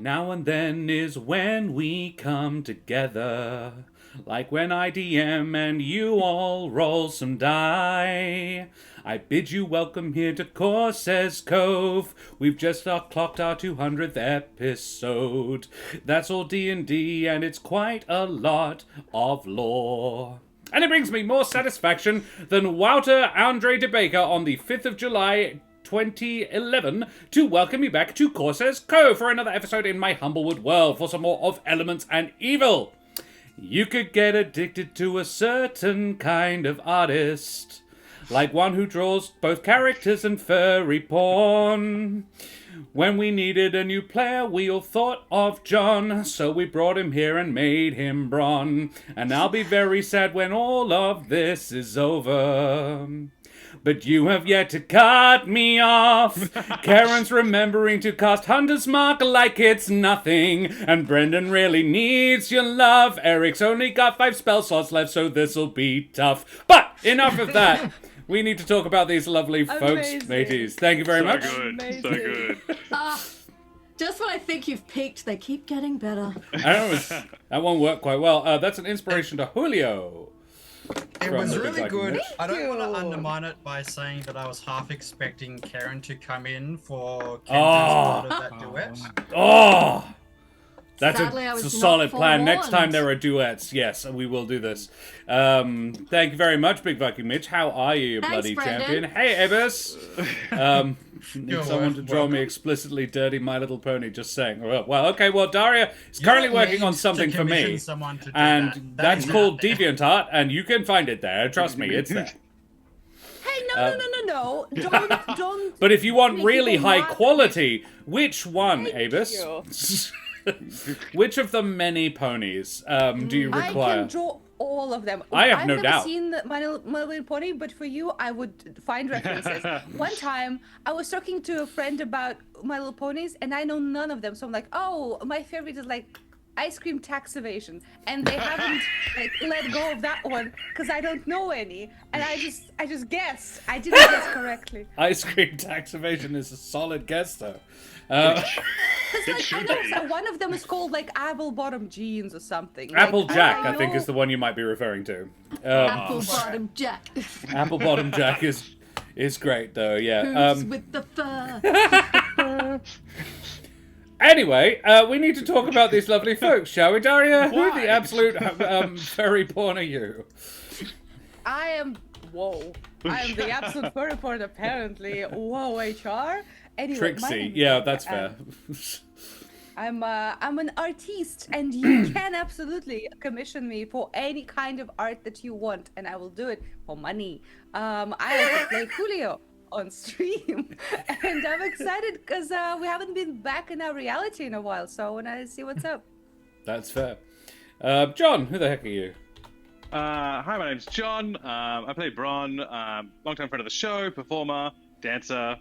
Now and then is when we come together, like when I DM and you all roll some die. I bid you welcome here to Corsair's Cove. We've just clocked our 200th episode. That's all D&D, and it's quite a lot of lore. And it brings me more satisfaction than Wouter Andre de Baker on the 5th of July 2011 to welcome you back to Corsair's Cove for another episode in my Humblewood world for some more of Elements and Evil. You could get addicted to a certain kind of artist, like one who draws both characters and furry porn. When we needed a new player, we all thought of John, so we brought him here and made him Bron. And I'll be very sad when all of this is over. But you have yet to cut me off. Karen's remembering to cast Hunter's Mark like it's nothing. And Brendan really needs your love. Eric's only got 5 spell slots left, so this'll be tough. But enough of that. We need to talk about these lovely folks, mateys. Thank you very much. Good. So good. Just when I think you've peaked, they keep getting better. I know that won't work quite well. That's an inspiration to Julio. It was really Kentucky good. Mitch. I don't want to undermine it by saying that I was half expecting Karen to come in for Kendra's part of that duet. Oh! That's Sadly, I a was solid not plan. Next time forewarned. there are duets, yes, we will do this. Thank you very much, Big Viking Mitch. How are you, you Thanks, bloody Brendan. champion? Hey, Ebus. Need someone to draw me explicitly dirty My Little Pony, just saying. Well, okay, well, Daria is currently working on something for me. And that's called DeviantArt, and you can find it there. Trust me, it's there. Hey, no. Don't. But if you want make really people high mad. quality, which one, Thank Abus? Which of the many ponies do you I require? can draw all of them. I have no I've doubt. never seen My Little Pony, but for you, I would find references. One time, I was talking to a friend about My Little Ponies, and I know none of them. So I'm like, oh, my favorite is like ice cream tax evasion, and they haven't like let go of that one because I don't know any, and I just guessed. I didn't guess correctly. Ice cream tax evasion is a solid guess, though. Because like, I know one of them is called like apple bottom jeans or something. Like, Applejack, I think, know- is the one you might be referring to. Apple bottom Jack. Apple bottom Jack is great, though. Yeah. Who's with the fur? Anyway, we need to talk about these lovely folks, shall we, Daria? Who the absolute furry porn are you? I am the absolute furry porn, apparently. Whoa, HR. Anyway, my Trixie. name is Yeah, Daria, that's fair. I'm an artiste, and you can absolutely commission me for any kind of art that you want, and I will do it for money. I also play Julio on stream, and I'm excited because we haven't been back in our reality in a while, so I want to see what's up. That's fair. John, who the heck are you? Hi, my name's John. I play Bron, long-time friend of the show, performer, dancer,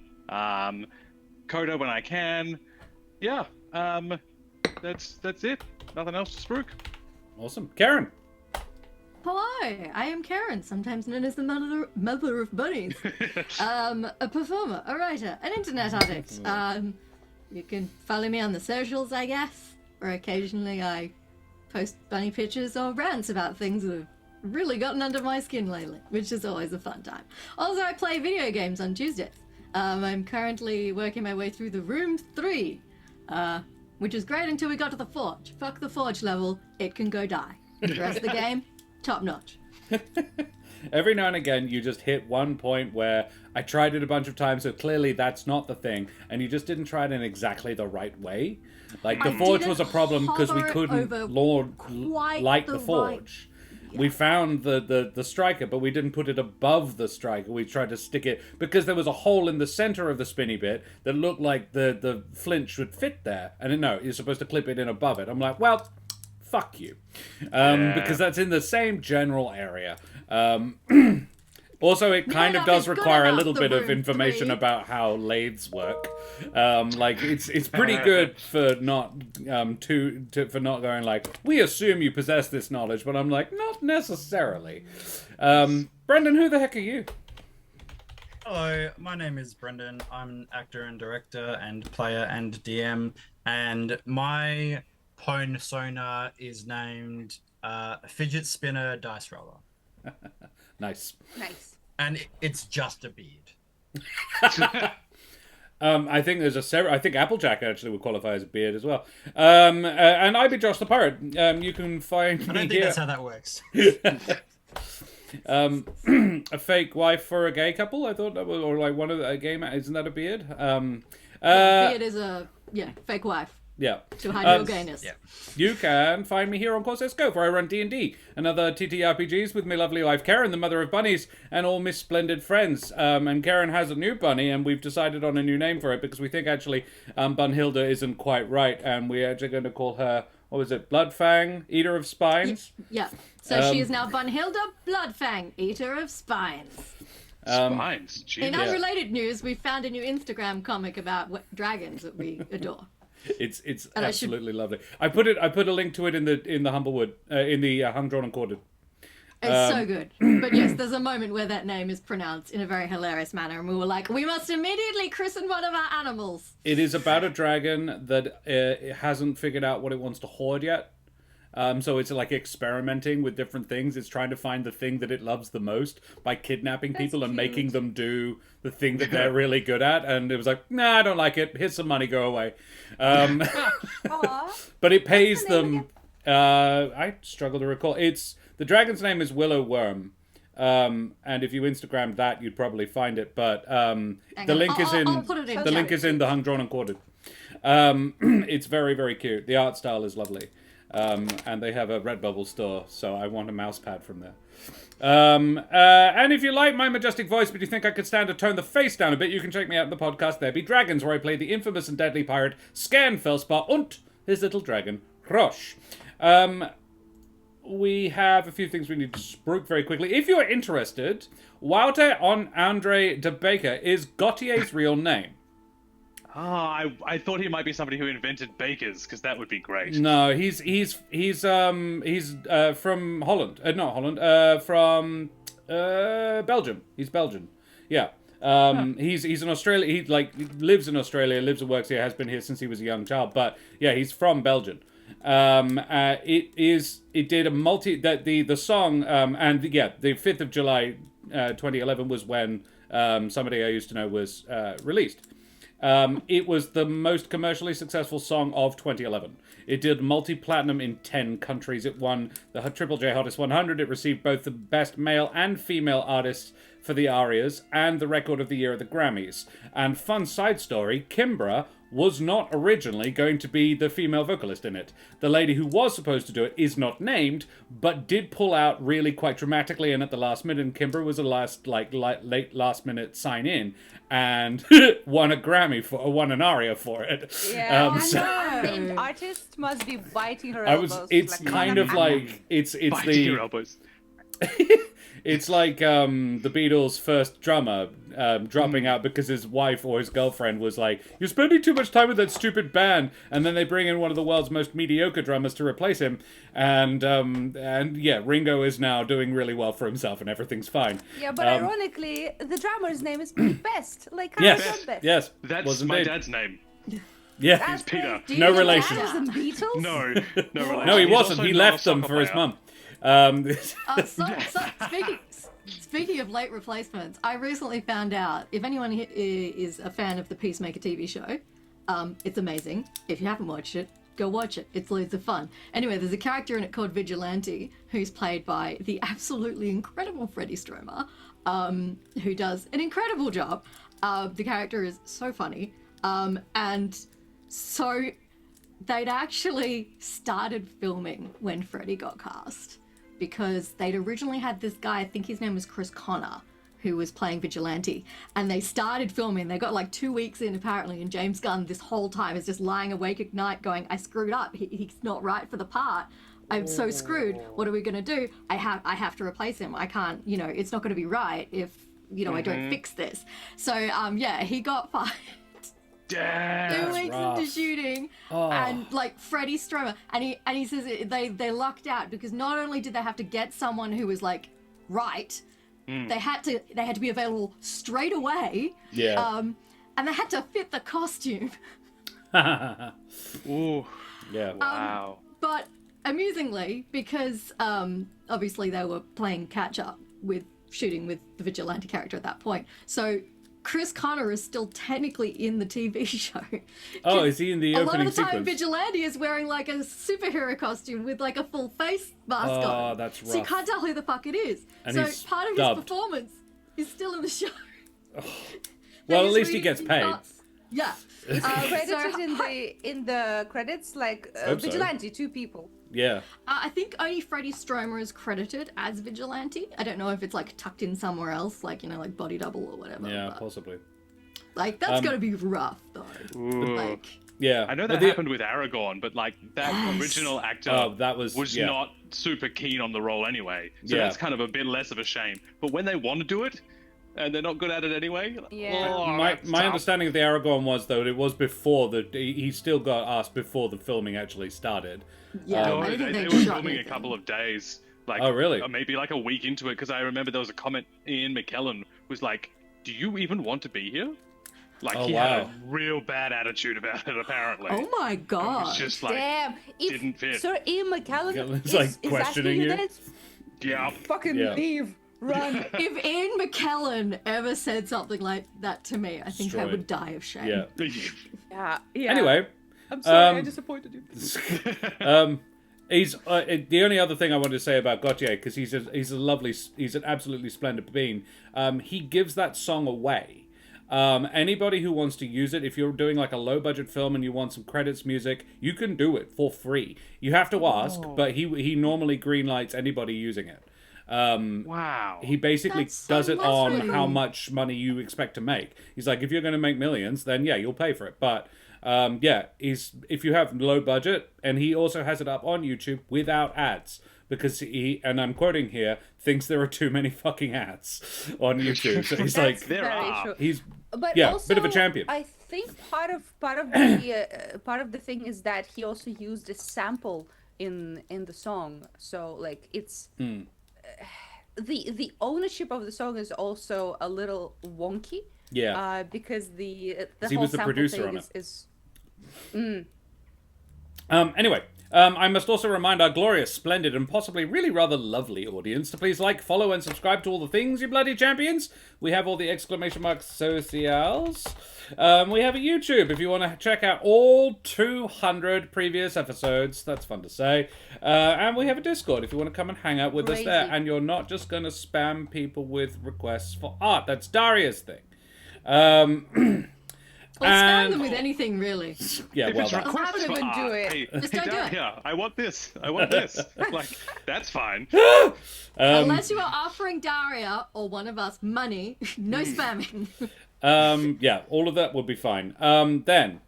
coder when I can. Yeah, that's it. Nothing else to spruik. Awesome. Karen. Hi, I am Karen, sometimes known as the mother of bunnies. A performer, a writer, an internet addict. You can follow me on the socials, I guess, or occasionally I post bunny pictures or rants about things that have really gotten under my skin lately, which is always a fun time. Also, I play video games on Tuesdays. I'm currently working my way through the Room 3, which is great until we got to the Forge. Fuck the Forge level, it can go die. The rest of the game, top notch. Every now and again, you just hit one point where I tried it a bunch of times, so clearly that's not the thing, and you just didn't try it in exactly the right way. Like, the Forge was a problem because we couldn't light the Forge. Yeah. We found the striker, but we didn't put it above the striker. We tried to stick it, because there was a hole in the center of the spinny bit that looked like the flint should fit there. And no, you're supposed to clip it in above it. I'm like, well, fuck you. Because that's in the same general area. Also, it kind of does require a little bit of information about how lathes work. Like it's pretty good for not for not going like, we assume you possess this knowledge, but I'm like, not necessarily. Brendan, who the heck are you? Hello, my name is Brendan. I'm an actor and director and player and DM. And my persona is named Fidget Spinner Dice Roller. Nice. Nice. And it's just a beard. I think there's I think Applejack actually would qualify as a beard as well. And I be Josh the Pirate. You can find me I don't think here. that's how that works. A fake wife for a gay couple. I thought that was, or like one of a gay man. Isn't that a beard? Beard is a fake wife Yeah. to hide your gayness. Yeah. You can find me here on Corsair Scope, where I run D&D and other TTRPGs with my lovely wife Karen, the mother of bunnies, and all Miss Splendid friends. And Karen has a new bunny, and we've decided on a new name for it because we think actually Bunhilda isn't quite right, and we're actually going to call her, what was it, Bloodfang, Eater of Spines? Yeah. So she is now Bunhilda Bloodfang, Eater of Spines. Spines. Gee. In unrelated news, we found a new Instagram comic about dragons that we adore. It's And absolutely lovely. I put a link to it in the Humblewood, in the Hung Drawn and Quartered. It's so good. But yes, there's a moment where that name is pronounced in a very hilarious manner, and we were like, we must immediately christen one of our animals. It is about a dragon that hasn't figured out what it wants to hoard yet. So it's like experimenting with different things. It's trying to find the thing that it loves the most by kidnapping people and making them do the thing that they're really good at. And it was like, nah, I don't like it. Here's some money, go away. Aw. But it pays What's the name them. I struggle to recall. The dragon's name is Willow Worm. And if you Instagram that, you'd probably find it. But the link is in I'll put it in the link chat. is in the Hung Drawn and Quartered. It's very, very cute. The art style is lovely. And they have a Redbubble store, so I want a mouse pad from there. And if you like my majestic voice, but you think I could stand to tone the face down a bit, you can check me out in the podcast There Be Dragons, where I play the infamous and deadly pirate Scan Felspar und his little dragon, Roche. We have a few things we need to spruik very quickly. If you're interested, Wouter on Andre de Baker is Gautier's real name. I thought he might be somebody who invented bakers, because that would be great. No, he's from Holland. Not Holland. From Belgium. He's Belgian. Yeah. He's an Australian. He lives in Australia, lives and works here, has been here since he was a young child. But yeah, he's from Belgium. It did a the song and the 5th of July 2011 was when Somebody I Used to Know was released. It was the most commercially successful song of 2011. It did multi-platinum in 10 countries. It won the Triple J Hottest 100. It received both the Best Male and Female Artists for the Arias and the Record of the Year at the Grammys. And fun side story, Kimbra was not originally going to be the female vocalist in it. The lady who was supposed to do it is not named, but did pull out really quite dramatically and at the last minute. And Kimbra was a late last minute sign in and won an aria for it. Yeah, So named artist must be biting her elbows. it's kind of like it's Biting your elbows. It's like the Beatles' first drummer dropping out because his wife or his girlfriend was like, "You're spending too much time with that stupid band," and then they bring in one of the world's most mediocre drummers to replace him, and Ringo is now doing really well for himself, and everything's fine. Yeah, but ironically, the drummer's name is Best. Like Yes, Best. yes, That's was my indeed. dad's name. Yeah, He's Peter. Do you No know relation. that? Beatles and Beatles? No relation. no, he He's wasn't. also He not left a them soccer for his player. mum. Speaking of late replacements, I recently found out, if anyone is a fan of the Peacemaker TV show, it's amazing. If you haven't watched it, go watch it. It's loads of fun. Anyway, there's a character in it called Vigilante, who's played by the absolutely incredible Freddie Stromer, who does an incredible job. The character is so funny. And so they'd actually started filming when Freddie got cast, because they'd originally had this guy, I think his name was Chris Connor, who was playing Vigilante, and they started filming. They got like 2 weeks in apparently, and James Gunn this whole time is just lying awake at night going, I screwed up, he's not right for the part, I'm so screwed, what are we gonna do? I have to replace him. I can't, it's not gonna be right if I don't fix this. So he got fired 2 weeks into shooting, and like Freddie Stromer, and he says they lucked out because not only did they have to get someone who was like right, they had to be available straight away, Yeah. and they had to fit the costume. Ooh. Yeah. Wow. But amusingly, because obviously they were playing catch up with shooting with the vigilante character at that point, so Chris Connor is still technically in the TV show. Oh, is he in the A lot opening of the time, sequence? Vigilante is wearing like a superhero costume with like a full face mask on. Oh, that's So you rough. can't tell who the fuck it is. And so he's part of dubbed. his performance is still in the show. Well, That at is least he really gets paid. nuts. Yeah. Credited in the credits, like Hope so. vigilante, 2 people. Yeah. I think only Freddie Stromer is credited as Vigilante. I don't know if it's like tucked in somewhere else, like, you know, like Body Double or whatever. Yeah, but, possibly. like, that's gotta be rough, though. Ooh. Like, Yeah. I know But that the- happened with Aragorn, but like that Yes. original actor Oh, that was yeah. not super keen on the role anyway. So Yeah. that's kind of a bit less of a shame. But when they want to do it, and they're not good at it anyway. Yeah. oh, My that's my tough. understanding of the Aragorn was though it was before he still got asked before the filming actually started. yeah, No, I don't think they they were shot filming a anything. couple of days. Like, Oh, really? Maybe like a week into it, because I remember there was a comment. Ian McKellen was like, "Do you even want to be here?" Like Oh, he had wow. a real bad attitude about it. Apparently, Oh my it god. was just like, Damn. If didn't fit. Sir Ian McKellen McKellen's, is, like, is questioning asking you. that, yeah. fucking Yeah. leave. Run. If Ian McKellen ever said something like that to me, I think I Destroyed. would die of shame. Yeah. Yeah. Anyway, I'm sorry, I um, disappointed you. he's the only other thing I wanted to say about Gautier, because he's an absolutely splendid being. He gives that song away. Anybody who wants to use it, if you're doing like a low budget film and you want some credits music, you can do it for free. You have to ask, but he normally greenlights anybody using it. Wow. He basically That's does it on lovely. how much money you expect to make. He's like, if you're going to make millions, then yeah, you'll pay for it. But yeah, if you have low budget, and he also has it up on YouTube without ads, because he, and I'm quoting here, thinks there are too many fucking ads on YouTube. So he's like, That's there very are. true. he's But yeah, also, bit of a champion. I think part of the thing is that he also used a sample in the song. So like it's the ownership of the song is also a little wonky. Yeah. Because the he whole was the sample producer thing on it. is Anyway, I must also remind our glorious, splendid, and possibly really rather lovely audience to please like, follow, and subscribe to all the things, you bloody champions. We have all the exclamation mark socials. We have a YouTube if you want to check out all 200 previous episodes. That's fun to say. And we have a Discord if you want to come and hang out with us there. Crazy. And you're not just going to spam people with requests for art. That's Daria's thing. Or spam And- them with anything, really. Yeah, If well it's done. requests Have them for and do art, it. hey, Just hey, don't do down it. here, I want this. I want this. Like, that's fine. Unless you are offering Daria or one of us money, no spamming. Yeah, all of that would be fine. Then,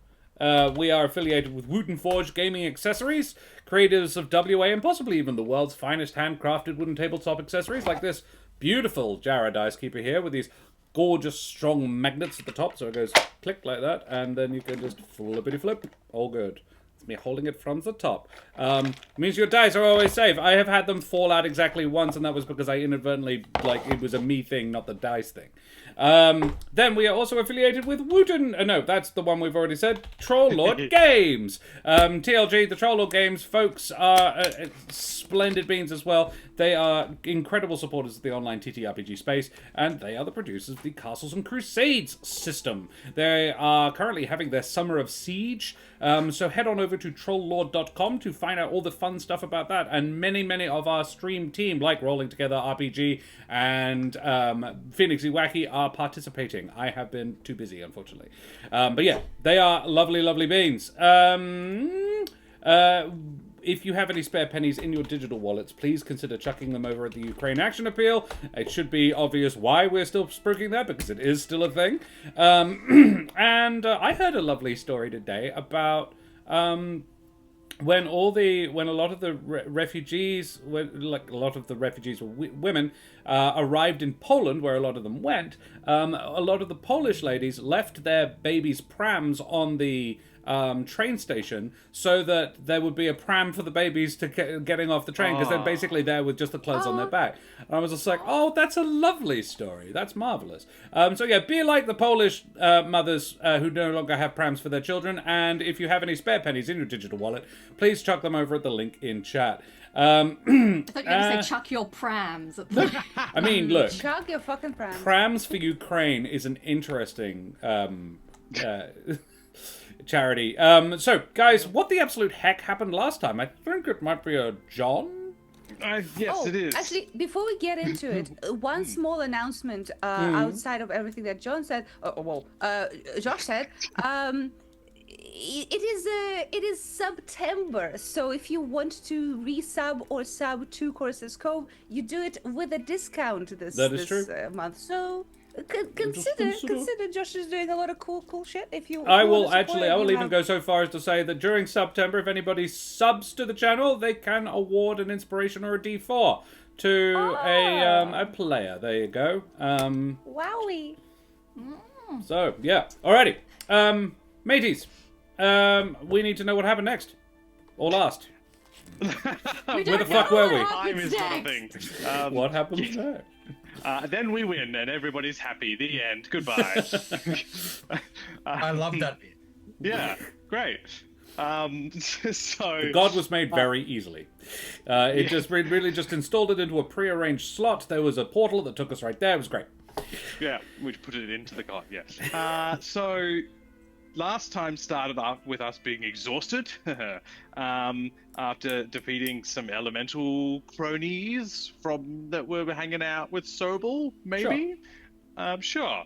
we are affiliated with Wooten Forge Gaming Accessories, creators of WA and possibly even the world's finest handcrafted wooden tabletop accessories, like this beautiful Jarrah Dice Keeper here with these gorgeous strong magnets at the top, so it goes click like that, and then you can just flippity flip. All good. It's me holding it from the top. Means your dice are always safe. I have had them fall out exactly once, and that was because I inadvertently, like, it was a me thing, not the dice thing. Then we are also affiliated with Wooten. No, that's the one we've already said. Troll Lord Games. TLG, the Troll Lord Games folks are splendid beings as well. They are incredible supporters of the online TTRPG space, and they are the producers of the Castles and Crusades system. They are currently having their Summer of Siege, so head on over to trolllord.com to find out all the fun stuff about that, and many of our stream team, like Rolling Together RPG and Phoenixy Wacky, are participating. I have been too busy, unfortunately. But yeah, they are lovely beings. If you have any spare pennies in your digital wallets, please consider chucking them over at the Ukraine Action Appeal. It should be obvious why we're still spruiking that, because it is still a thing. And I heard a lovely story today about when a lot of the refugees, like a lot of the refugees were women, arrived in Poland, where a lot of them went. A lot of the Polish ladies left their babies' prams on the train station so that there would be a pram for the babies to getting off the train, because they're basically there with just the clothes on their back. And I was just like, oh, that's a lovely story. That's marvelous. So yeah, be like the Polish mothers who no longer have prams for their children, and if you have any spare pennies in your digital wallet, please chuck them over at the link in chat. I thought you were going to say chuck your prams. At the... I mean, look, Chug your fucking prams. Prams for Ukraine is an interesting charity. So, guys, what the absolute heck happened last time? I think it might be a John? Yes, it is. Actually, before we get into it, one small announcement outside of everything that John said, Josh said. It is September, so if you want to resub or sub to Courses Cove, you do it with a discount this month. So consider Josh is doing a lot of cool shit. If you, I will even go so far as to say that during September, if anybody subs to the channel, they can award an inspiration or a D4 to a player. There you go. Wowie. So yeah, alrighty, mateys. We need to know what happened next. Or last. Where the fuck were we? Time is nothing. What happened there? Then we win and everybody's happy. The end. Goodbye. I love that bit. Yeah, great. So God was made very easily. It just really just installed it into a prearranged slot. There was a portal that took us right there. It was great. Yeah, we put it into the God. Yes. So last time started off with us being exhausted after defeating some elemental cronies that were hanging out with Sobel, maybe? Sure.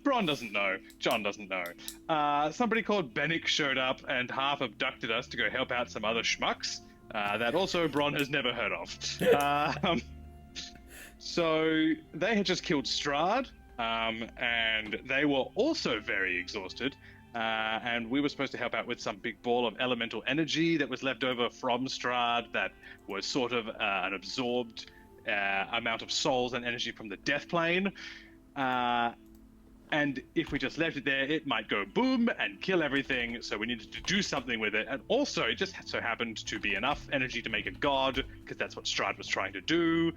Bron doesn't know. John doesn't know. Somebody called Bennick showed up and half abducted us to go help out some other schmucks that also Bron has never heard of. So they had just killed Strahd, and they were also very exhausted. And we were supposed to help out with some big ball of elemental energy that was left over from Strahd that was sort of an absorbed amount of souls and energy from the death plane. And if we just left it there, it might go boom and kill everything. So we needed to do something with it. And also, it just so happened to be enough energy to make a god, because that's what Strahd was trying to do.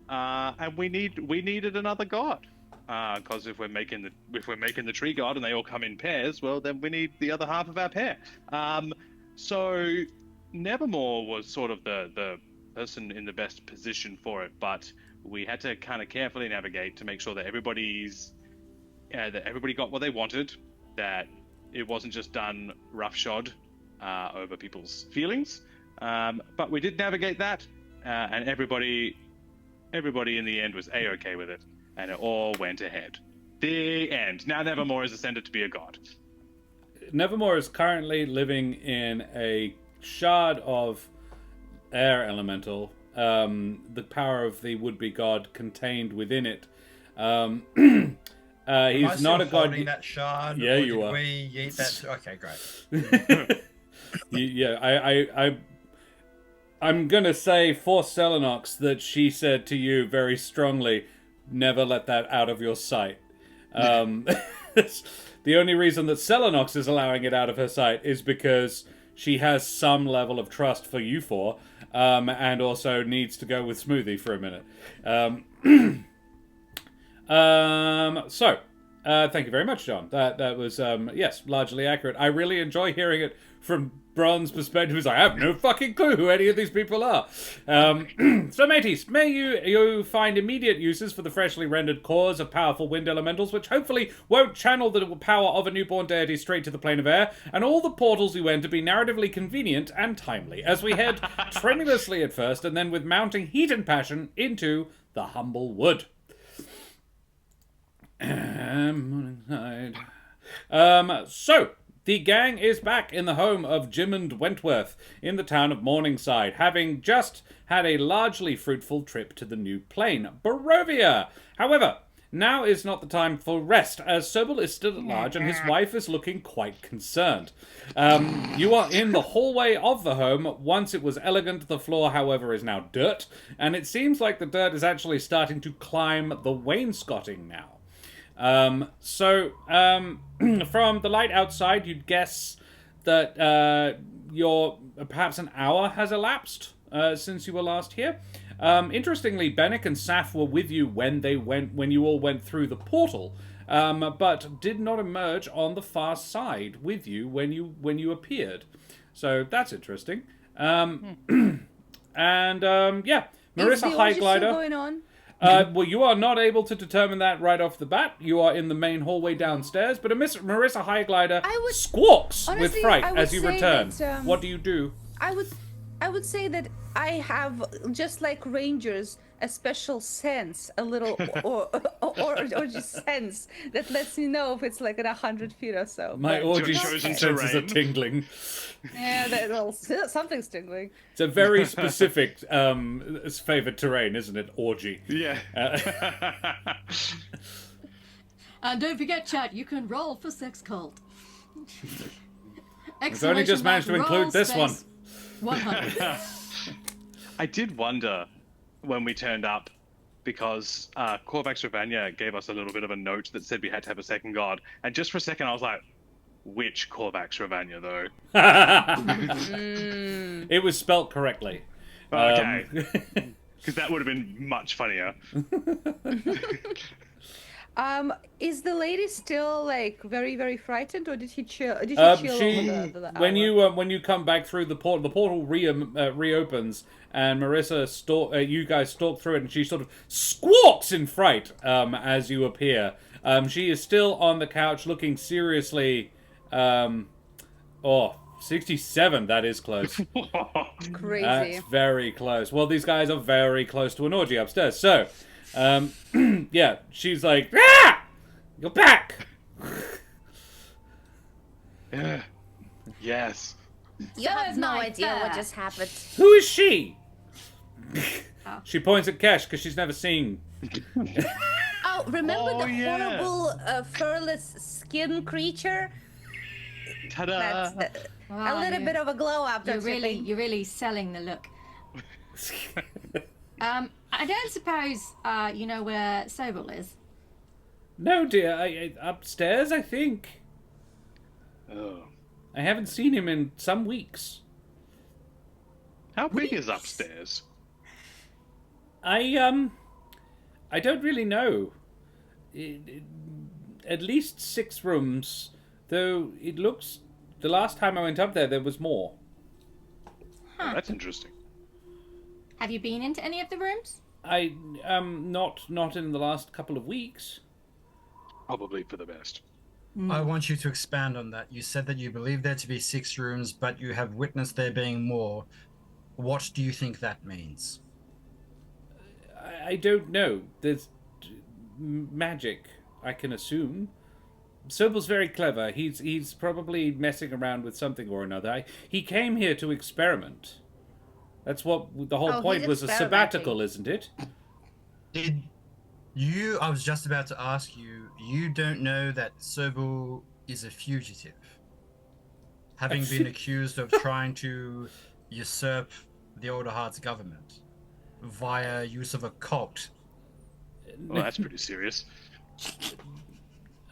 And we needed another god. Because if we're making the tree god and they all come in pairs, well, then we need the other half of our pair. So Nevermore was sort of the person in the best position for it, but we had to kind of carefully navigate to make sure that everybody got what they wanted, that it wasn't just done roughshod over people's feelings. But we did navigate that, and everybody in the end was A-okay with it. And it all went ahead. The end. Now Nevermore is ascended to be a god. Nevermore is currently living in a shard of air elemental. The power of the would-be god contained within it. He's not a god. That shard. Yeah, you are. We eat that. Okay, great. Yeah, I'm gonna say for Selenox that she said to you very strongly, never let that out of your sight. The only reason that Selenox is allowing it out of her sight is because she has some level of trust for you four, and also needs to go with Smoothie for a minute. Thank you very much, John. That was, yes, largely accurate. I really enjoy hearing it from Bron's perspective. He's like, I have no fucking clue who any of these people are. So, mateys, may you find immediate uses for the freshly rendered cores of powerful wind elementals, which hopefully won't channel the power of a newborn deity straight to the plane of air, and all the portals you enter be narratively convenient and timely, as we head tremulously at first, and then with mounting heat and passion into the Humblewood. So, the gang is back in the home of Jimond Wentworth in the town of Morningside, having just had a largely fruitful trip to the new plane, Burrowvia. However, now is not the time for rest, as Sobel is still at large and his wife is looking quite concerned. You are in the hallway of the home. Once it was elegant, the floor, however, is now dirt, and it seems like the dirt is actually starting to climb the wainscoting now. From the light outside, you'd guess that perhaps an hour has elapsed since you were last here. Interestingly, Bennick and Saf were with you when you all went through the portal, but did not emerge on the far side with you when you appeared. So that's interesting. And yeah, Marissa Is the orgy Highglider. still going on? Well, you are not able to determine that right off the bat. You are in the main hallway downstairs, but Marissa Highglider squawks with honestly, fright I would as you say return. that, What do you do? I would say that I have, just like rangers, a special sense, a little or just sense that lets me know if it's like at 100 feet or so. My But- orgy chosen senses are terrain. tingling. Yeah, well, something's tingling. It's a very specific favorite terrain, isn't it? Orgy. Yeah. And don't forget, chat, you can roll for sex cult. I've only just managed to include this one. 100. I did wonder when we turned up, because Corvax Ravania gave us a little bit of a note that said we had to have a second god, and just for a second I was like, which Corvax Ravania though? It was spelt correctly. Okay. Because that would have been much funnier. Is the lady still like very, very frightened, or did he chill? Did he chill over the hour? When you come back through the portal reopens, and Marissa you guys stalk through it, and she sort of squawks in fright as you appear. She is still on the couch, looking seriously. 67. That is close. Crazy. That's very close. Well, these guys are very close to an orgy upstairs. So, yeah, she's like, ah! You're back! Yeah. Yes. You have no my idea what bear. just happened. Who is she? She points at Kesh because she's never seen. Oh, remember Oh, the yeah. horrible furless skin creature? Ta-da! That's a Wow, little bit of a glow up. You're don't you think? you're really selling the look. I don't suppose you know where Sobel is. No, dear. Upstairs, I think. Oh. I haven't seen him in some weeks. How big is upstairs? I don't really know. At least 6 rooms, though it looks... The last time I went up there was more. Oh, that's interesting. Have you been into any of the rooms? Not in the last couple of weeks. Probably for the best. I want you to expand on that. You said that you believe there to be 6 rooms, but you have witnessed there being more. What do you think that means? I don't know. There's magic, I can assume. Sobel's very clever. He's probably messing around with something or another. He came here to experiment. That's what the whole Oh, point he's was, a sabbatical, isn't it? Did you... I was just about to ask you, you don't know that Sobel is a fugitive? Having been accused of trying to usurp the Older Hearts government via use of a cult. Well, that's pretty serious.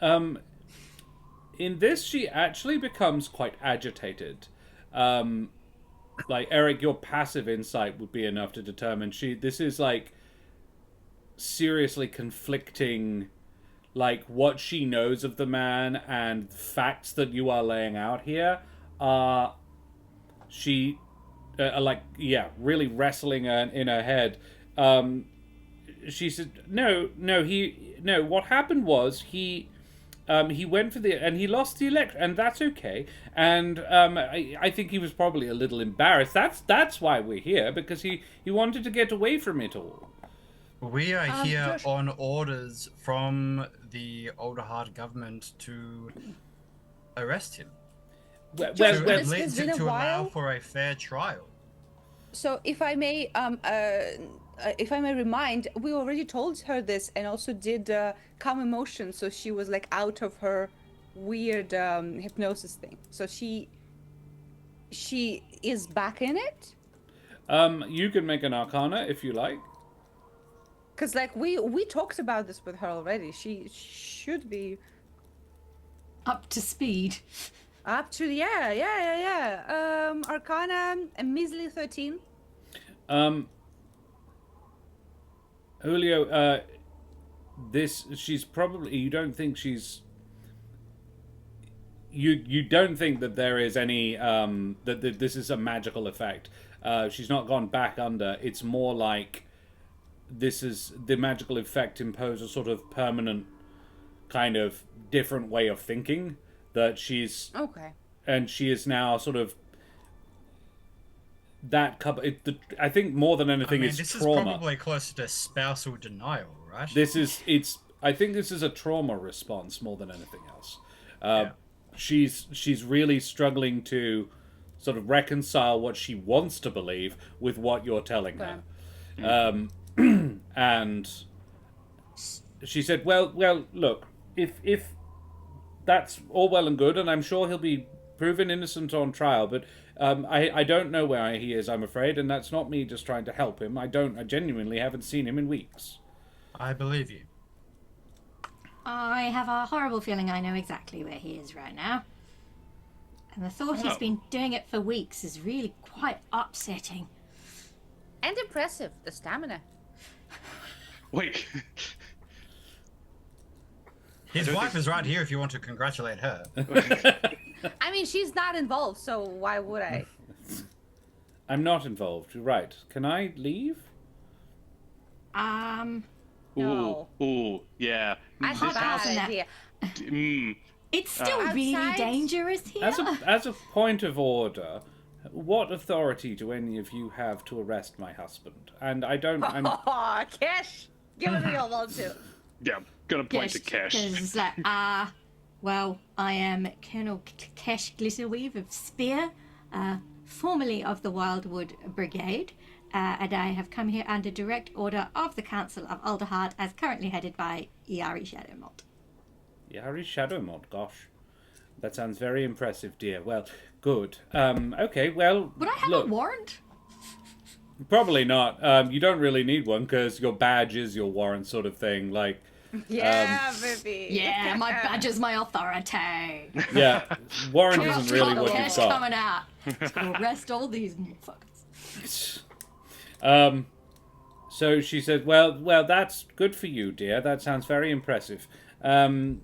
In this, she actually becomes quite agitated. Like, Eric, your passive insight would be enough to determine this is, like, seriously conflicting, like, what she knows of the man and facts that you are laying out here are, really wrestling in her head. She said, no, what happened was he went for and he lost the election, and that's okay. And I think he was probably a little embarrassed. That's why we're here, because he wanted to get away from it all. We are here Josh- on orders from the Older Heart government to arrest him. Well, Josh, To, well, It's been a to allow while. for a fair trial. So if I may remind, we already told her this and also did calm emotion, so she was like out of her weird hypnosis thing. So she is back in it. you can make an arcana if you like. Cause like we talked about this with her already. She should be Up to speed. Up to yeah. Arcana, a measly 13. Julio, she's probably, you don't think she's, you don't think that there is any, that this is a magical effect. She's not gone back under. It's more like this is the magical effect impose a sort of permanent kind of different way of thinking that she's Okay. and she is now sort of that I think more than anything it's this trauma. is probably closer to spousal denial, right? I think this is a trauma response more than anything else. Yeah. She's really struggling to sort of reconcile what she wants to believe with what you're telling her. And she said, well, look, if that's all well and good, and I'm sure he'll be proven innocent on trial, but I don't know where he is, I'm afraid, and that's not me just trying to help him. I genuinely haven't seen him in weeks. I believe you. I have a horrible feeling I know exactly where he is right now. And the thought he's been doing it for weeks is really quite upsetting. And impressive, the stamina. Wait. His wife is right here if you want to congratulate her. I mean, she's not involved, so why would I? I'm not involved. You're right. Can I leave? No. Ooh, yeah. I How think bad bad is that? idea. It's still really Outside? dangerous here. As a point of order, what authority do any of you have to arrest my husband? And I don't. I'm Oh, Kesh! Give it a real one, too. Yeah, gonna point to Kesh. It's like, well, I am Colonel Kesh Glitterweave of Spear, formerly of the Wildwood Brigade, and I have come here under direct order of the Council of Alderheart, as currently headed by Yari Shadowmold. Yari Shadowmold, gosh. That sounds very impressive, dear. Well, good. Okay, well, Would I have look, a warrant? probably not. You don't really need one, because your badge is your warrant sort of thing. Like, Yeah, baby. Yeah, my badge is my authority. yeah, warrant Trust isn't really Colonel what Kesh you've got. coming out to arrest all these motherfuckers. So she said, well, that's good for you, dear. That sounds very impressive. That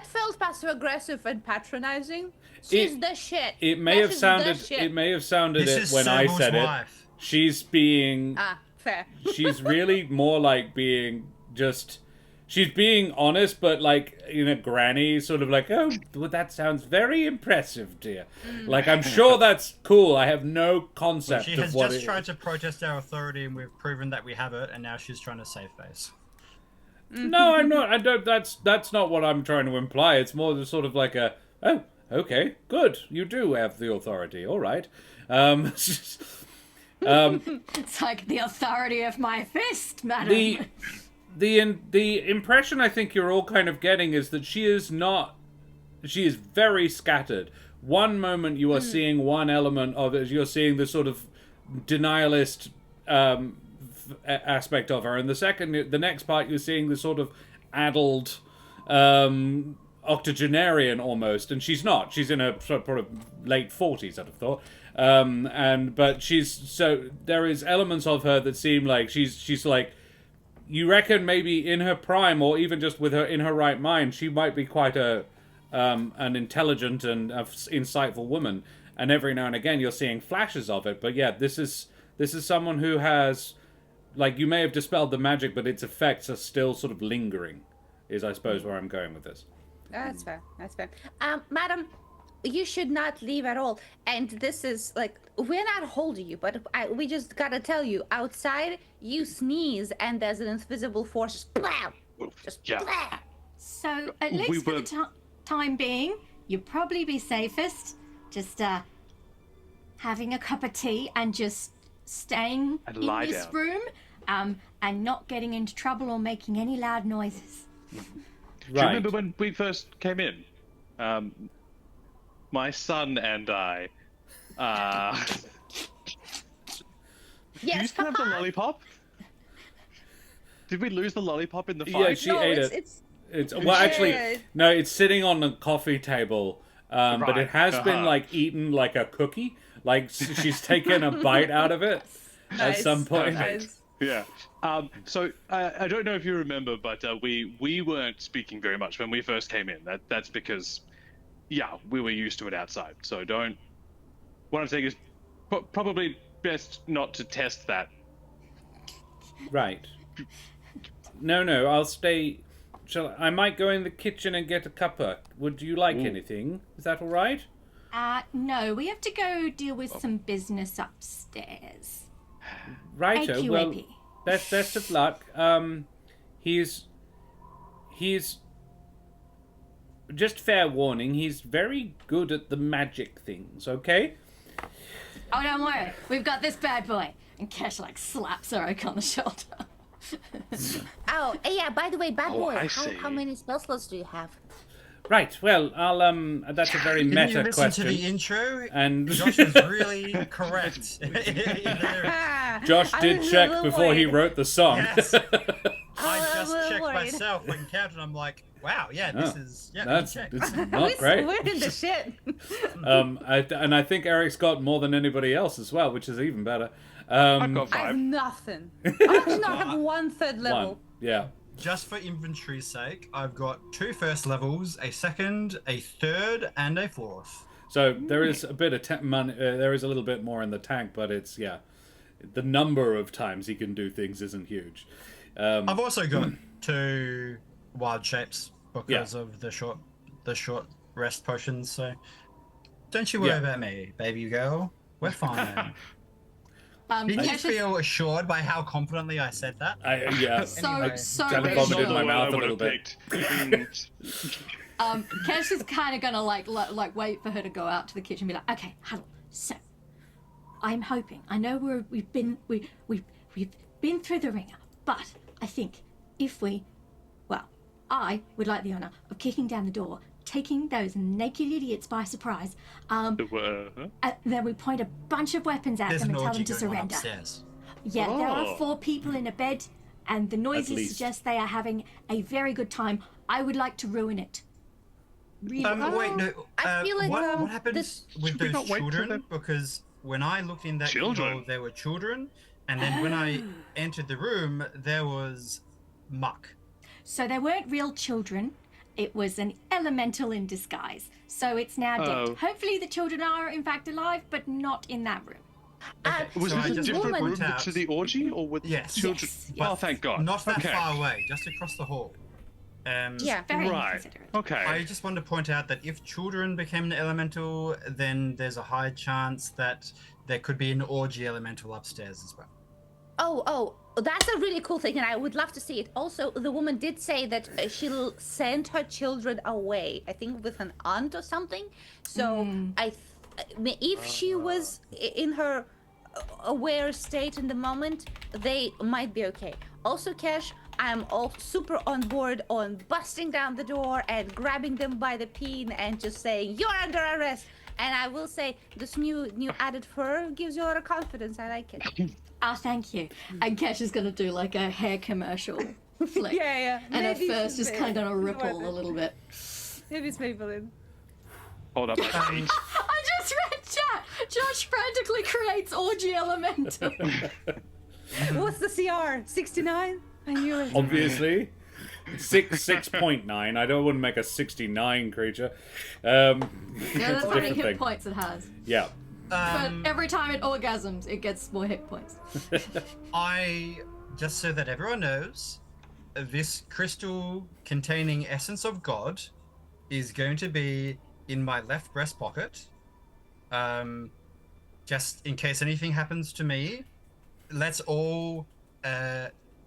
felt passive aggressive and patronizing. She's the shit. It may have sounded. The shit. It may have sounded This it is when I Serval's said wife. it. She's being. Fair. She's really more like being just. She's being honest, but like in a granny sort of like, oh, well, that sounds very impressive, dear. Like, I'm sure that's cool. I have no concept She of has what just it tried is. to protest our authority, and we've proven that we have it, and now she's trying to save face. No, I'm not. I don't. That's not what I'm trying to imply. It's more the sort of like a, oh, okay, good. You do have the authority. All right. It's like the authority of my fist, madam. The impression I think you're all kind of getting is that she is very scattered. One moment you are seeing one element of it, you're seeing the sort of denialist aspect of her, and the next part you're seeing the sort of addled octogenarian almost, and she's not. She's in her sort of late 40s, I'd have thought. But there is elements of her that seem like she's like, you reckon maybe in her prime, or even just with her in her right mind, she might be quite an intelligent and insightful woman. And every now and again, you're seeing flashes of it. But yeah, this is someone who has, like, you may have dispelled the magic, but its effects are still sort of lingering. Is, I suppose, where I'm going with this. That's fair. That's fair. Madam, you should not leave at all. And this is like, we're not holding you, but we just gotta tell you, outside you sneeze and there's an invisible force just blam, just Yeah. blam. So, at least for the time being, you'd probably be safest just having a cup of tea and just staying And in lie this down. room and not getting into trouble or making any loud noises. Do you Right. remember when we first came in? My son and I. Do you Yes, still have the Papa. lollipop? Did we lose the lollipop in the fight? Yeah, she No, ate it's, it. it's It's well, actually, Yeah. no. It's sitting on the coffee table, but Right, it has been uh-huh. like eaten like a cookie. Like she's taken a bite out of it at Nice. some point. Perfect. Yeah. So I don't know if you remember, but we weren't speaking very much when we first came in. That's because, yeah, we were used to it outside. So don't. What I'm saying is, probably best not to test that. Right. No. I'll stay. I might go in the kitchen and get a cuppa. Would you like anything? Is that all right? No, we have to go deal with some business upstairs. Righto. Well, AQAP. best of luck. He's just fair warning. He's very good at the magic things. Okay. Oh, don't worry. We've got this bad boy. And Kesh, like, slaps Eric on the shoulder. Oh, yeah, by the way, bad boy, I how see. many spell slots do you have? Right. Well, I'll That's a very Didn't you meta listen question. to the intro? And Josh was really correct. Josh I did was a check little before he worried. wrote the song. Yes. I was a just little checked worried. myself when counted. I'm like, wow, yeah, this Oh, is yeah. That's check. it's We're not great. in the shit. I think Eric's got more than anybody else as well, which is even better. I've got I have 5. nothing. Actually, no, I have 1/3 level. One. Yeah. Just for inventory's sake, I've got 2 first levels, a second, a third, and a fourth. So there is a bit of money. There is a little bit more in the tank, but it's the number of times he can do things isn't huge. I've also got 2 wild shapes because Yeah. of the short rest potions. So don't you worry Yeah. about me, baby girl. We're fine. Did you Kesh is feel assured by how confidently I said that? Yeah. so Anyway. Kind of vomited in my mouth a little bit. Kesh is kind of gonna like wait for her to go out to the kitchen and be like, okay, huddle. So, I'm hoping. I know we've been through the ringer, but I think if I would like the honor of kicking down the door, taking those naked idiots by surprise. Then we point a bunch of weapons at There's them an and tell orgy them to going on surrender. upstairs. Yeah, there are Oh. 4 people in a bed, and the noises least. suggest they are having a very good time. I would like to ruin it. Really? Wait, no. I feel like, what happened this- with Should we those not wait till children? then? Because when I looked in that Children? email, there were children, and then when I entered the room, there was muck. So they weren't real children. It was an elemental in disguise. So it's now Oh. dead. Hopefully the children are in fact alive, but not in that room. Okay, Was so I this a just different point room out- to the orgy, or with Yes. children? Yes, Oh, yes. thank God. Not that Okay. far away, just across the hall. Yeah. Very Right. inconsiderate. Okay. I just wanted to point out that if children became an elemental, then there's a high chance that there could be an orgy elemental upstairs as well. Oh, that's a really cool thing, and I would love to see it. Also, the woman did say that she'll send her children away, I think with an aunt or something. So, if she was in her aware state in the moment, they might be okay. Also, Kesh, I'm all super on board on busting down the door and grabbing them by the peen and just saying, "You're under arrest." And I will say, this new added fur gives you a lot of confidence. I like it. Oh, thank you. And Kesh is going to do like a hair commercial flick. Yeah. And at Maybe first it's just kind of worth ripple it. a little bit. Maybe it's Maybelline. Hold up. I just read chat. Josh frantically creates orgy elemental. What's the CR? 69? I knew it. Obviously. 6.9. I don't want to make a 69 creature. Yeah, It's that's a how many different hit thing. points it has. Yeah. But every time it orgasms, it gets more hit points. Just so that everyone knows, this crystal containing essence of God is going to be in my left breast pocket. Just in case anything happens to me, let's all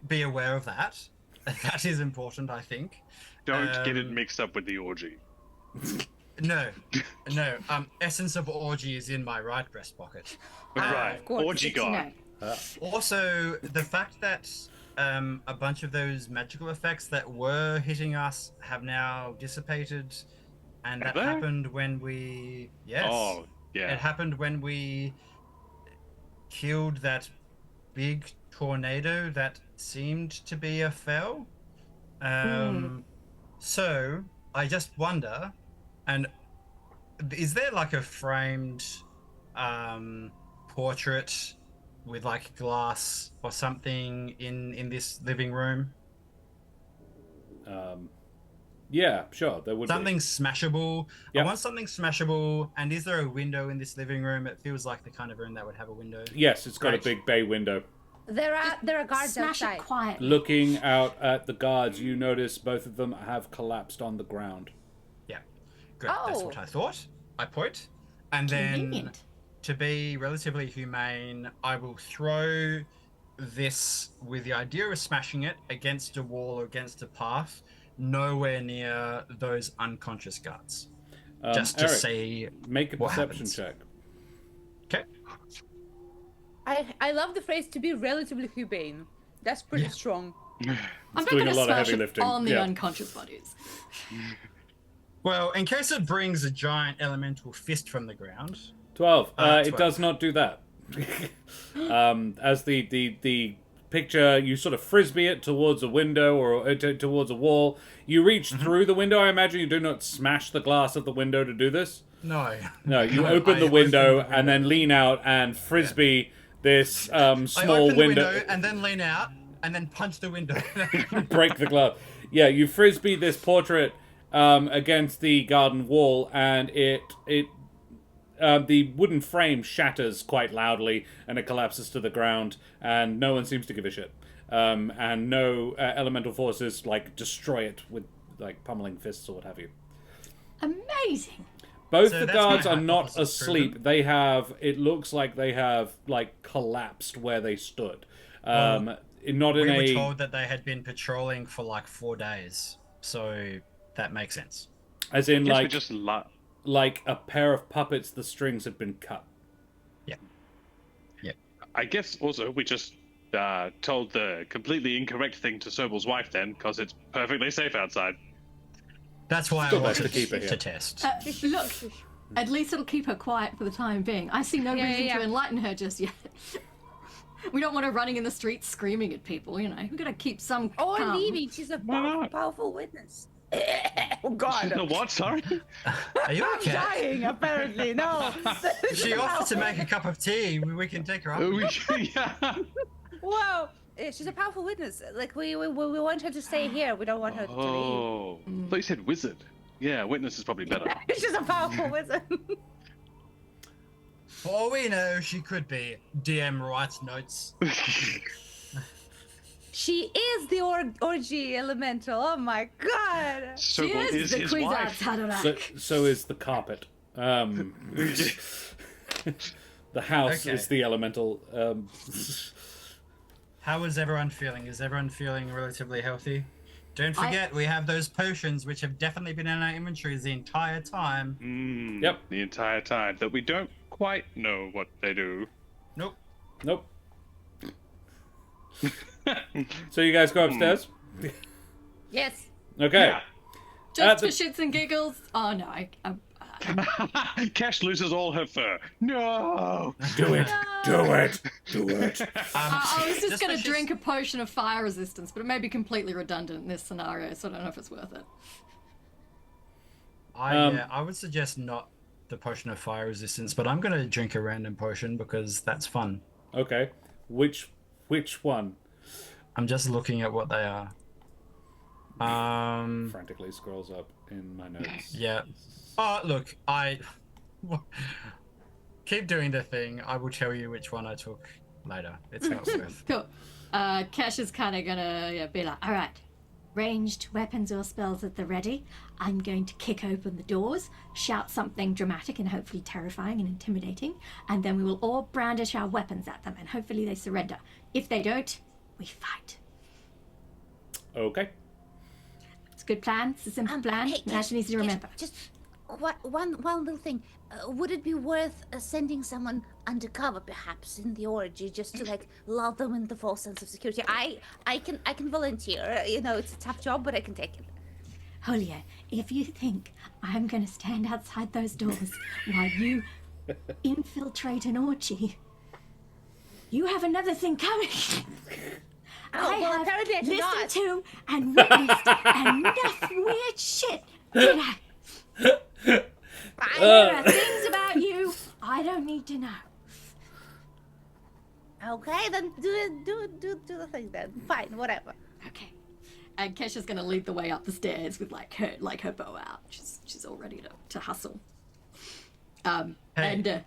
be aware of that. That is important, I think. Don't get it mixed up with the orgy. No. Essence of Orgy is in my right breast pocket. Right. of course. Orgy Good to guy. know. Also, the fact that a bunch of those magical effects that were hitting us have now dissipated, and Have that they? happened when we Oh, it yeah. happened when we killed that big tornado that seemed to be a fell. So I just wonder, and is there like a framed portrait with like glass or something in this living room? Yeah, sure, there would Something smashable. Yep. I want something smashable. And is there a window in this living room? It feels like the kind of room that would have a window. be. Yes, it's got Great. a big bay window. There are guards Smash outside. it quietly. Looking out at the guards, you notice both of them have collapsed on the ground. Yeah, good. That's Oh. what I thought. I point. And then, Convenient. to be relatively humane, I will throw this with the idea of smashing it against a wall or against a path, nowhere near those unconscious guards. Just to Eric, see make a what perception happens. check. Okay. I love the phrase to be relatively humane. That's pretty Yeah. strong. I'm not doing going a to lot of smash heavy it lifting, on the yeah. unconscious bodies. Well, in case it brings a giant elemental fist from the ground. 12. It 12. does not do that. As the picture, you sort of frisbee it towards a window or towards a wall. You reach through the window. I imagine you do not smash the glass of the window to do this. No. No, you I open the open window the and then lean out and frisbee this I small open window. the window and then lean out and then punch the window. Break the glass. Yeah, you frisbee this portrait against the garden wall, and the wooden frame shatters quite loudly, and it collapses to the ground, and no one seems to give a shit. And no elemental forces like destroy it with like pummeling fists or what have you. Amazing. Both So the that's guards my are not hypothesis asleep. proven. They have. It looks like they have like collapsed where they stood. Not in We were a. told that they had been patrolling for like 4 days, so that makes sense. As in, Guess we like, just like a pair of puppets, the strings had been cut. Yeah. Yeah. I guess also we just told the completely incorrect thing to Sobel's wife then, because it's perfectly safe outside. That's why Still I best wanted to keep it here. to test. Look, at least it'll keep her quiet for the time being. I see no Yeah, reason yeah. to enlighten her just yet. We don't want her running in the streets screaming at people, you know. We've got to keep some Or calm. leaving. She's a Why not? powerful witness. Oh God. The what? Sorry. Are you I'm okay? dying, apparently. No. She offered to make a cup of tea. We can take her up. Yeah. Whoa. She's a powerful witness. Like, we want her to stay here. We don't want her to leave. Oh, I thought you said wizard. Yeah, witness is probably better. She's a powerful wizard. For all we know, she could be. DM writes notes. She is the orgy elemental. Oh my God. She Sobel is the his Kwisatz wife. Haderach. So is the carpet. The house Okay. is the elemental. How is everyone feeling? Is everyone feeling relatively healthy? Don't forget, we have those potions, which have definitely been in our inventories the entire time. Yep. The entire time that we don't quite know what they do. Nope. Nope. So you guys go upstairs. Yes. Okay. Yeah. Just the- for shits and giggles. Oh no, Kesh loses all her fur. No. Do it. Do it. Do it. I was just going for to shits- drink a potion of fire resistance, but it may be completely redundant in this scenario, so I don't know if it's worth it. I would suggest not the potion of fire resistance, but I'm going to drink a random potion because that's fun. Okay. Which one? I'm just looking at what they are. Frantically scrolls up in my notes. Yeah. Oh, look, I keep doing the thing. I will tell you which one I took later. It's not worth. Cool. Kesh is kind of gonna be like, all right, ranged weapons or spells at the ready. I'm going to kick open the doors, shout something dramatic and hopefully terrifying and intimidating, and then we will all brandish our weapons at them, and hopefully they surrender. If they don't, we fight. Okay. It's a good plan. It's a simple plan. Hey, Nice and easy to remember. Just one little thing. Would it be worth sending someone undercover, perhaps, in the orgy, just to like lull them in the false sense of security? I can volunteer. You know, it's a tough job, but I can take it. Julia, if you think I'm going to stand outside those doors while you infiltrate an orgy, you have another thing coming. I well, have apparently I listened cannot. to and witnessed enough weird shit. Today. There are things about you I don't need to know. Okay, then do the thing then. Fine, whatever. Okay. And Kesha's gonna lead the way up the stairs with her bow out. She's all ready to hustle. Hey. And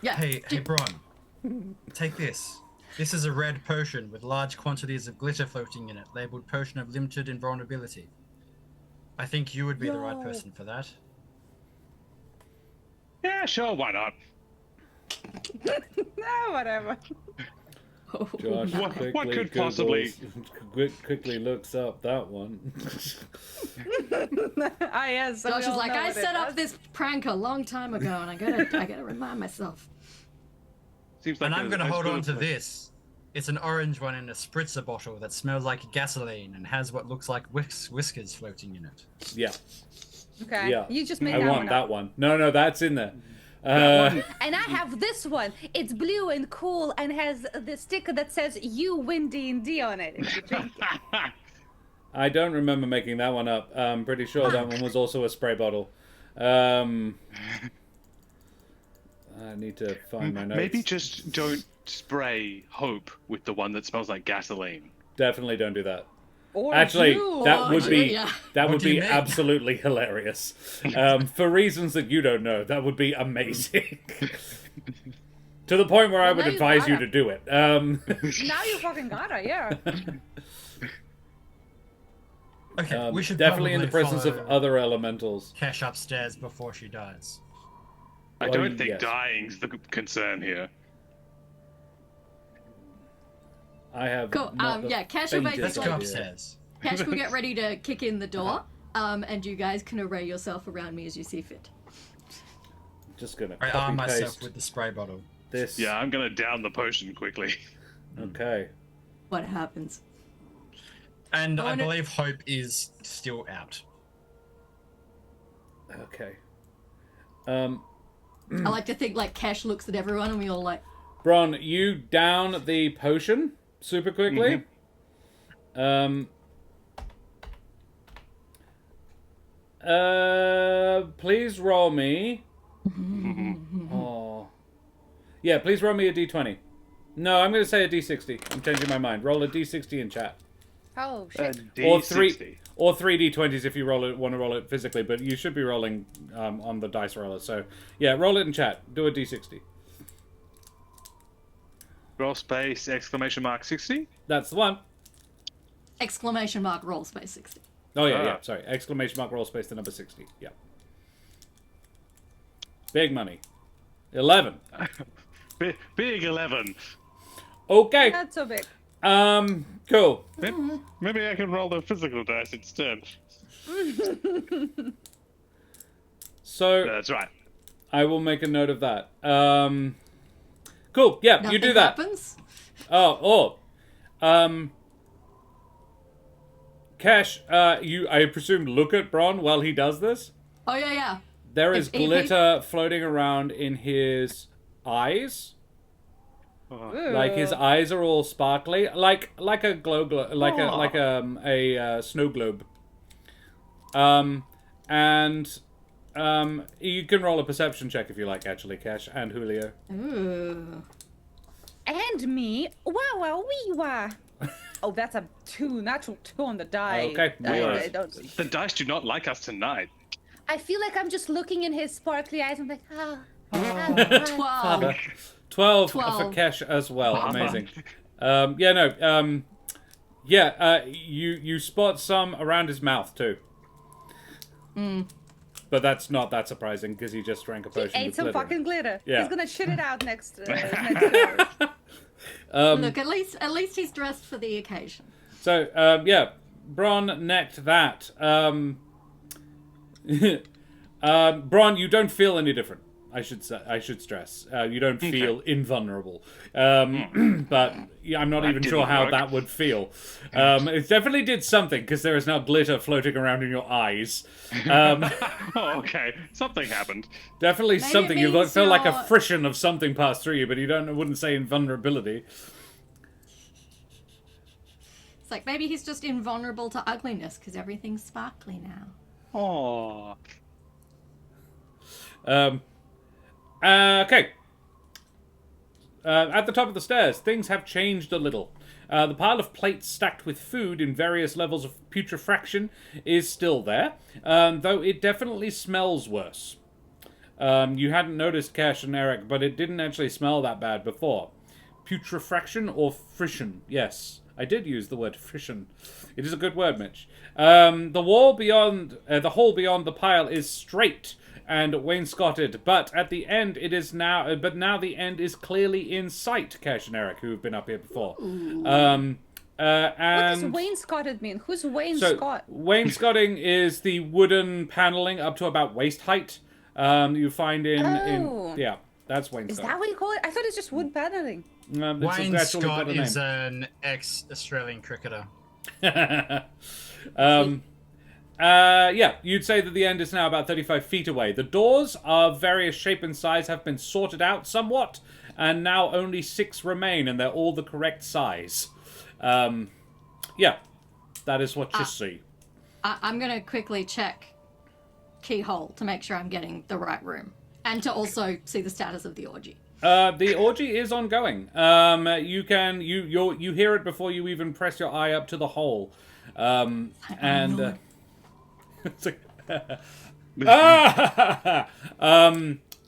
yeah. Hey, Bron. Take this. This is a red potion with large quantities of glitter floating in it, labeled Potion of Limited Invulnerability. I think you would be the right person for that. Yeah, sure, why not? No, whatever. Josh What could possibly- quickly looks up that one. Ah, yes. Josh is like, I set up this prank a long time ago, and I gotta remind myself. Seems like And I'm a going to nice hold on little to place. this. It's an orange one in a spritzer bottle that smells like gasoline and has what looks like whiskers floating in it. Yeah, Okay. yeah. You just made I that want one that up. one. No, that's in there. And I have this one. It's blue and cool and has the sticker that says "You win D&D" on it. If you drink it. I don't remember making that one up. I'm pretty sure that one was also a spray bottle. I need to find my notes. Maybe just don't spray Hope with the one that smells like gasoline. Definitely don't do that. Or Actually, you. that would be yeah. that What would do you be mean? absolutely hilarious. For reasons that you don't know, that would be amazing. To the point where I Well, would now you advise you gotta. to do it. Now you fucking gotta, yeah. Okay, we should Definitely in the probably presence of follow other elementals. Kesh upstairs before she dies. I Well, don't think yes. dying's the concern here. I have Cool. not the Yeah, Kesh will faintest Let's go Like- idea. upstairs. Kesh will get ready to kick in the door, and you guys can array yourself around me as you see fit. Just gonna I copy arm myself paste with the spray bottle. this. Yeah, I'm gonna down the potion quickly. Okay. What happens? And I no. believe Hope is still out. Okay. I like to think like Kesh looks at everyone and we all like, Bron, you down the potion super quickly. Please roll me. Oh. Yeah, please roll me a d20. No, I'm going to say a d60. I'm changing my mind. Roll a d60 in chat. Oh shit. Or D60. three d20s if you want to roll it physically, but you should be rolling on the dice roller. So, yeah, roll it in chat. Do a d60. Roll space, exclamation mark 60? That's the one. exclamation mark roll space 60. Oh, yeah, Ah. yeah. Sorry. Exclamation mark roll space the number 60. Yeah. Big money. 11. Big 11. Okay. Not so big. Cool. Maybe I can roll the physical dice instead. So That's right. I will make a note of that. Cool. Yeah, Nothing you do that. happens. Kesh, you, I presume, look at Bron while he does this. Oh yeah, yeah. There is If he- glitter floating around in his eyes. Like his eyes are all sparkly, like a a snow globe. You can roll a perception check if you like, actually, Kesh and Julio. Ooh. And me. Wow, wee wah. Oh, that's a 2, natural 2 on the die. Okay, I don't. The dice do not like us tonight. I feel like I'm just looking in his sparkly eyes. I'm like, 12. 12 for 12. Kesh as well. Amazing. You spot some around his mouth too. But that's not that surprising because he just drank a potion. ate with some glitter. fucking glitter. Yeah. He's gonna shit it out next door. Look, at least he's dressed for the occasion. So, Bron necked that. Bron, you don't feel any different. I should stress. You don't feel invulnerable. But yeah, I'm not even sure didn't how work. that would feel. It definitely did something because there is now glitter floating around in your eyes. Oh, okay. Something happened. Definitely Maybe it something. You means feel like a you're- friction of something passed through you, but you wouldn't say invulnerability. It's like maybe he's just invulnerable to ugliness because everything's sparkly now. Aww. Okay. At the top of the stairs, things have changed a little. The pile of plates stacked with food in various levels of putrefaction is still there, though it definitely smells worse. You hadn't noticed, Kesh and Eric, but it didn't actually smell that bad before. Putrefaction or frisson? Yes, I did use the word frisson. It is a good word, Mitch. The hole beyond the pile is straight and wainscoted, but at the end it is now. But now the end is clearly in sight. Kesh and Eric, who have been up here before. And What does wainscoted mean? Who's wainscot? Wainscoting is the wooden paneling up to about waist height. You find in yeah, that's wainscoting. Is that what you call it? I thought it's just wood paneling. Wayne Scott is an ex-Australian cricketer. Yeah, you'd say that the end is now about 35 feet away. The doors of various shape and size have been sorted out somewhat, and now only 6 remain, and they're all the correct size. Yeah, that is what you see. I'm going to quickly check keyhole to make sure I'm getting the right room, and to also see the status of the orgy. The orgy is ongoing. You hear it before you even press your eye up to the hole.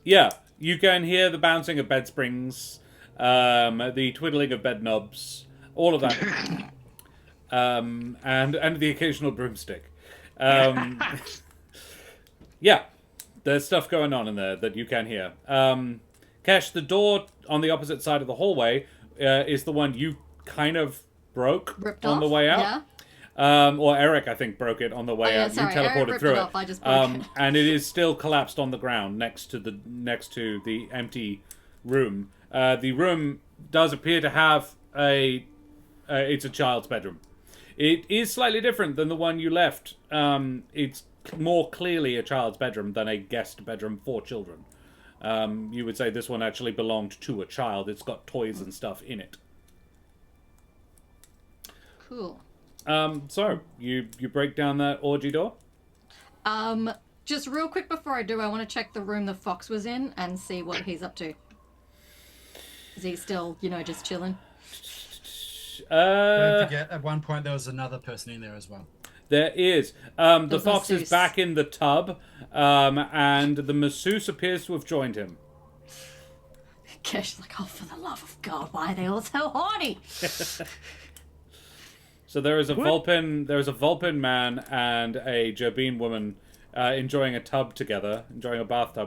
Yeah, you can hear the bouncing of bed springs, the twiddling of bed knobs, all of that, and the occasional broomstick. Yeah, there's stuff going on in there that you can hear. Kesh, the door on the opposite side of the hallway is the one you kind of broke Ripped on off? the way out. Yeah. Or Eric, I think, broke it on the way out. Sorry, You teleported Eric through ripped it. it off, I just broke it. And it is still collapsed on the ground next to the empty room. The room does appear to have it's a child's bedroom. It is slightly different than the one you left. It's more clearly a child's bedroom than a guest bedroom for children. You would say this one actually belonged to a child. It's got toys and stuff in it. Cool. So, you break down that orgy door? Just real quick before I do, I want to check the room the fox was in and see what he's up to. Is he still, just chilling? Don't forget, at one point there was another person in there as well. There is. The There's fox is masseuse. back in the tub, and the masseuse appears to have joined him. Kesh like, oh, for the love of God, why are they all so horny? So there is a Vulpin man and a Jobeen woman enjoying a bathtub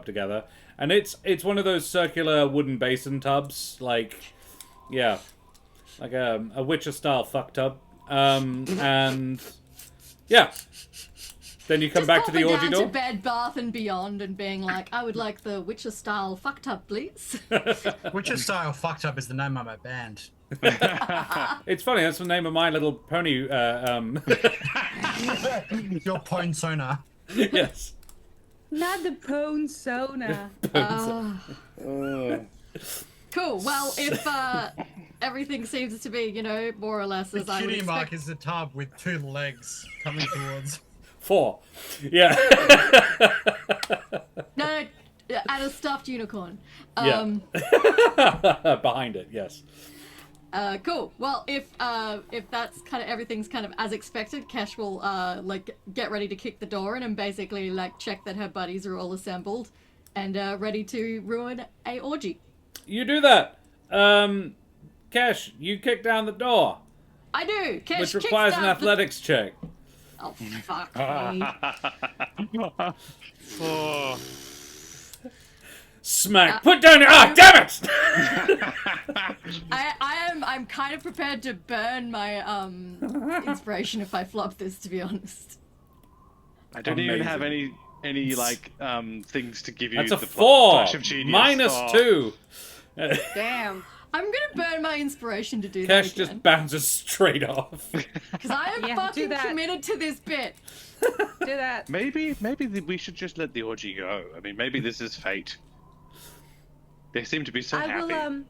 together, and it's one of those circular wooden basin tubs, like a Witcher style fuck tub, and yeah. Then you come back to the orgy door. To Bed Bath and Beyond and being like, I would like the Witcher style fuck tub, please. Witcher style fucked up is the name of my band. It's funny, that's the name of my little pony. Your Ponsona. Yes. Not the Ponsona. Cool. Well, if everything seems to be, more or less as The I would kitty expect. mark is the tub with 2 legs coming towards. 4. Yeah. No, and a stuffed unicorn. Behind it, yes. Cool. Well, if that's kind of everything's kind of as expected, Kesh will get ready to kick the door in and basically check that her buddies are all assembled and ready to ruin a orgy. You do that. Kesh, you kick down the door, I do. Kesh which kicks requires an down athletics check. Oh fuck me! Oh. Smack. Put down your... damn it! I'm kind of prepared to burn my inspiration if I flop this, to be honest. I don't even have any things to give you. That's a the 4. flash of genius. -2. Damn. I'm gonna burn my inspiration to do that Kesh again. just bounces straight off. Because I am Yeah, do fucking that. committed to this bit. Do that. Maybe we should just let the orgy go. I mean, maybe this is fate. They seem to be so I happy. will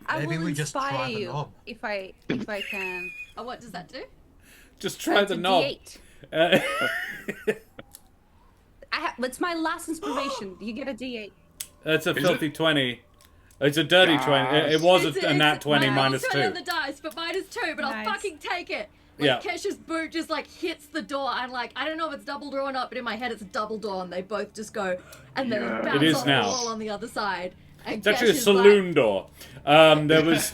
I Maybe will we just inspire try the you knob. if I can. Oh, what does that do? Just try That's the a knob. D8. Uh, It's my last inspiration. You get a D8. That's a filthy 20. It's a dirty 20. It was a nat 20 mine minus also 2. on the dice, but minus 2. But Nice. I'll fucking take it. Like, Yeah. Kesh's boot just like hits the door, and like I don't know if it's double door or not, but in my head it's a double door, and they both just go, and then it bounces It is off now. the wall on the other side. And It's actually a Kesh is saloon door. There was...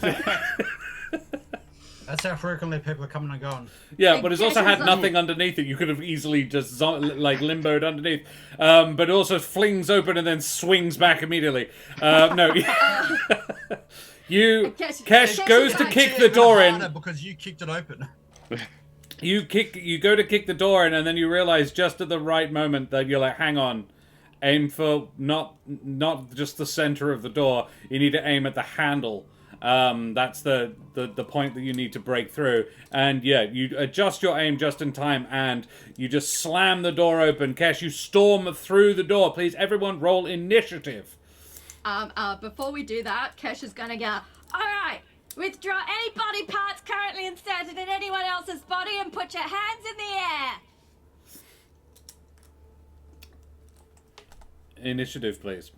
That's how frequently people are coming and going. Yeah, but it's also Kesh had is nothing underneath it. You could have easily just like limboed underneath. But it also flings open and then swings back immediately. No. Kesh goes to kick the door in. Because you kicked it open. You go to kick the door in, and then you realize just at the right moment that you're like, hang on, aim for not just the center of the door. You need to aim at the handle. That's the point that you need to break through. And yeah, you adjust your aim just in time, and you just slam the door open. Kesh, you storm through the door. Please, everyone, roll initiative. Before we do that, Kesh is gonna go, alright, withdraw any body parts currently inserted in anyone else's body and put your hands in the air. Initiative, please.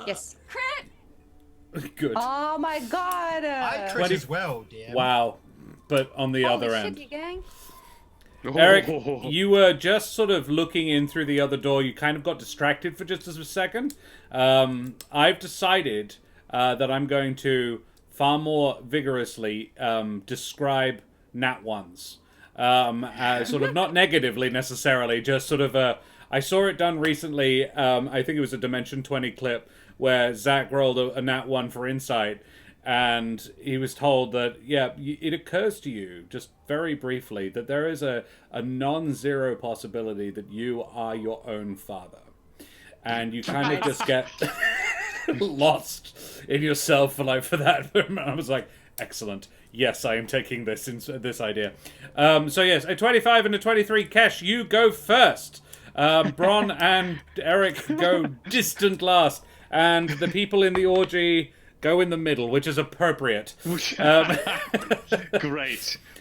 Yes. Crit! Good. Oh my god. I crit as well, dear. Wow. But on the Holy other shit, end. you gang. Eric, you were just sort of looking in through the other door. You kind of got distracted for just a second. I've decided that I'm going to far more vigorously describe nat ones. Sort of not negatively necessarily, just sort of I saw it done recently. I think it was a Dimension 20 clip where Zach rolled a nat 1 for insight. And he was told that, yeah, it occurs to you, just very briefly, that there is a non-zero possibility that you are your own father. And you kind of just get lost in yourself for that moment. I was like, excellent. Yes, I am taking this idea. So yes, a 25 and a 23. Kesh, you go first. Bron and Eric go distant last. And the people in the orgy... go in the middle, which is appropriate. Great.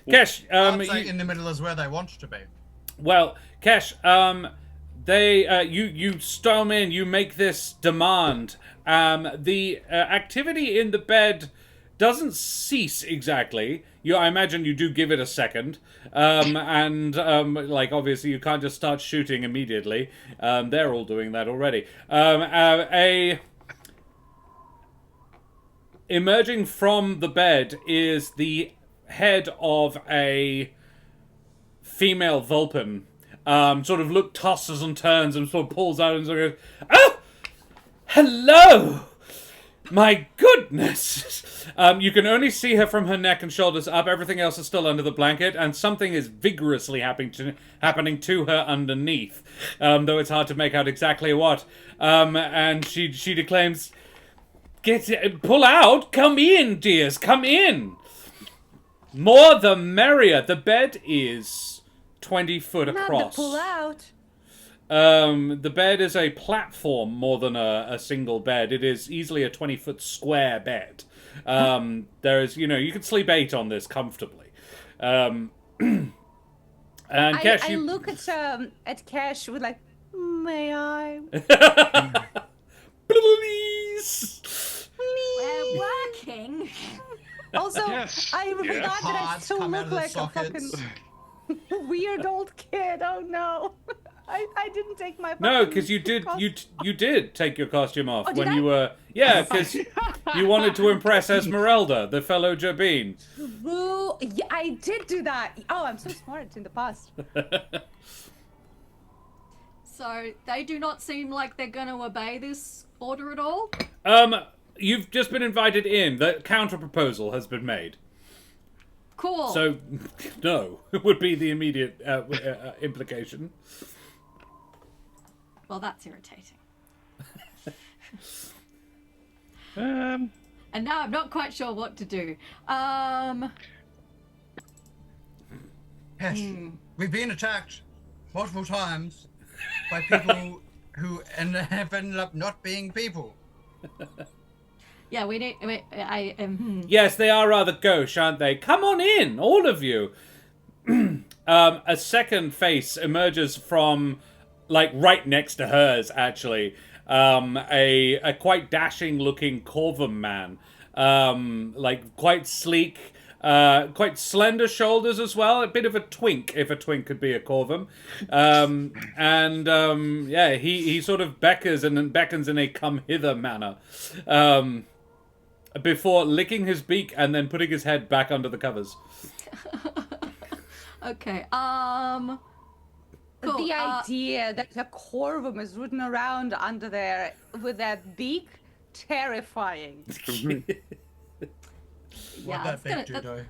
Kesh, I'd say in the middle is where they want to be. well, Kesh, you storm in, you make this demand. The activity in the bed doesn't cease exactly. I imagine you do give it a second, and obviously you can't just start shooting immediately. They're all doing that already. Emerging from the bed is the head of a female Vulcan. Sort of tosses and turns and sort of pulls out and sort of goes, "Oh! Hello! My goodness!" You can only see her from her neck and shoulders up. Everything else is still under the blanket, and something is vigorously happening to her underneath. Though it's hard to make out exactly what. And she declaims... pull out! Come in, dears! Come in! More the merrier. The bed is 20 foot Not across. the pull out. The bed is a platform more than a single bed. It is easily a 20-foot square bed. There's, you can sleep 8 on this comfortably. And Kesh, I look at Kesh with like, may I? Please! We're working. Also, Yes. I forgot Yes. that I Parts still come out look of the like a sockets. fucking weird old kid. Oh no. I didn't take my No, fucking because you did costume. you did take your costume off Oh, did when I? you were because you wanted to impress Esmeralda, the fellow Jabin. Ooh, yeah, I did do that. Oh, I'm so smart in the past. So they do not seem like they're going to obey this order at all. You've just been invited in. The counter proposal has been made. Cool. So, no, would be the immediate implication. Well, that's irritating. Um, And now I'm not quite sure what to do. Yes, we've been attacked multiple times by people who have ended up not being people. Yeah, we need. Yes, they are rather gauche, aren't they? Come on in, all of you. A second face emerges from, like, right next to hers, actually. A quite dashing-looking Corvum man. Like, quite sleek, quite slender shoulders as well. A bit of a twink, if a twink could be a Corvum. Yeah, he sort of beckons in a come-hither manner. Before licking his beak and then putting his head back under the covers. Okay, cool. The idea that a corvum is rooting around under there with that beak, terrifying. Yeah, What it's that gonna, big do?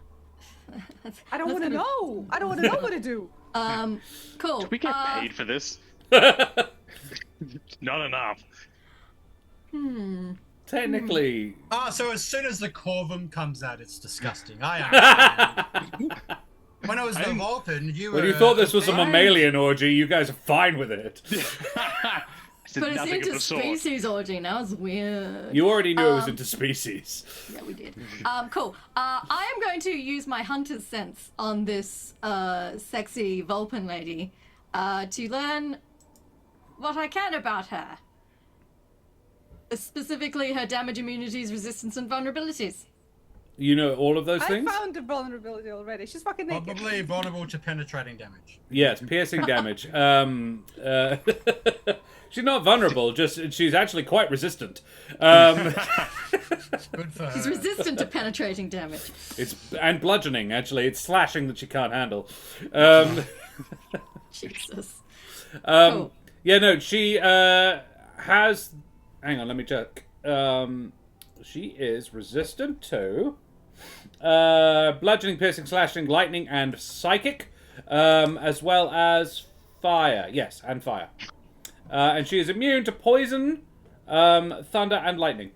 I don't want to know. I don't want to know what to do. cool. Do we get paid for this? Not enough. Technically. So as soon as the corvum comes out, it's disgusting. I understand. When I was the Vulcan, you were... When you thought this was a fan. mammalian orgy, you guys are fine with it. But it's interspecies orgy now. It's weird. You already knew it was interspecies. Yeah, we did. Cool. I am going to use my hunter's sense on this sexy Vulcan lady to learn what I can about her. Specifically, her damage, immunities, resistance, and vulnerabilities. You know all of those I things? found the vulnerability already. She's fucking naked. Probably vulnerable to penetrating damage. Yes, piercing damage. She's not vulnerable, just she's actually quite resistant. Good for her. She's resistant to penetrating damage. And bludgeoning, actually. It's slashing that she can't handle. Jesus. Cool. Yeah, no, she has... Hang on, let me check. She is resistant to bludgeoning, piercing, slashing, lightning, and psychic, as well as fire. Yes, and fire. And she is immune to poison, thunder, and lightning.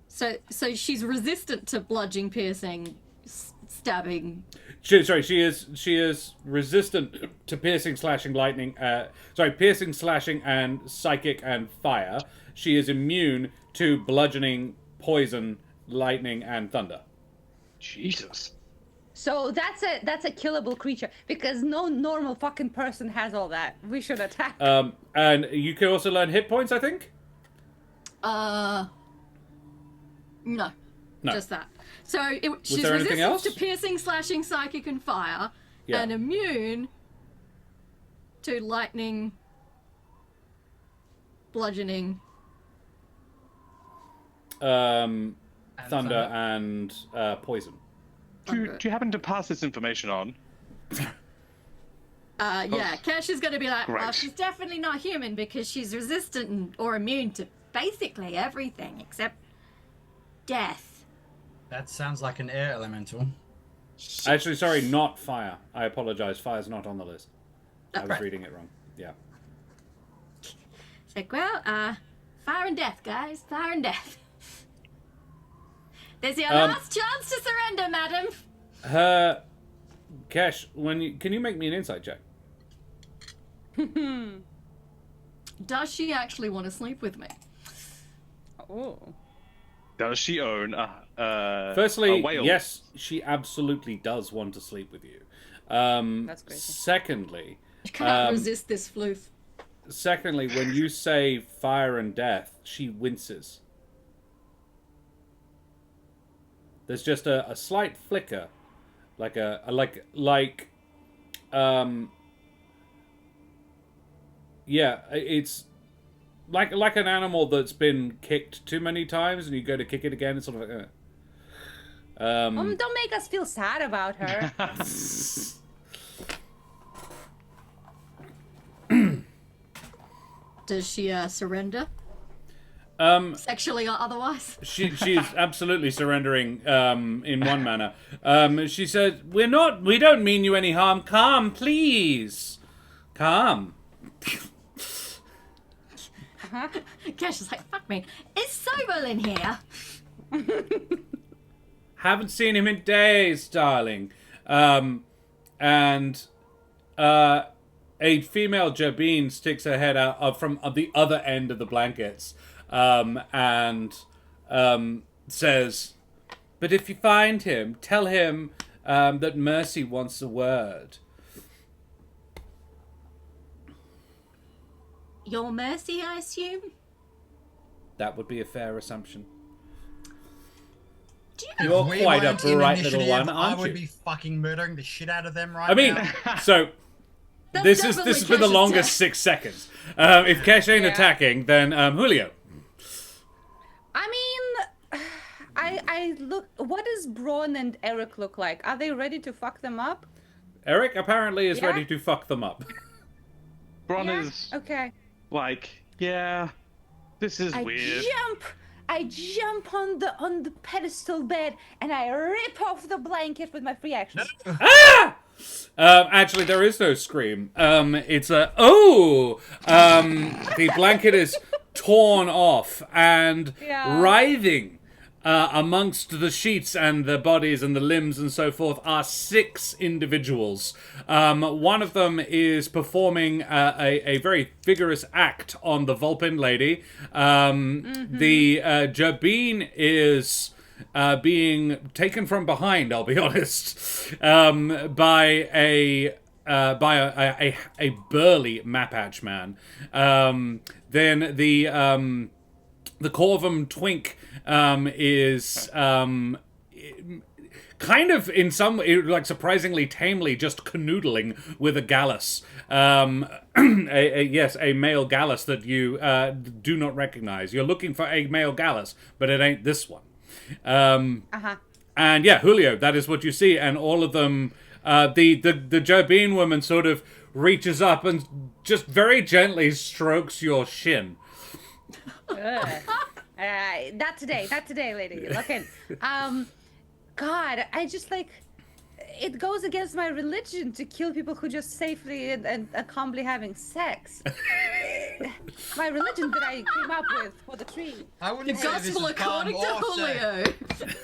So she's resistant to bludgeoning, piercing, stabbing. She is resistant to piercing, slashing, lightning. Piercing, slashing, and psychic and fire. She is immune to bludgeoning, poison, lightning, and thunder. Jesus. So that's a killable creature because no normal fucking person has all that. We should attack. And you can also learn hit points, I think. No. No. Just that. So she's there anything resistant else? to piercing, slashing, psychic, and fire, Yeah. and immune to lightning, bludgeoning. Thunder and poison. Do you happen to pass this information on? Yeah, Kesh is going to be like, well, Great. she's definitely not human because she's resistant or immune to basically everything except death. That sounds like an air elemental. Actually, sorry, not fire. I apologize. Fire's not on the list. I was right. reading it wrong. Yeah. It's like, well, fire and death, guys. Fire and death. There's your last chance to surrender, madam. Kesh, can you make me an insight check? Does she actually want to sleep with me? Oh. Does she own a Firstly, whale? yes, she absolutely does want to sleep with you. That's crazy. Secondly, I cannot resist this floof. Secondly, when you say fire and death, she winces. There's just a slight flicker, yeah, it's like an animal that's been kicked too many times, and you go to kick it again. It's sort of like, Don't make us feel sad about her. Does she surrender? Sexually or otherwise? she's absolutely surrendering in one manner. She said, we don't mean you any harm. Calm, please. Calm. Kesh is like, fuck me. Is Sobel in here? Haven't seen him in days, darling. And a female Jabine sticks her head out from the other end of the blankets and says, but if you find him, tell him that Mercy wants a word. Your Mercy, I assume? That would be a fair assumption. Do you If You're we quite a weren't in bright little initiative, one, I aren't would you? be fucking murdering the shit out of them right I mean, now. so That's this has definitely been the Kesh's longest turn. 6 seconds. If Kesh ain't Yeah. attacking, then Julio. I mean, I look. What does Braun and Eric look like? Are they ready to fuck them up? Eric apparently is Yeah. ready to fuck them up. Bron Yeah? is Okay. like, yeah, this is I weird. jump on the pedestal bed and I rip off the blanket with my free action. Actually, there is no scream. It's a the blanket is torn off and Yeah. writhing amongst the sheets and the bodies and the limbs and so forth are 6 individuals. One of them is performing a very vigorous act on the Vulpin lady. The Jabin is being taken from behind, I'll be honest, by a burly Mapatch man. Then the Corvum Twink is kind of in some like surprisingly tamely just canoodling with a Gallus. A male Gallus that you do not recognize. You're looking for a male Gallus, but it ain't this one. And yeah, Julio, that is what you see, and all of them. The Jobin woman sort of reaches up and just very gently strokes your shin. Not today, lady. Look in. God, I just like. It goes against my religion to kill people who just safely and calmly having sex. My religion that I came up with for the tree. I The wouldn't say this gospel is calm according to or safe. Julio.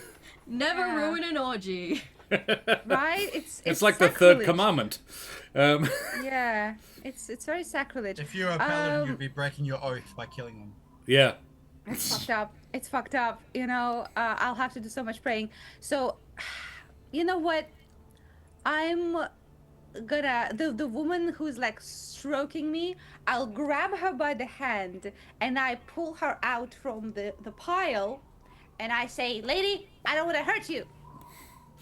Never Yeah. ruin an orgy. Right? It's like the third sacrilege. commandment. Yeah, it's very sacrilege. If you're a paladin, you'd be breaking your oath by killing them. Yeah. It's fucked up. It's fucked up. You know, I'll have to do so much praying. So, you know what? I'm gonna the woman who's like stroking me. I'll grab her by the hand and I pull her out from the pile, and I say, "Lady, I don't want to hurt you."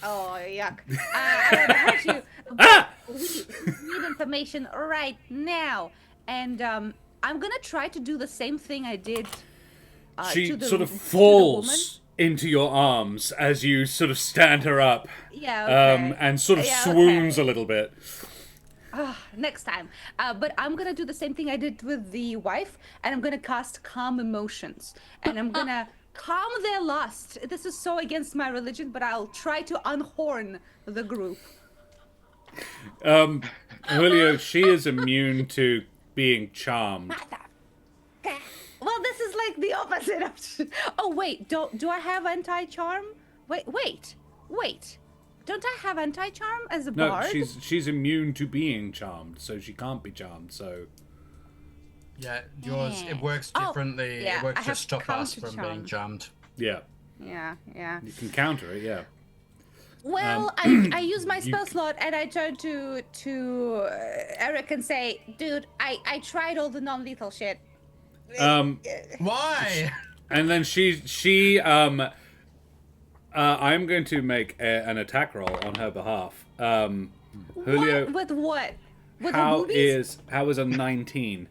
Oh yuck! I don't want to hurt you. But we need information right now, and I'm gonna try to do the same thing I did. She to the- sort of to the falls woman. into your arms as you sort of stand her up. Yeah. Okay. And sort of Yeah, swoons okay. a little bit. Next time. But I'm gonna do the same thing I did with the wife, and I'm gonna cast Calm Emotions, and I'm gonna calm their lust. This is so against my religion, but I'll try to unhorn the group. Julio, she is immune to being charmed. Well, this is like the opposite of. Oh wait, do I have anti-charm? Wait. Don't I have anti-charm as a No, bard? she's immune to being charmed, so she can't be charmed, so... Yeah, yours, it works Oh, differently. yeah, it works I to have stop us from counter-charm. being charmed. Yeah. Yeah. You can counter it, yeah. Well, I use my spell slot and I turn to Eric and say, "Dude, I tried all the non-lethal shit." Why? And then I'm going to make an attack roll on her behalf. Julio, What? With what? With the how boobies? is a 19?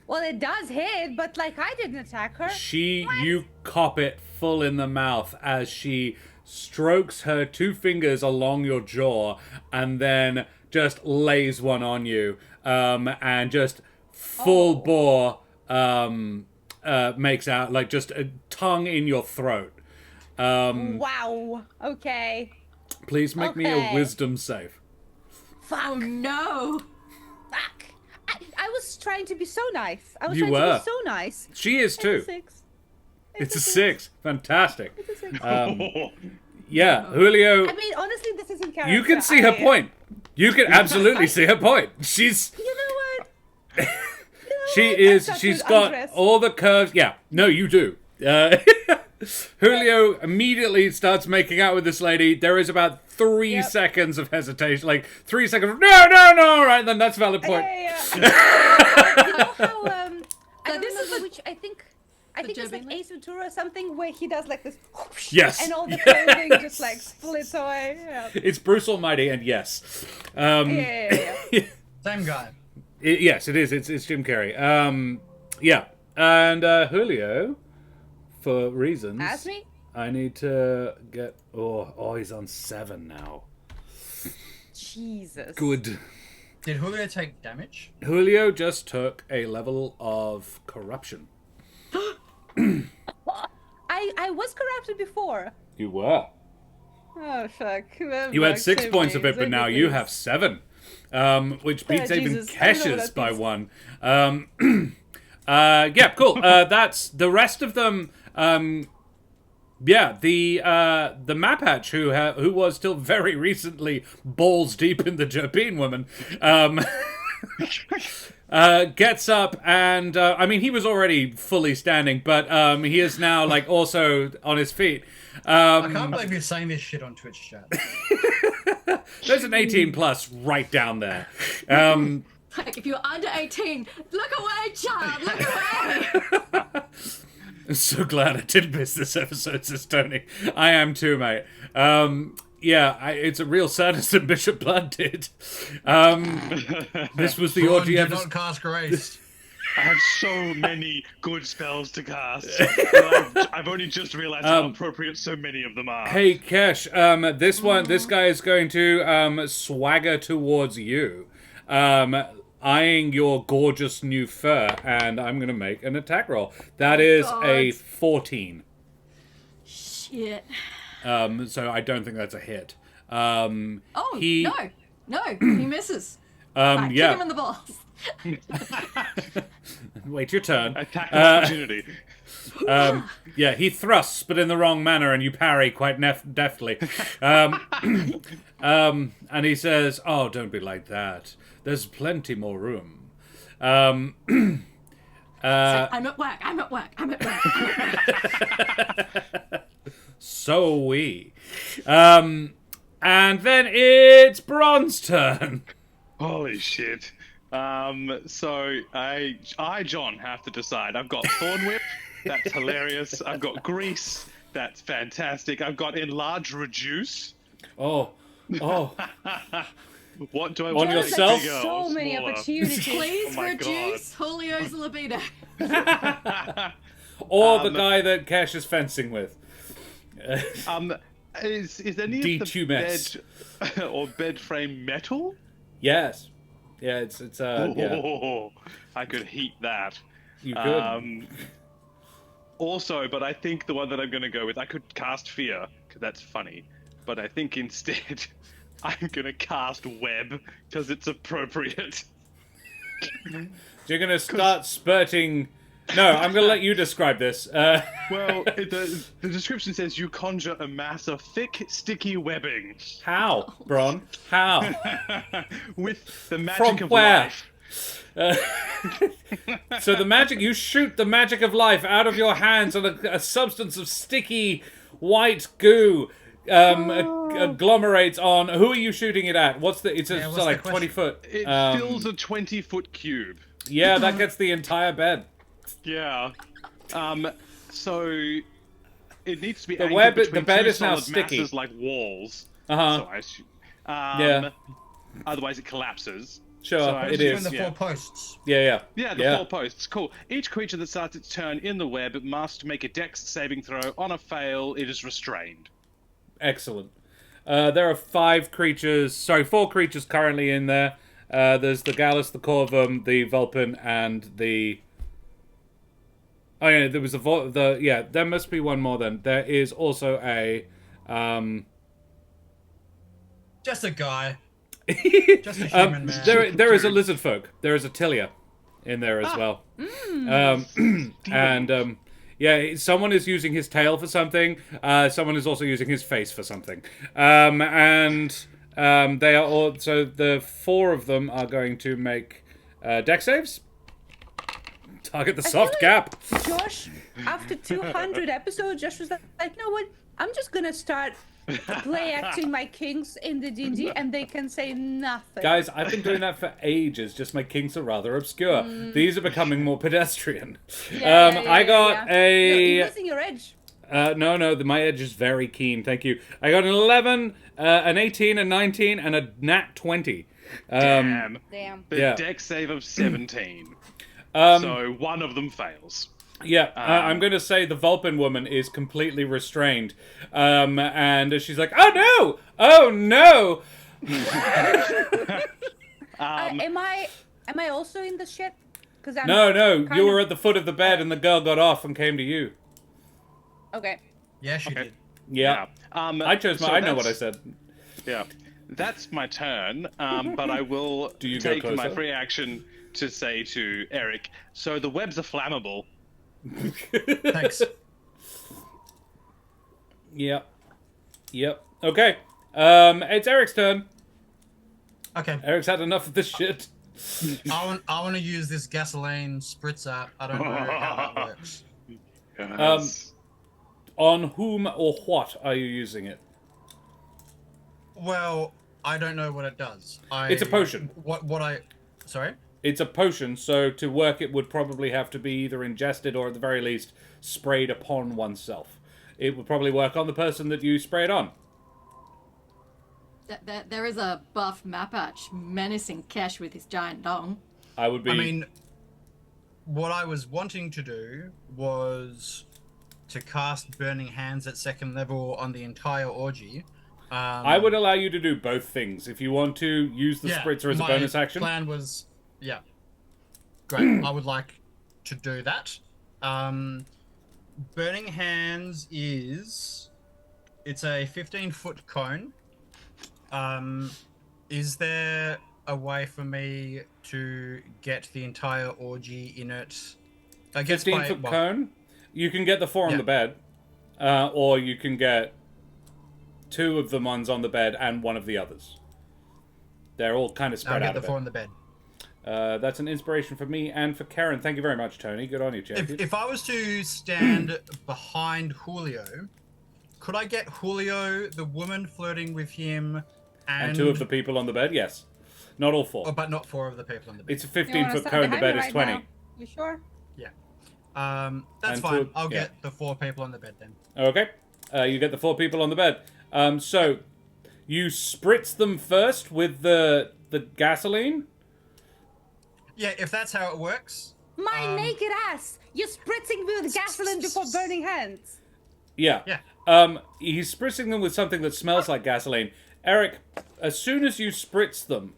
Well, it does hit, but like I didn't attack her. You cop it full in the mouth as she strokes her 2 fingers along your jaw and then just lays one on you, and just full bore makes out like just a tongue in your throat. Wow. Okay. Please make me a Okay. wisdom save. Fuck. Oh no! Fuck. I was trying to be so nice. I was You trying to were. be so nice. She is too. It's a 6. It's a 6. Fantastic. It's a 6. Yeah, Julio, I mean, honestly, this is in character. you can see her point. You can absolutely see her point. She's You know what? she what? is That's such she's an got undress. all the curves. Yeah, no, you do. Julio immediately starts making out with this lady. There is about 3 seconds of hesitation, like 3 seconds. No, right? Then that's a valid point. Yeah. You know how I don't remember which. I think it's like Ace Ventura or something where he does like this. Whoosh, Yes. And all the clothing just like splits away. Yeah. It's Bruce Almighty, and yes. Yeah. Same guy. Yes, it is. It's Jim Carrey. Yeah. And Julio, for reasons. Ask me. I need to get. Oh, he's on 7 now. Jesus. Good. Did Julio take damage? Julio just took a level of corruption. I was corrupted before. You were. Oh fuck. You had 6 points of it, but now you have 7. Which beats even Jesus. I don't know what Kesh's that by means. 1. Yeah, cool. That's the rest of them. Yeah, the map hatch who was till very recently balls deep in the Jabin woman, gets up and I mean he was already fully standing, but he is now like also on his feet. I can't believe you're saying this shit on Twitch chat. There's an 18 plus right down there. Like, if you're under 18, look away, child, look away! I'm so glad I didn't miss this episode, says Tony. I am too, mate. Yeah, it's a real sadness that Bishop Blood did. This was the Braun, Orgy do episode. not cast grace. I have so many good spells to cast. But I've only just realized how appropriate so many of them are. Hey, Kesh, this guy is going to swagger towards you, eyeing your gorgeous new fur, and I'm going to make an attack roll. That is a 14. Shit. So I don't think that's a hit. No, he misses. Yeah. Kick him in the balls. Wait your turn. Attack of opportunity. Yeah, he thrusts, but in the wrong manner, and you parry quite deftly. And he says, "Oh, don't be like that. There's plenty more room." I'm at work. So we. And then it's Bron's turn. Holy shit. So I, John, have to decide. I've got Thorn Whip. That's hilarious. I've got Grease. That's fantastic. I've got Enlarge Reduce. Oh. What do I On want? yourself? Bigger or So many smaller? opportunities. Please Oh my reduce Julio's libido. Or the guy that Kesh is fencing with. Is any of the D2 bed or bed frame metal? Yes. Yeah, it's yeah. Oh, I could heat that. You could. Also, but I think the one that I'm going to go with, I could cast Fear, because that's funny. But I think instead, I'm going to cast Web, because it's appropriate. You're going to start spurting... No, I'm going to let you describe this. Well, the description says you conjure a mass of thick, sticky webbing. How, Bron? How? With the magic From of where? life. So the magic, you shoot the magic of life out of your hands on a substance of sticky white goo agglomerates on. Who are you shooting it at? It's what's like the 20 foot. It fills a 20-foot cube. Yeah, that gets the entire bed. Yeah. So it needs to be The anchored web- between the bed two is now solid sticky. masses like walls. Uh-huh. So I assume. Yeah. Otherwise it collapses. Sure, So I it assume- is. Between the yeah. 4 posts. Yeah. Yeah, the 4 posts. Cool. Each creature that starts its turn in the web must make a dex saving throw. On a fail, it is restrained. Excellent. There are 4 creatures currently in there. There's the Gallus, the Corvum, the Vulpin, and the... Oh yeah, there was there must be one more then. There is also a... Just a guy. Just a Um, human man. there is a lizard folk. There is a Tilia in there as well. And someone is using his tail for something. Someone is also using his face for something. They are all, so the 4 of them are going to make dex saves. Target the I feel soft cap. Josh, after 200 episodes, Josh was like, you know what? I'm just gonna start play acting my kinks in the D&D, and they can say nothing. Guys, I've been doing that for ages, just my kinks are rather obscure. These are becoming more pedestrian. I got You're losing your edge. No, my edge is very keen, thank you. I got an 11, an 18, a 19, and a nat 20. Damn. The Yeah. dex save of 17. Um, So one of them fails. Yeah, I'm going to say the Vulpin woman is completely restrained. And she's like, oh no! Oh no! Am I also in the shit? Cause I'm No, kind you of- were at the foot of the bed and the girl got off and came to you. Okay. Yeah, she Okay. did. Yeah. I chose my... so I know what I that's- said. Yeah. That's my turn, but I will Do you go take my closer? free action to say to Eric, so the webs are flammable. Thanks. Yep. Okay. It's Eric's turn. Okay. Eric's had enough of this shit. I want to use this gasoline spritzer. I don't know how that works. Yes. On whom or what are you using it? Well, I don't know what it does. It's a potion. Sorry? It's a potion, so to work it would probably have to be either ingested or at the very least sprayed upon oneself. It would probably work on the person that you spray it on. There is a buff Mapatch menacing Kesh with his giant dong. I would be... I mean, what I was wanting to do was to cast Burning Hands at 2nd level on the entire orgy. I would allow you to do both things. If you want to use the spritzer as a my bonus action. plan was, yeah. Great. I would like to do that. Burning Hands is... It's a 15-foot cone. Is there a way for me to get the entire orgy in it? I guess 15-foot cone. You can get the 4 on Yeah. the bed. Or you can get 2 of the ones on the bed and 1 of the others. They're all kind of I'll spread get out the a bit. 4 on the bed. That's an inspiration for me and for Karen. Thank you very much, Tony. Good on you, Jackie. If I was to stand behind Julio, could I get Julio, the woman flirting with him, And 2 of the people on the bed, yes. Not all 4. Oh, but not 4 of the people on the bed. It's a You wanna 15-foot stand cone. The behind bed me is right 20. now? You sure? That's And fine. 2 I'll yeah. get the 4 people on the bed then. Okay. You get the 4 people on the bed. So, you spritz them first with the gasoline. Yeah, if that's how it works. My naked ass! You're spritzing me with gasoline before burning hands. Yeah. Yeah. He's spritzing them with something that smells like gasoline. Eric, as soon as you spritz them,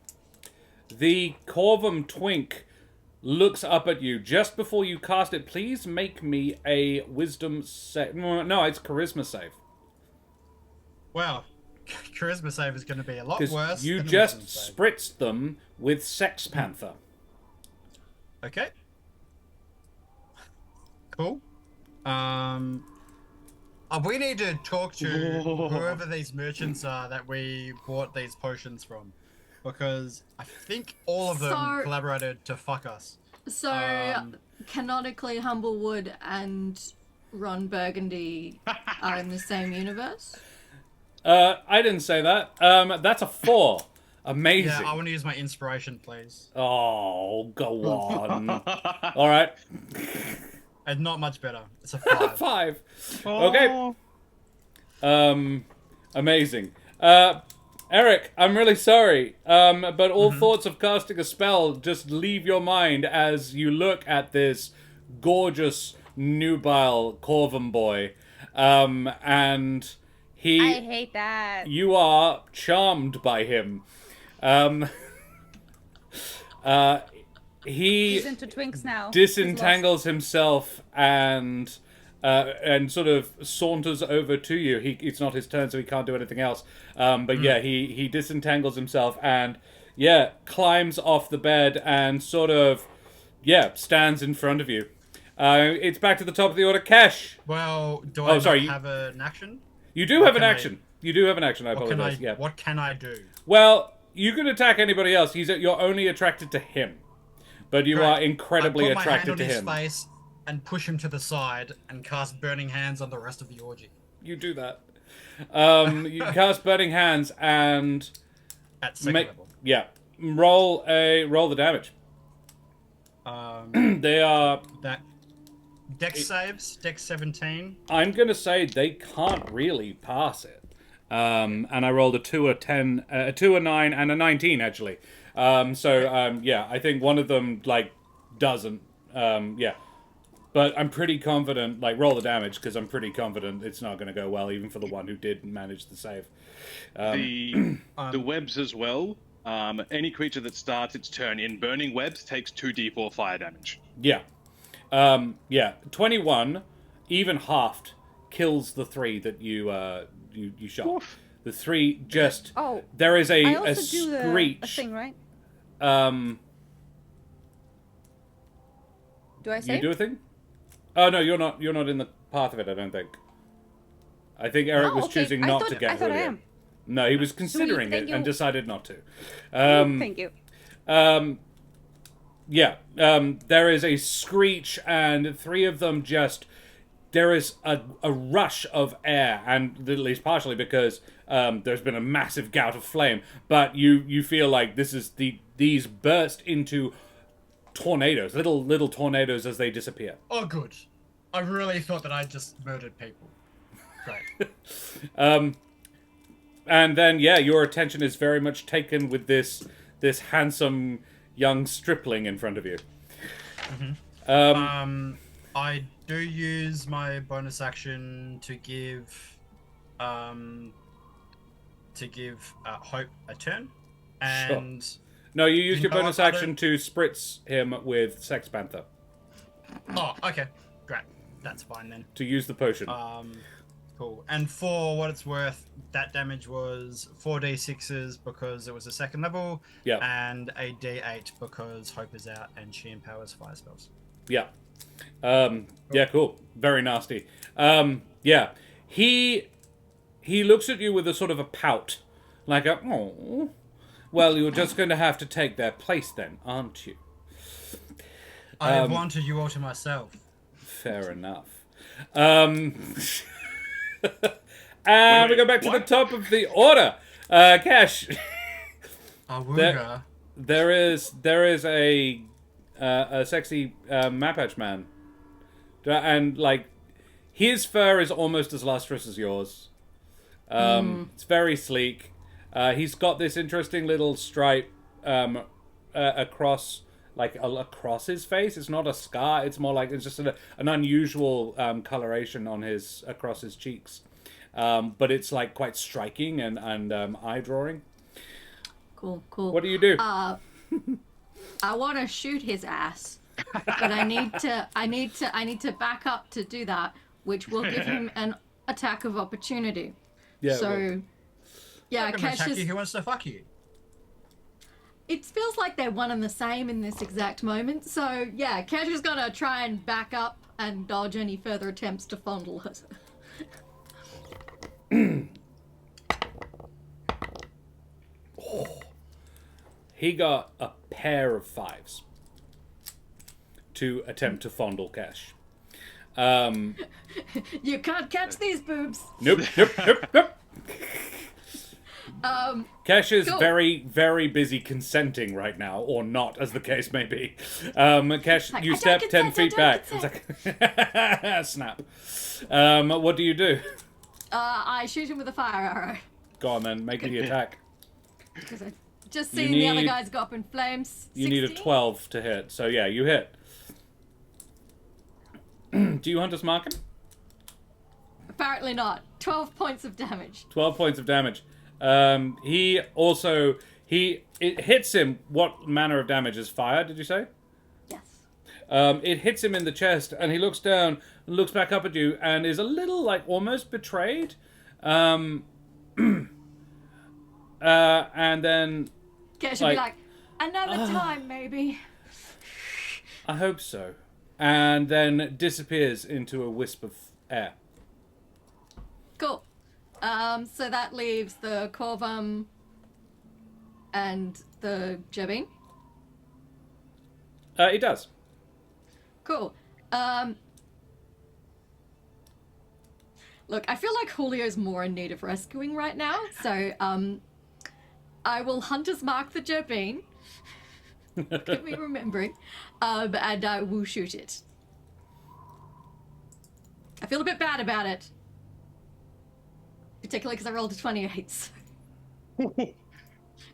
the Corvum Twink looks up at you just before you cast it. Please make me a wisdom save. No, it's charisma save. Well, charisma save is going to be a lot Because worse. you than a just wisdom save. spritzed them with Sex Panther. Okay. Cool. We need to talk to whoever these merchants are that we bought these potions from, because I think all of them So- collaborated to fuck us. So, canonically, Humblewood and Ron Burgundy are in the same universe? I didn't say that. That's a 4. Amazing. Yeah, I want to use my inspiration, please. Oh, go on. All right. And not much better. It's a 5. 5. Oh. Okay. Amazing. Eric, I'm really sorry, but all thoughts of casting a spell just leave your mind as you look at this gorgeous, nubile Corvum boy, and he... I hate that. You are charmed by him. He He's into twinks now. disentangles himself and sort of saunters over to you. It's not his turn, so he can't do anything else. But yeah, he disentangles himself and climbs off the bed and sort of stands in front of you. It's back to the top of the order. Kesh, Well, do I sorry, not have an action? you do have an can I- action. You do have an action. I What can apologize. What can I do? Well, you can attack anybody else. You're only attracted to him. but you Great. are incredibly I put attracted my to hand him. on his face and push him to the side and cast Burning Hands on the rest of the orgy. You do that. You cast Burning Hands and At second level. yeah, roll the damage. They are. That Dex saves, Dex 17. I'm gonna say they can't really pass it. And I rolled a 2, a 10, a 2, a 9, and a 19 actually. Yeah, I think one of them like doesn't. Yeah, but I'm pretty confident. Like roll the damage because I'm pretty confident it's not going to go well, even for the one who did manage the save. The webs as well. Any creature that starts its turn in burning webs takes 2d4 fire damage. Yeah, yeah. 21, even halved, kills the 3 that you shot. Oof. The 3 just. Oh, There is I a also do screech. a thing, right? Do I You save? do a thing? Oh no, you're not. You're not in the path of it. I don't think. I think Eric was okay. choosing I not thought- to get I thought I Julia. am. No, he was considering thank it and you. decided not to. Thank you. Yeah. There is a screech, and 3 of them just. There is a rush of air, and at least partially because there's been a massive gout of flame. But you feel like these burst into tornadoes, little tornadoes as they disappear. Oh, good. I really thought that I just murdered people. Great. And then, yeah, your attention is very much taken with this handsome young stripling in front of you. I do use my bonus action to give Hope a turn, and No, you use your know bonus what other- action to spritz him with Sex Panther oh, okay, great, that's fine then. to use the potion. Cool. And for what it's worth, that damage was 4d6s because it was a second level, Yeah. and a d8 because Hope is out and she empowers fire spells. Yeah. Yeah, cool. Very nasty. Yeah. He looks at you with a sort of a pout. Like a, oh. Well, you're just going to have to take their place then, aren't you? I wanted you all to myself. Fair enough. And we go back to the what? top of the order. Kesh. Awooga. There is a sexy Mapatch man, and like his fur is almost as lustrous as yours. It's very sleek. He's got this interesting little stripe across across his face. It's not a scar. It's more like it's just an unusual coloration on across his cheeks. But it's like quite striking and eye drawing. Cool, cool. What do you do? I want to shoot his ass, but I need to back up to do that, which will give him an attack of opportunity. Yeah. So, yeah, I'm gonna Kesh attack is. you. Who wants to fuck you? It feels like they're one and the same in this exact moment. So, yeah, Kesh is gonna try and back up and dodge any further attempts to fondle her. He got a pair of 5s to attempt to fondle Kesh. You can't catch these boobs. Nope. Kesh is Cool. very, very busy consenting right now, or not, as the case may be. Kesh, Like, you I step don't 10 consent, feet I back. don't It's like, snap. What do you do? I shoot him with a fire arrow. Go on then, make the attack. Because I just You seen the other need- guys go up in flames. You need a 16? 12 to hit. So yeah, you hit. Do you Hunter's Mark him? Apparently not. 12 points of damage. 12 points of damage. It hits him. What manner of damage is fire, did you say? Yes. It hits him in the chest, and he looks down, looks back up at you, and is a little, like, almost betrayed. And then, Kesh will Like- be like, another time, maybe. I hope so. And then disappears into a wisp of air. Cool. So that leaves the Corvum and the Jabin. It does. Cool. Look, I feel like Julio's more in need of rescuing right now, so I will Hunter's Mark the Jerbean. Get me remembering. And I will shoot it. I feel a bit bad about it. Particularly because I rolled a 28. So.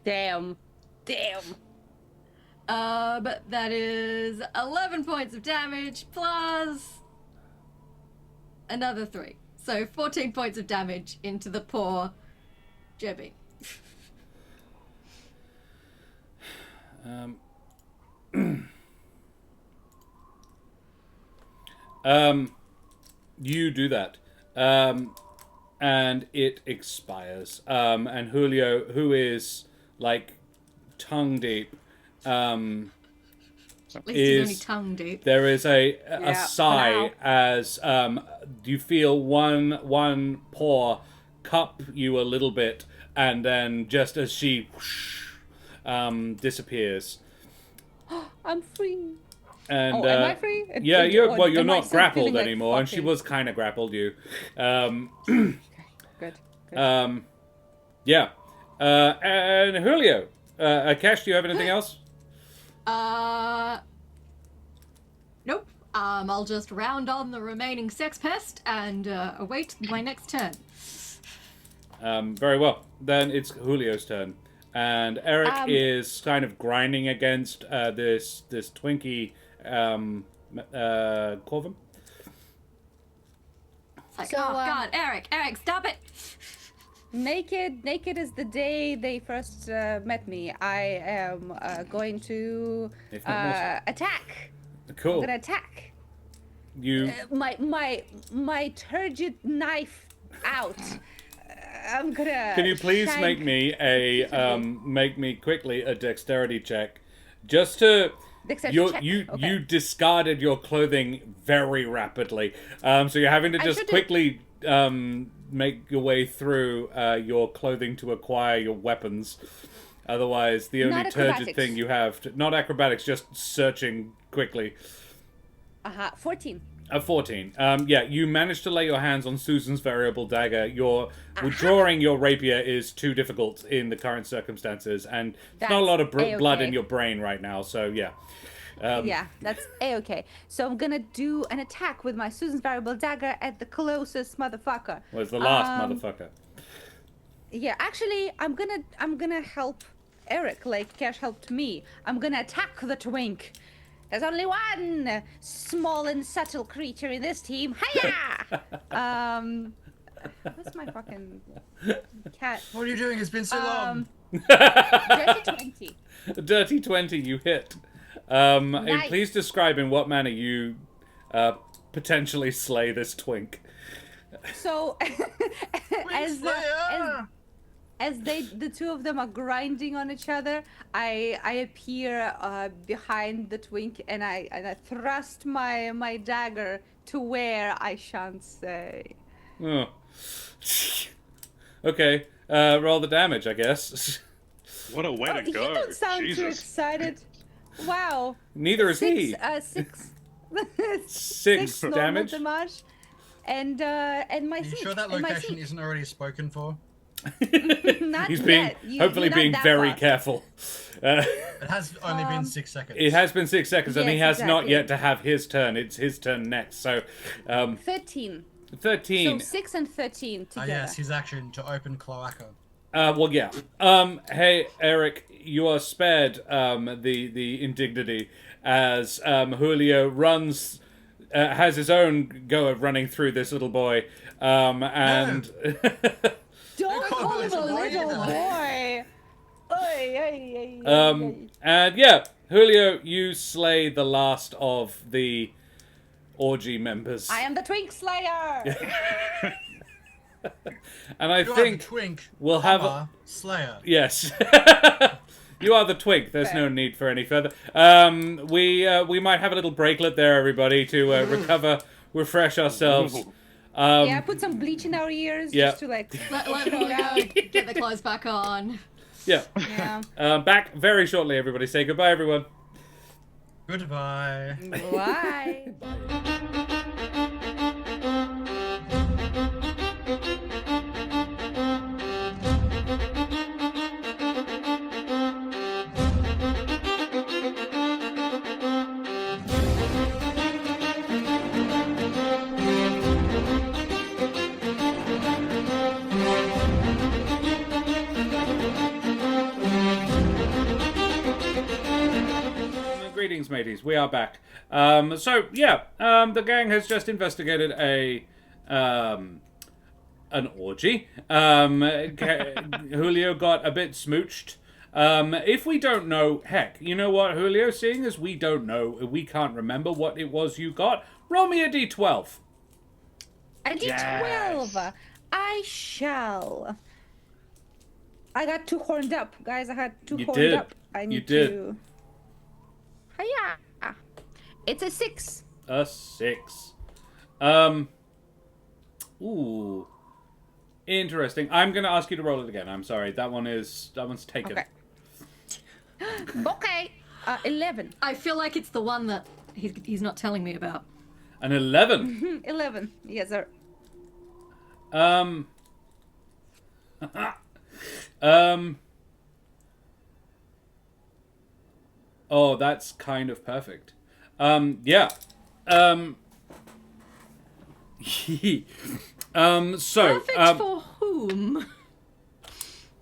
Damn. But that is 11 points of damage plus another 3. So 14 points of damage into the poor Jerbean. You do that. And it expires. And Julio, who is like tongue deep, At least he's only tongue deep. there is a sigh now. as you feel one paw cup you a little bit, and then just as she disappears. I'm free. And am I free? Yeah, you're Or you're am I not still grappled feeling like anymore, and she fucking- was kind of grappled you. Good. Yeah. And Julio, Kesh, do you have anything else? Nope. I'll just round on the remaining sex pest and await my next turn. Very well. Then it's Julio's turn, and Eric is kind of grinding against this Twinkie Corvum. It's like, So, oh god, Eric, stop it! Naked is the day they first met me. I am going to If not more attack. I'm Cool. gonna attack. You My turgid knife out. I'm gonna. can you please shank- make me quickly a dexterity check, just to. Dexterity check. You Okay. discarded your clothing very rapidly, so you're having to I just should've- quickly make your way through your clothing to acquire your weapons. Otherwise, the only Not turgid acrobatics. thing you have, not acrobatics, just searching quickly. 14. A 14. Yeah, you managed to lay your hands on Susan's variable dagger. Withdrawing your rapier is too difficult in the current circumstances, and there's not a lot of That's blood A-okay. in your brain right now, so yeah. Yeah, that's A-okay. So I'm gonna do an attack with my Susan's variable dagger at the closest motherfucker. Was the last motherfucker. Yeah, actually, I'm gonna help Eric like Kesh helped me. I'm gonna attack the twink. There's only one small and subtle creature in this team. Hiya! What's my fucking cat? What are you doing? It's been so long. Dirty 20. Dirty 20, you hit. And Nice. please describe in what manner you potentially slay this twink. So, as Slayer! the two of them are grinding on each other, I appear behind the twink and I thrust my dagger to where I shan't say. Oh. Okay, roll the damage, I guess. What a way to You go. don't sound too Jesus. excited. Wow. Neither is he. Six normal damage? damage. And my Are you sure that location isn't already spoken for? Not He's being yet. hopefully You're not being that very far. careful. It has only been 6 seconds. It has been 6 seconds, and he Yes, has not exactly. yet to have his turn. It's his turn next. So, 13. 13. So 6 and 13 Ah, together. yes, his action to open cloaca. Well, yeah. Hey, Eric, you are spared the indignity as Julio runs, has his own go of running through this little boy, and Don't call call him him a a boy little either. boy. Oy, oy, oy, oy. and yeah, Julio, you slay the last of the orgy members, I am the Twink Slayer. and I You are the think twink. we'll have comma, Slayer. yes. You are the twink. There's no need for any further. We might have a little breaklet there, everybody, to recover, refresh ourselves. Yeah, put some bleach in our ears Yeah. just to like. Let Julio get the clothes back on. Yeah. Yeah. Back very shortly, everybody. Say goodbye, everyone. Goodbye. Why? Greetings, mateys. We are back. The gang has just investigated an orgy. Julio got a bit smooched. If we don't know, heck, you know what, Julio? Seeing as we don't know, we can't remember what it was you got. Roll me a d12. A D12. Yes. I shall. I got too horned up, guys. I had too You horned did. up. I need You did. to. Hiya. It's a 6. A 6. Ooh. Interesting. I'm gonna ask you to roll it again. I'm sorry. That one's taken. Okay. Okay. 11. I feel like it's the one that he's not telling me about. An 11. 11. Yes, sir. Oh, that's kind of perfect. Yeah. So, Perfect for whom?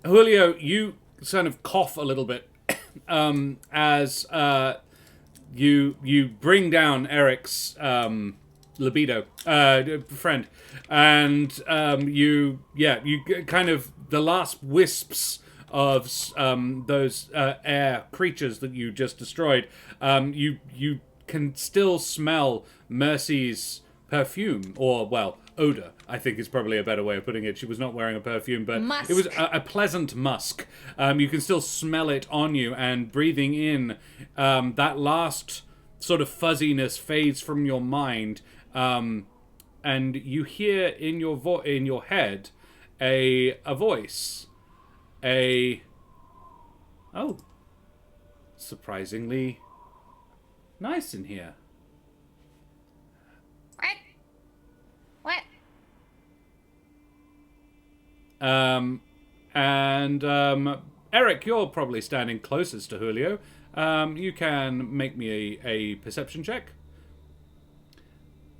Julio, you sort of cough a little bit, as, you bring down Eric's, libido, friend, and, you kind of, the last wisps of those air creatures that you just destroyed, you can still smell Mercy's perfume, or, well, odor, I think is probably a better way of putting it. She was not wearing a perfume, but Musk. it was a pleasant musk. You can still smell it on you, and breathing in, that last sort of fuzziness fades from your mind, and you hear in your head a voice. Oh, surprisingly nice in here. What? Eric, you're probably standing closest to Julio. You can make me a perception check.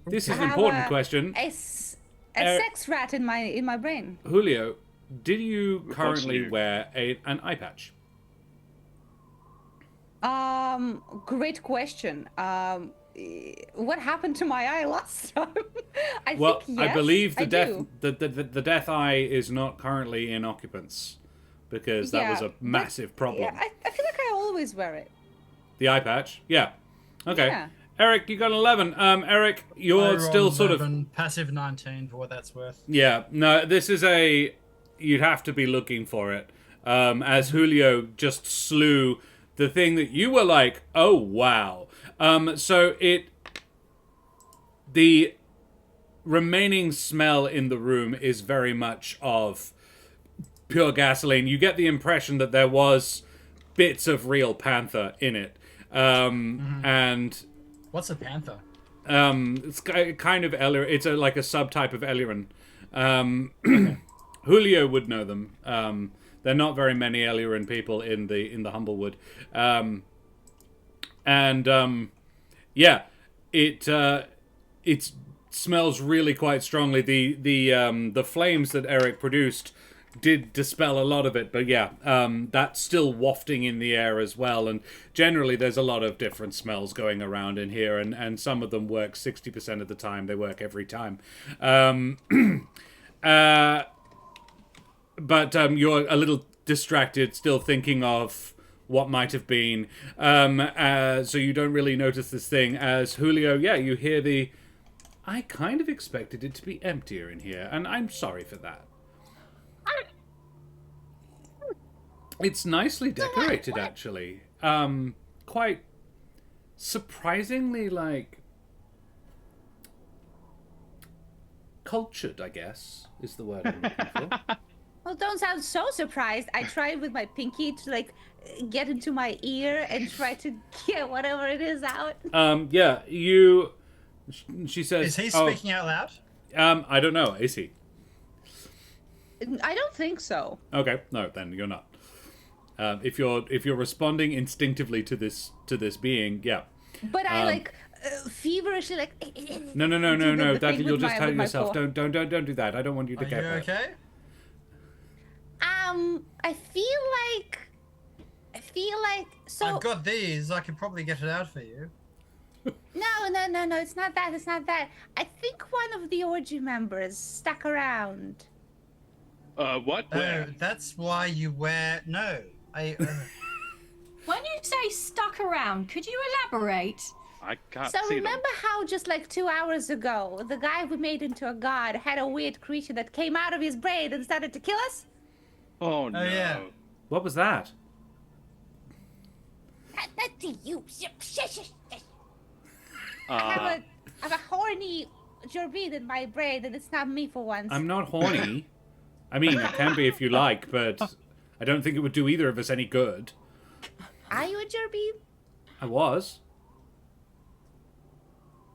This is an important question. A sex rat in my brain. Julio, do you course currently you do. wear an eye patch? Great question. What happened to my eye last time? I Well, think yes, I believe I do. the death eye is not currently in occupants, because that was a but- massive problem. Yeah, I feel like I always wear it. The eye patch, yeah. Okay. Yeah. Eric, you got an 11. Eric, you're I still rolled sort of 11, passive 19 for what that's worth. Yeah, no, this is you'd have to be looking for it. As Julio just slew the thing that you were like, oh wow. The remaining smell in the room is very much of pure gasoline. You get the impression that there was bits of real panther in it. And What's a panther? it's kind of it's like a subtype of Eliran. Julio would know them. There are not very many Eliran people in the Humblewood, it smells really quite strongly. The flames that Eric produced did dispel a lot of it, but that's still wafting in the air as well. And generally, there's a lot of different smells going around in here, and some of them work 60% of the time. They work every time. But you're a little distracted, still thinking of what might have been. So you don't really notice this thing. As Julio, you hear I kind of expected it to be emptier in here, and I'm sorry for that. It's nicely decorated, actually. Quite surprisingly, cultured, I guess, is the word I'm looking for. Well, don't sound so surprised. I tried with my pinky to like get into my ear and try to get whatever it is out. Yeah, you. She says. Is he speaking out loud? I don't know. Is he? I don't think so. Okay, no, then you're not. If you're responding instinctively to this being, yeah. But I like feverishly like. No. the That thing you'll with just my- tell with my yourself. paw. Don't do that. I don't want you to Are get you hurt. okay? I feel like so. I've got these. I could probably get it out for you. No, it's not that. It's not that. I think one of the orgy members stuck around. What? Oh, Where? that's why you wear. No, I. When you say stuck around, could you elaborate? I can't So see remember how just like 2 hours ago, the guy we made into a god had a weird creature that came out of his brain and started to kill us? them. Oh no. yeah. What was that? Not to you. I Uh, have a horny Jorbid in my brain, and it's not me for once. I'm not horny. I mean, I can be if you like, but I don't think it would do either of us any good. Are you a Jorbid? I was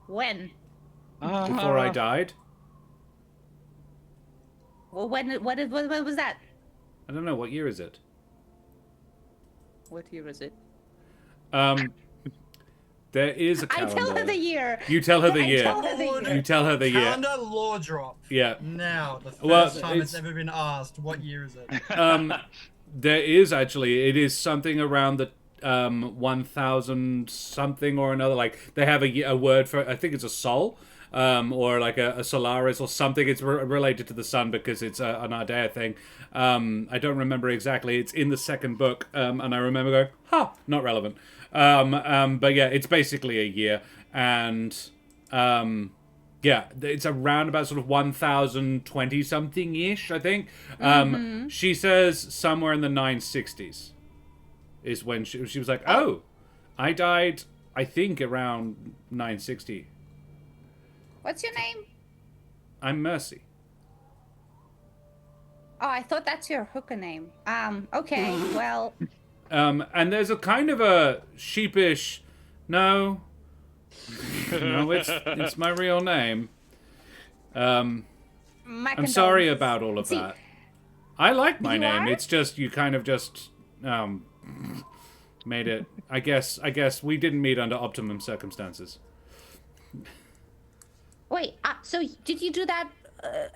When? before I died. Well, when was that? I don't know, what year is it? What year is it? There is a I calendar. tell her the year. You tell her the I year. tell her the year. You tell her the year. Calendar law drop. Yeah. Now, the first Well, time it's it's- ever been asked, what year is it? There is actually, it is something around the 1000 something or another. Like, they have a word for, I think it's a sol, or like a Solaris or something. It's related to the sun because it's an Ardea thing. I don't remember exactly. It's in the second book, and I remember going, huh, not relevant. But yeah, it's basically a year, and yeah, it's around about sort of 1020 something ish, I think. She says somewhere in the 960s is when she was like, oh, I died, I think around 960. What's your name? I'm Mercy. Oh, I thought that's your hooker name. Okay, well, And there's a kind of a sheepish, no, it's my real name. I'm my sorry condolences. about all of See, that. I like my you name. are? It's just you kind of just made it. I guess we didn't meet under optimum circumstances. Wait, so did you do that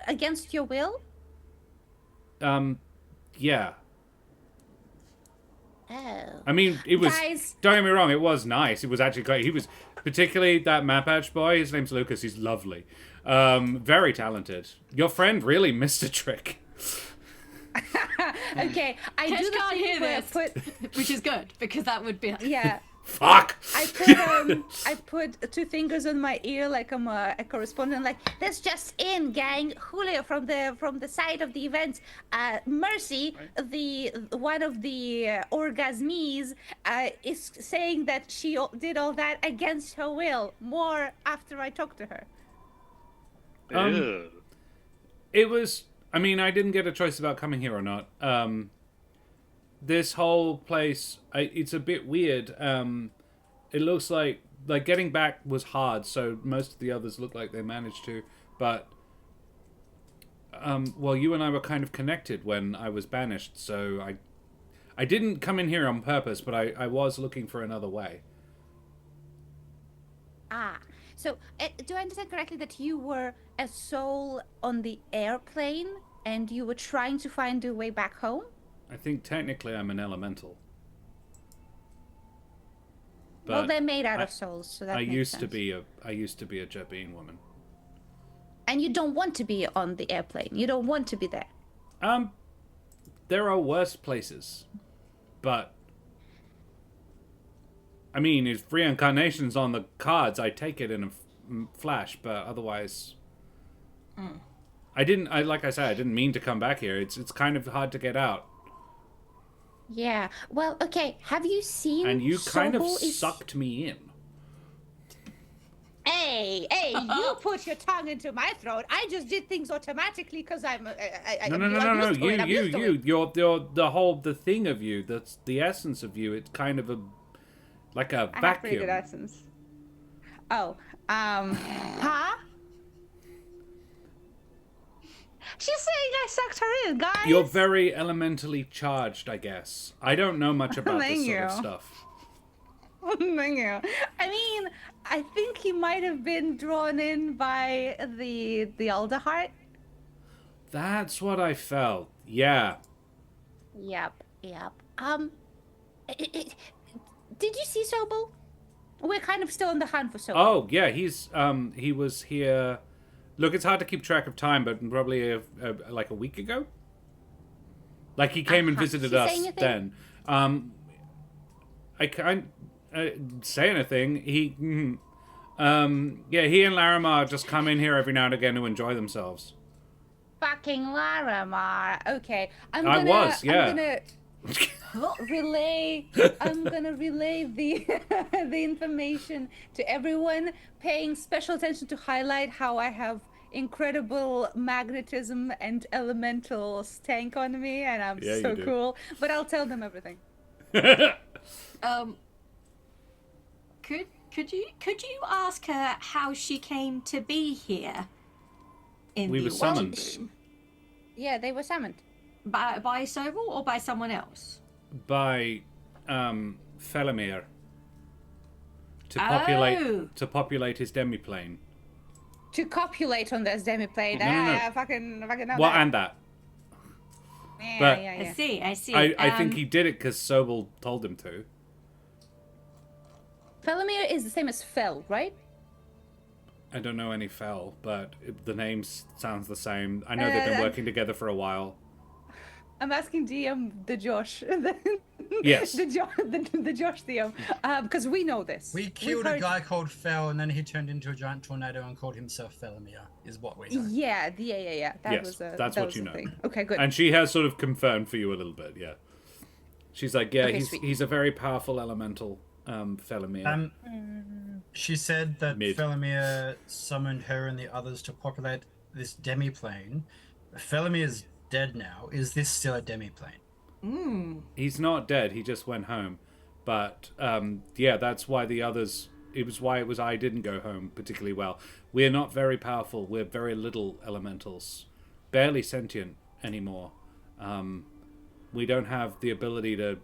against your will? Yeah. Oh. I mean, it was. Guys. Don't get me wrong. It was nice. It was actually great. He was particularly that Mapatch boy. His name's Lucas. He's lovely. Very talented. Your friend really missed a trick. Okay, I Kesh do the can't thing hear where I this. put Which is good, because that would be... yeah. Fuck. I put 2 fingers on my ear like I'm a correspondent. Like, this just in, gang. Julio from the side of the event. Mercy, the one of the orgasmies, is saying that she did all that against her will. More after I talked to her. Ew. It was. I mean, I didn't get a choice about coming here or not. This whole place, it's a bit weird. It looks like getting back was hard, so most of the others look like they managed to. But, well, you and I were kind of connected when I was banished, so I didn't come in here on purpose, but I was looking for another way. So do I understand correctly that you were a soul on the airplane and you were trying to find your way back home? I think technically I'm an elemental. Well, But they're made out of souls, so that I makes used to sense. be a Jabin woman. And you don't want to be on the airplane. You don't want to be there. There are worse places, but I mean, if reincarnation's on the cards, I take it in a flash. But otherwise, like I said, I didn't mean to come back here. It's kind of hard to get out, Yeah. Well, okay. Have you seen? and you kind of Sobel is- sucked me in. Hey, Hey, you put your tongue into my throat. I just did things automatically because I'm No. used to it, I'm used to it. You're the thing of you. That's the essence of you. It's kind of like a I have pretty vacuum. good essence. Oh, huh? She's saying I sucked her in, guys. You're very elementally charged, I guess. I don't know much about this Thank sort of you. stuff. Thank you. I mean, I think he might have been drawn in by the Elder Heart. That's what I felt. Yeah. Yep. Did you see Sobel? We're kind of still on the hunt for Sobel. Oh, yeah, he was here. Look, it's hard to keep track of time, but probably like a week ago. Like he came and visited Did she us say anything? then. I can't say anything. He and Larimar just come in here every now and again to enjoy themselves. Fucking Larimar. Okay, I'm I gonna relay the the information to everyone, paying special attention to highlight how I have incredible magnetism and elemental stank on me, and I'm Yeah, so you do. cool. But I'll tell them everything. Could you ask her how she came to be here? We were summoned. Yeah, they were summoned. By Sobel or by someone else? By Felomir to populate his demiplane. To copulate on this demiplane. No. I fucking know Well, that. and that. Yeah, but- yeah. I see. I think he did it because Sobel told him to. Felomir is the same as Fel, right? I don't know any Fel, but the name sounds the same. I know they've been working together for a while. I'm asking DM the Josh. Yes. the Josh DM. Because we know this. We killed a guy called Fel, and then he turned into a giant tornado and called himself Felomir, is what we know. Yeah. That Yes, was that's that what was you the know. thing. Okay, good. And she has sort of confirmed for you a little bit, yeah. She's like, yeah, Okay, sweet. he's a very powerful elemental, Felomir. She said that Mid. Felomir summoned her and the others to populate this demiplane. Felomir's dead now. Is this still a demiplane? He's not dead, he just went home. But, yeah, that's why the others... It was why I didn't go home particularly well. We're not very powerful. We're very little elementals. Barely sentient anymore. We don't have the ability to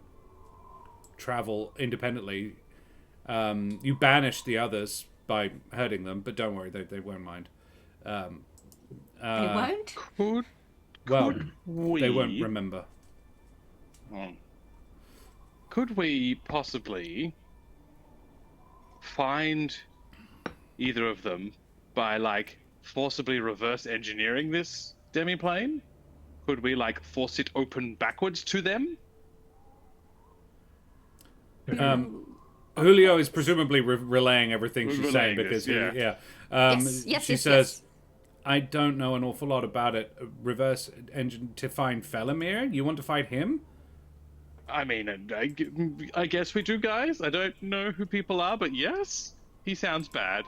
travel independently. You banish the others by hurting them, but don't worry, they won't mind. They won't? Well, we... they won't remember. Could we possibly find either of them by, like, forcibly reverse engineering this demiplane? Could we, like, force it open backwards to them? Julio is presumably relaying everything she's saying Relaying because this, yeah. Yes, She says, I don't know an awful lot about it. Reverse engine to find Felomir? You want to fight him? I mean, I guess we do, guys. I don't know who people are, but yes, he sounds bad.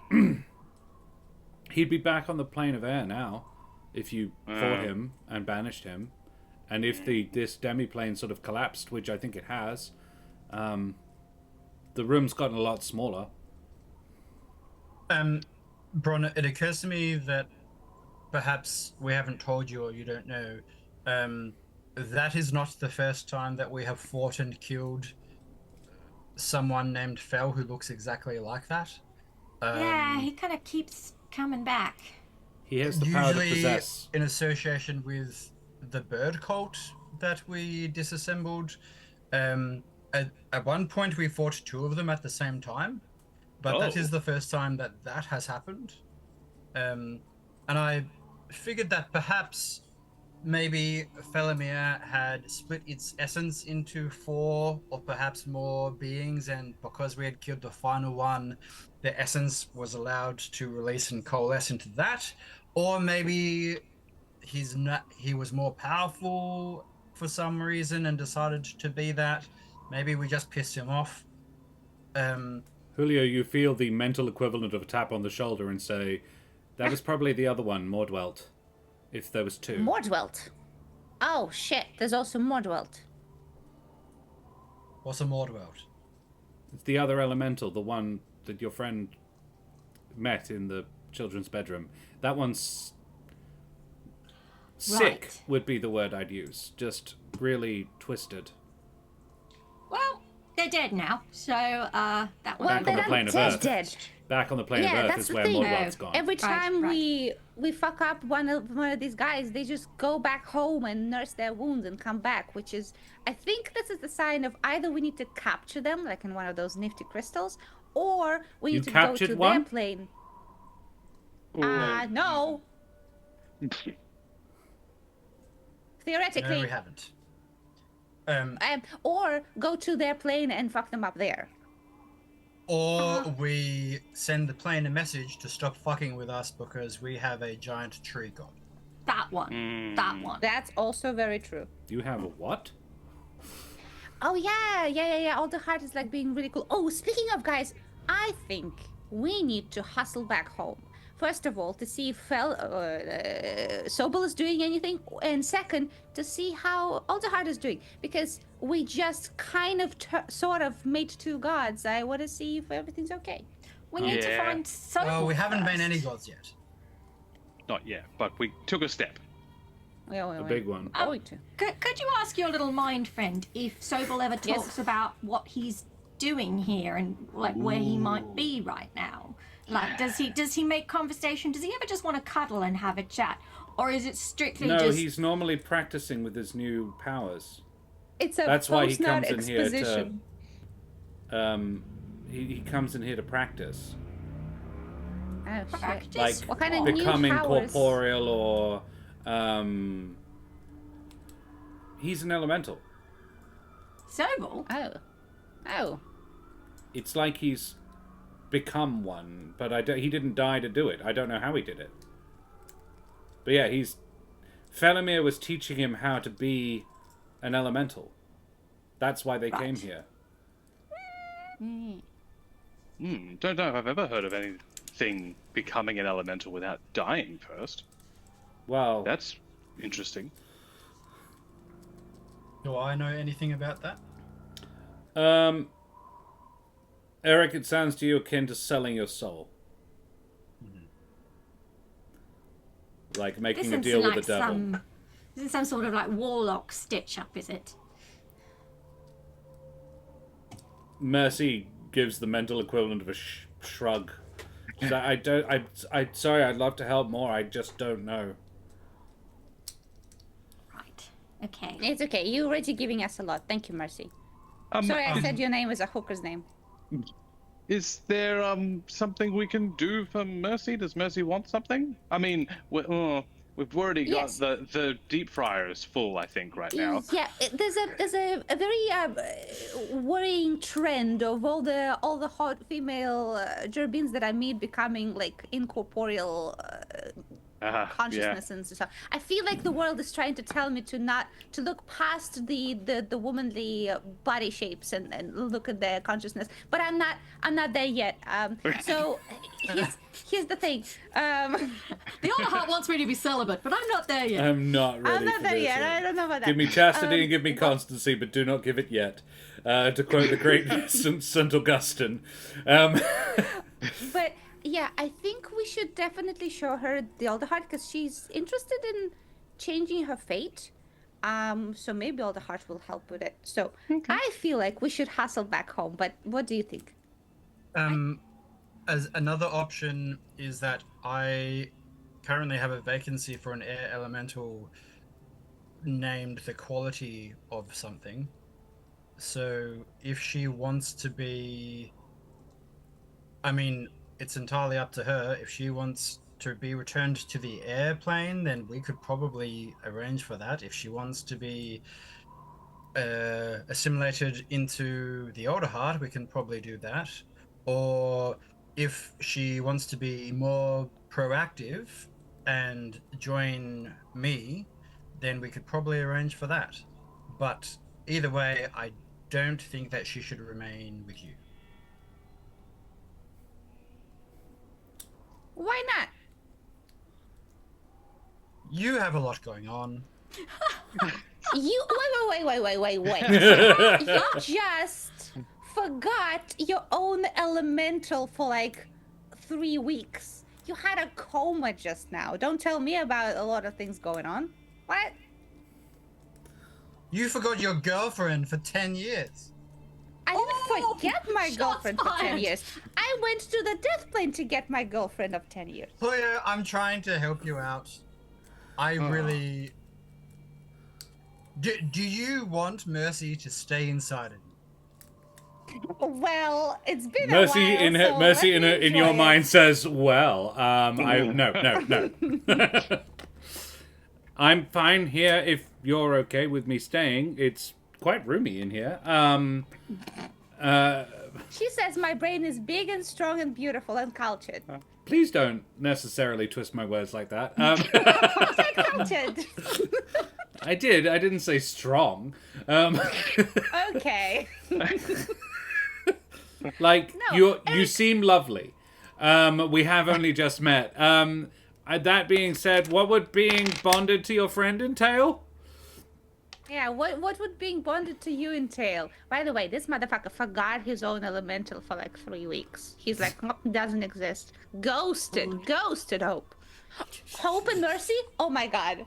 He'd be back on the plane of air now if you fought him and banished him. And if this demiplane sort of collapsed, which I think it has, the room's gotten a lot smaller. Bron, it occurs to me that perhaps we haven't told you or you don't know. That is not the first time that we have fought and killed someone named Fel who looks exactly like that. Yeah, he kind of keeps coming back. He has the power to Usually possess. in association with the bird cult that we disassembled. At one point we fought two of them at the same time, but that is the first time that has happened. And I figured that perhaps maybe Felomir had split its essence into 4 or perhaps more beings, and because we had killed the final one, the essence was allowed to release and coalesce into that. Or maybe he was more powerful for some reason and decided to be that. Maybe we just pissed him off. Julio Julio, you feel the mental equivalent of a tap on the shoulder and say, that was probably the other one, Mordwelt. If there was two. Mordwelt. Oh shit! There's also Mordwelt. What's a Mordwelt? It's the other elemental, the one that your friend met in the children's bedroom. That one's... sick Right. would be the word I'd use. Just really twisted. Well, they're dead now, so that one. Back on the plane of Earth. Dead. Back on the plane Yeah, of Earth that's is the where thing. Mordwelt's gone. Every time Right. we fuck up one of these guys, they just go back home and nurse their wounds and come back, which is, I think this is the sign of either we need to capture them, like in one of those nifty crystals, or we You need to go captured to one? their plane. No. Theoretically. No, we haven't. Or go to their plane and fuck them up there. Or we send the plane a message to stop fucking with us because we have a giant tree god. That one. That one. That's also very true. You have a what? Oh yeah. All the heart is like being really cool. Oh, speaking of guys, I think we need to hustle back home. First of all, to see if Sobel is doing anything, and second, to see how Aldehardt is doing, because we just kind of sort of made two gods. I want to see if everything's okay. We need to Yeah. find Sobel Well, we haven't been first. any gods yet. Not yet, but we took a step. A big one. Going to. Could you ask your little mind friend if Sobel ever Yes. talks about what he's doing here and like where he might be right now? Like, does he make conversation? Does he ever just want to cuddle and have a chat, or is it strictly No, just? he's normally practicing with his new powers. It's a That's why he post-nut comes in here to. exposition. He comes in here to practice, Oh shit. Practice like What kind of new becoming powers? corporeal or. He's an elemental. Sobel? Oh. It's like he's become one, but he didn't die to do it. I don't know how he did it. But yeah, Felomir was teaching him how to be an elemental. That's why they came Right. here. Don't know if I've ever heard of anything becoming an elemental without dying first. Well, That's interesting. Do I know anything about that? Eric, it sounds to you akin to selling your soul. Like making a This deal isn't with the devil. This is some sort of like warlock stitch up, is it? Mercy gives the mental equivalent of a shrug. She's like, sorry, I'd love to help more. I just don't know. Right. Okay. It's okay. You're already giving us a lot. Thank you, Mercy. Sorry, I said your name was a hooker's name. Is there something we can do for Mercy? Does Mercy want something? I mean, we've already got Yes. the deep fryer is full, I think, right now. Yeah, there's a very worrying trend of all the hot female Gerbines that I meet becoming like incorporeal consciousness and stuff. I feel like the world is trying to tell me to look past the womanly body shapes and look at their consciousness. But I'm not there yet. So here's the thing. The other heart wants me to be celibate, but I'm not there yet. I'm not ready I'm not for there this yet. I don't know about that. Give me chastity and give me constancy, but do not give it yet. To quote the great St. Augustine. But yeah, I think we should definitely show her the Aldehardt because she's interested in changing her fate. So maybe Aldehardt will help with it. So I feel like we should hustle back home. But what do you think? As another option is that I currently have a vacancy for an air elemental named the quality of something. So if she wants to be, I mean, it's entirely up to her. If she wants to be returned to the airplane, then we could probably arrange for that. If she wants to be assimilated into the older heart, we can probably do that. Or if she wants to be more proactive and join me, then we could probably arrange for that. But either way, I don't think that she should remain with you. Why not? You have a lot going on. You wait. You just forgot your own elemental for like 3 weeks. You had a coma just now. Don't tell me about a lot of things going on. What? You forgot your girlfriend for 10 years. I didn't forget my shots girlfriend for 10 fired. years. I went to the death plane to get my girlfriend of 10 years. Hoya, I'm trying to help you out. I really... Do you want Mercy to stay inside of you? Well, it's been Mercy a while, in her, so Mercy let me in your enjoy mind it. says, "Well, no. I'm fine here if you're okay with me staying. It's quite roomy in here. She says my brain is big and strong and beautiful and cultured. Please don't necessarily twist my words like that. I said cultured. I did. I didn't say strong. Okay. Like No, you seem lovely. We have only just met. That being said, what would being bonded to your friend entail? Yeah, what would being bonded to you entail? By the way, this motherfucker forgot his own elemental for like 3 weeks. He's like, "Oh, doesn't exist. Ghosted Hope. Hope and Mercy? Oh my god.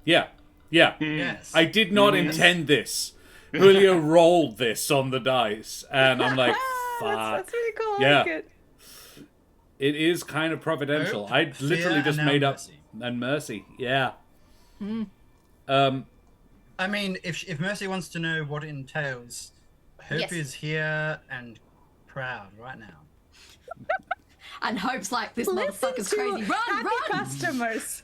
Yeah. Yes. I did not intend this. Julio rolled this on the dice, and I'm like, fuck. That's really cool. I Yeah. like it. It is kind of providential. Hope, I literally fear, just and now made up Mercy. and Mercy. Yeah. I mean, if Mercy wants to know what it entails, Hope Yes. is here and proud right now. And Hope's like, this Listen motherfucker's to crazy. Run, happy run! customers.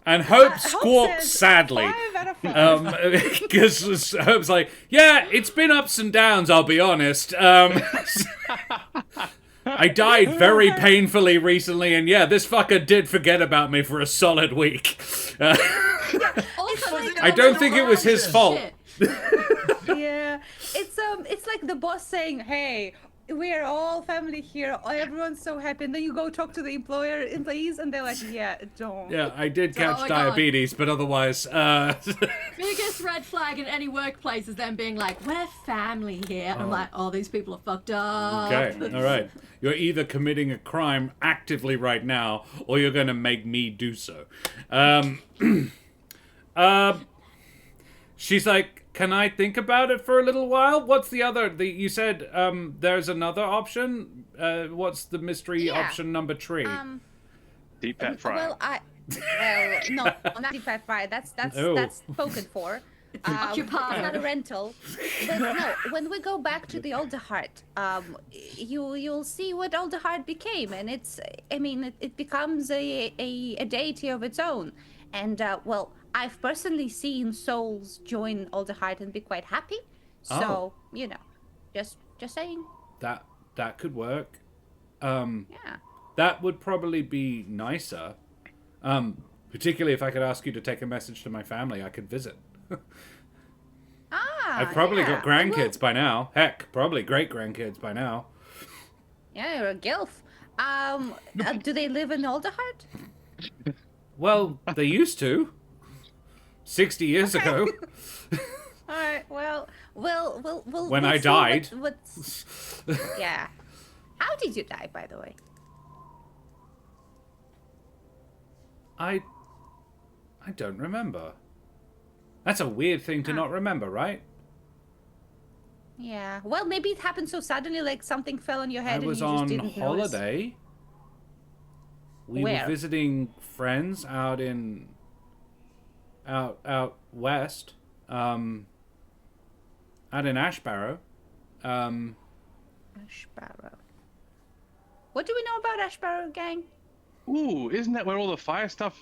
And Hope Hope squawks says sadly. 5 out of 5. Because Hope's like, yeah, it's been ups and downs, I'll be honest. I died very painfully recently, and yeah, this fucker did forget about me for a solid week. Also, I don't think it was his fault. Shit. Yeah, it's like the boss saying, "Hey, we are all family here. Everyone's so happy." And then you go talk to the employees, and they're like, "Yeah, don't." Yeah, I did catch Oh my God. diabetes, but otherwise, Biggest red flag in any workplace is them being like, we're family here. And I'm like, oh, these people are fucked up. okay, all right. You're either committing a crime actively right now, or you're going to make me do so. She's like, can I think about it for a little while? What's the other? You said there's another option. What's the mystery Yeah. option number 3? Deep fat fry. Well, no, not deep fat fry. That's Oh. spoken for. Occupied. It's not a rental. But no, when we go back to the Older Heart, you'll see what Older Heart became, and it becomes a deity of its own. And well, I've personally seen souls join Older Heart and be quite happy. So just saying. That could work. Yeah. That would probably be nicer. Particularly if I could ask you to take a message to my family, I could visit. I've probably got grandkids by now. Heck, probably great grandkids by now. Yeah, you're a gilf. Do they live in Older Heart? Well, they used to. 60 years ago. All right. Well, we'll When we'll I see died. What's... Yeah. How did you die, by the way? I don't remember. That's a weird thing to not remember, right? Yeah. Well, maybe it happened so suddenly, like something fell on your head I and was you just on didn't notice. holiday. We Where? were visiting friends out west. Out in Ashbarrow. Ashbarrow. What do we know about Ashbarrow, gang? Ooh, isn't that where all the fire stuff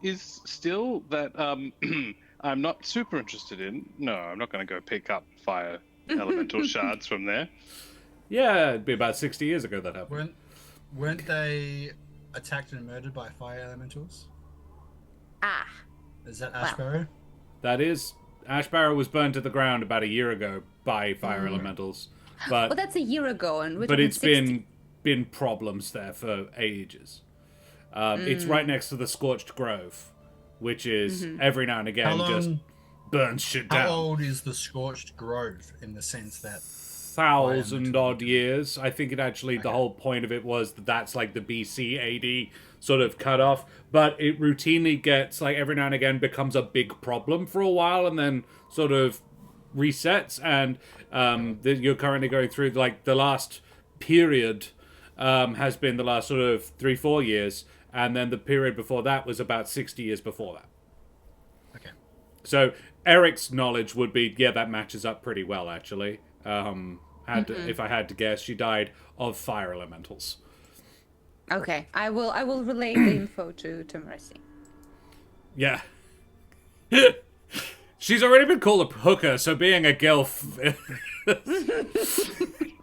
is still? That I'm not super interested in. No, I'm not going to go pick up fire elemental shards from there. Yeah, it'd be about 60 years ago that happened. Weren't they attacked and murdered by fire elementals? Ah. Is that Ashbarrow? That is, Ashbarrow was burned to the ground about a year ago by fire elementals. Well, But that's a year ago, and we're but talking it's 60. been been problems there for ages. It's right next to the Scorched Grove, which is every now and again just burns shit down. How old is the Scorched Grove in the sense that 1,000 odd years? I think it actually, the whole point of it was that that's like the BC AD sort of cutoff, but it routinely gets, like, every now and again becomes a big problem for a while and then sort of resets, and you're currently going through, like, the last period has been the last sort of 3-4 years, and then the period before that was about 60 years before that. Okay. So Eric's knowledge would be, yeah, that matches up pretty well, actually. If I had to guess, she died of fire elementals. Okay, I will relay the info to Mercy. Yeah. She's already been called a hooker, so being a gilf...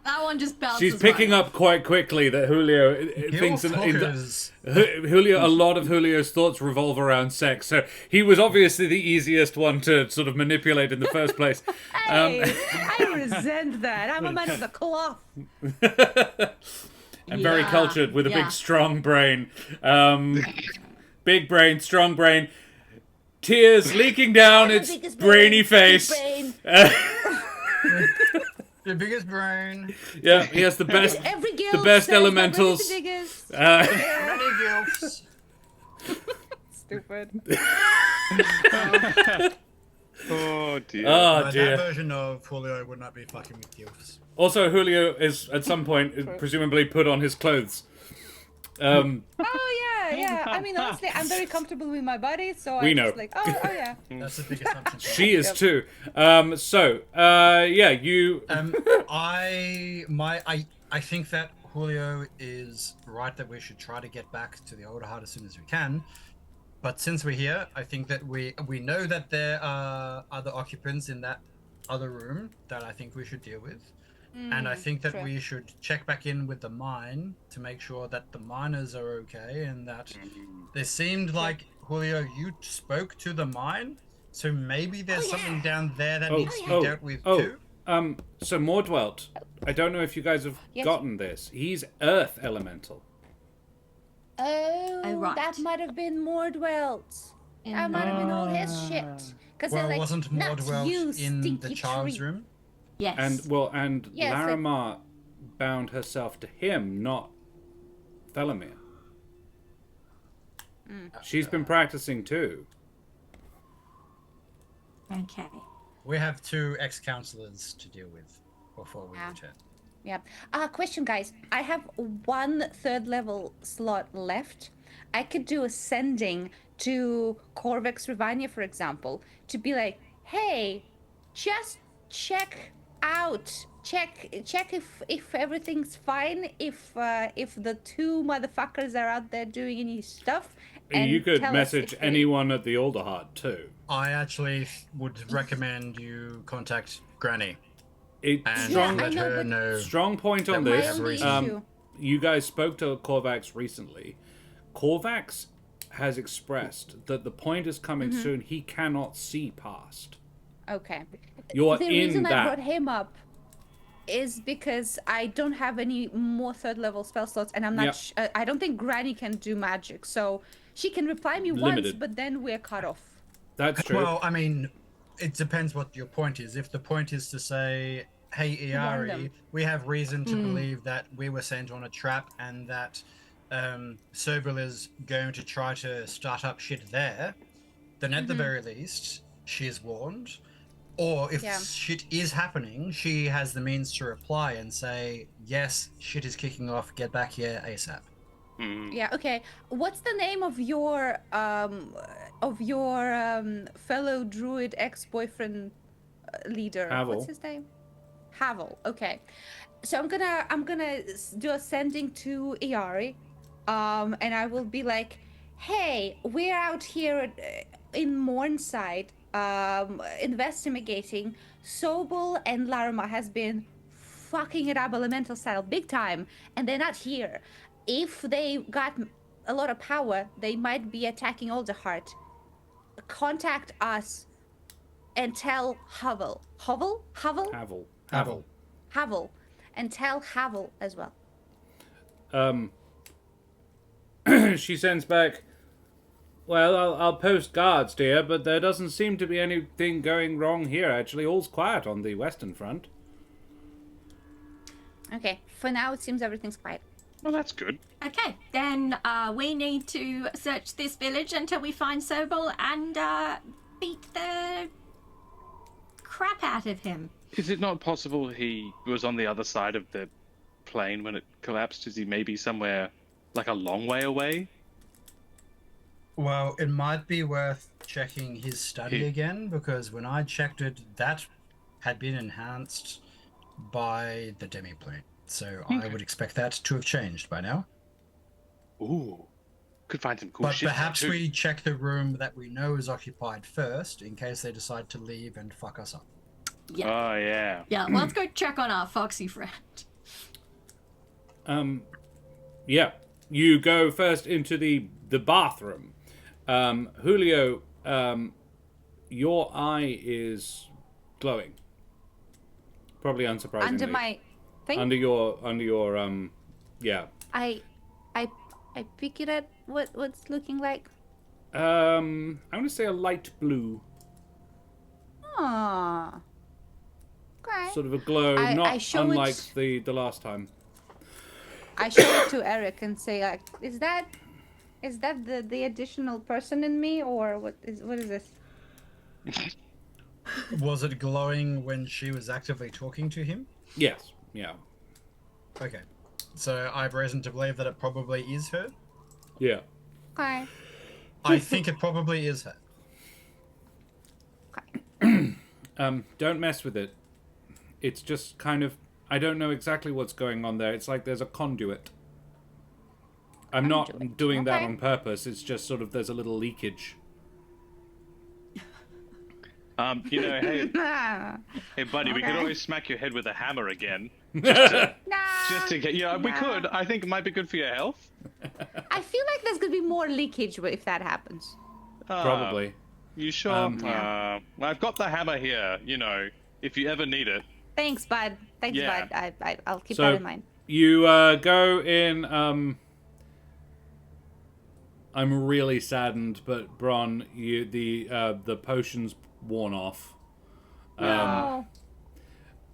That one just bounces. She's picking up quite quickly that Julio thinks... Julio, a lot of Julio's thoughts revolve around sex, so he was obviously the easiest one to sort of manipulate in the first place. Hey, I resent that. I'm a man of the cloth. And very cultured with a big, strong brain. Big brain, strong brain. Tears leaking down its brainy face. The biggest brain. Yeah, he has the best, the best elementals. Many gilfs. Stupid. Oh dear. Oh dear. That version of Julio would not be fucking with gilfs. Also, Julio is at some point presumably put on his clothes. Oh yeah. I mean, honestly, I'm very comfortable with my body, so I'm just like, oh yeah. That's a big assumption. She is too. You. I think that Julio is right that we should try to get back to the older heart as soon as we can. But since we're here, I think that we know that there are other occupants in that other room that I think we should deal with. And I think that we should check back in with the mine to make sure that the miners are okay, and that there seemed like, Julio, you spoke to the mine, so maybe there's something down there that needs to be dealt with too. So Mordwelt, I don't know if you guys have gotten this. He's Earth Elemental. Oh, that might have been Mordwelt. That might have been all his shit. Well, like, wasn't Mordwelt in the child's room? Yes. And Larimar bound herself to him, not Felomir. She's been practicing too. Okay. We have 2 ex-counselors to deal with before we return. Yeah. Question, guys. I have 1 3rd level slot left. I could do a sending to Corvex Ravania, for example, to be like, hey, just check if everything's fine, if the 2 motherfuckers are out there doing any stuff. And you could message anyone at the Older Heart too. I actually would recommend you contact Granny. Strong point on this. You guys spoke to Corvax recently. Corvax has expressed that the point is coming soon. He cannot see past. Okay. You're the in reason that. I brought him up is because I don't have any more 3rd level spell slots, and I'm not. I don't think Granny can do magic, so she can reply me once, but then we're cut off. That's true. Well, I mean, it depends what your point is. If the point is to say, hey, Iari, we have reason to believe that we were sent on a trap and that Sobel is going to try to start up shit there, then at the very least, she is warned. Or if shit is happening, she has the means to reply and say, yes, shit is kicking off, get back here ASAP. Yeah, okay. What's the name of your fellow druid ex-boyfriend leader? Havel. What's his name? Havel. Okay. So I'm gonna do a sending to Iari, and I will be like, hey, we're out here in Mornside, investigating. Sobel and Larima has been fucking it up elemental style big time, and they're not here. If they got a lot of power, they might be attacking Alderheart. Contact us and tell Havel. Havel. And tell Havel as well. She sends back, well, I'll post guards, dear, but there doesn't seem to be anything going wrong here, actually. All's quiet on the western front. Okay, for now it seems everything's quiet. Well, that's good. Okay, then we need to search this village until we find Sobol and beat the crap out of him. Is it not possible he was on the other side of the plane when it collapsed? Is he maybe somewhere like a long way away? Well, it might be worth checking his study again, because when I checked it, that had been enhanced by the demiplane. So I would expect that to have changed by now. Ooh. Could find some cool But shit. perhaps too. we check the room that we know is occupied first, in case they decide to leave and fuck us up. Yeah. Oh, yeah. Yeah, let's go check on our foxy friend. Yeah. You go first into the bathroom. Julio, your eye is glowing. Probably unsurprisingly. Under my thing? Under your yeah. I pick it at what's looking like. I'm gonna say a light blue. Aww. Okay. Sort of a glow, I not show unlike it- the last time. I show it to Eric and say, like, is that the additional person in me, or what is this? Was it glowing when she was actively talking to him? Yes. Yeah. Okay. So I have reason to believe that it probably is her. Yeah. Okay. I think it probably is her. Don't mess with it. It's just kind of, I don't know exactly what's going on there. It's like there's a conduit. I'm not doing that Okay. on purpose. It's just sort of there's a little leakage. Hey, Nah. hey, buddy, we could Okay. always smack your head with a hammer again. Nah. Just to get, we Nah. could. I think it might be good for your health. I feel like there's gonna be more leakage if that happens. Probably. You sure? Well, I've got the hammer here, if you ever need it. Thanks, bud. Thanks, Yeah. bud. I'll keep So- that in mind. You go in. I'm really saddened, but Bron, the potion's worn off. No.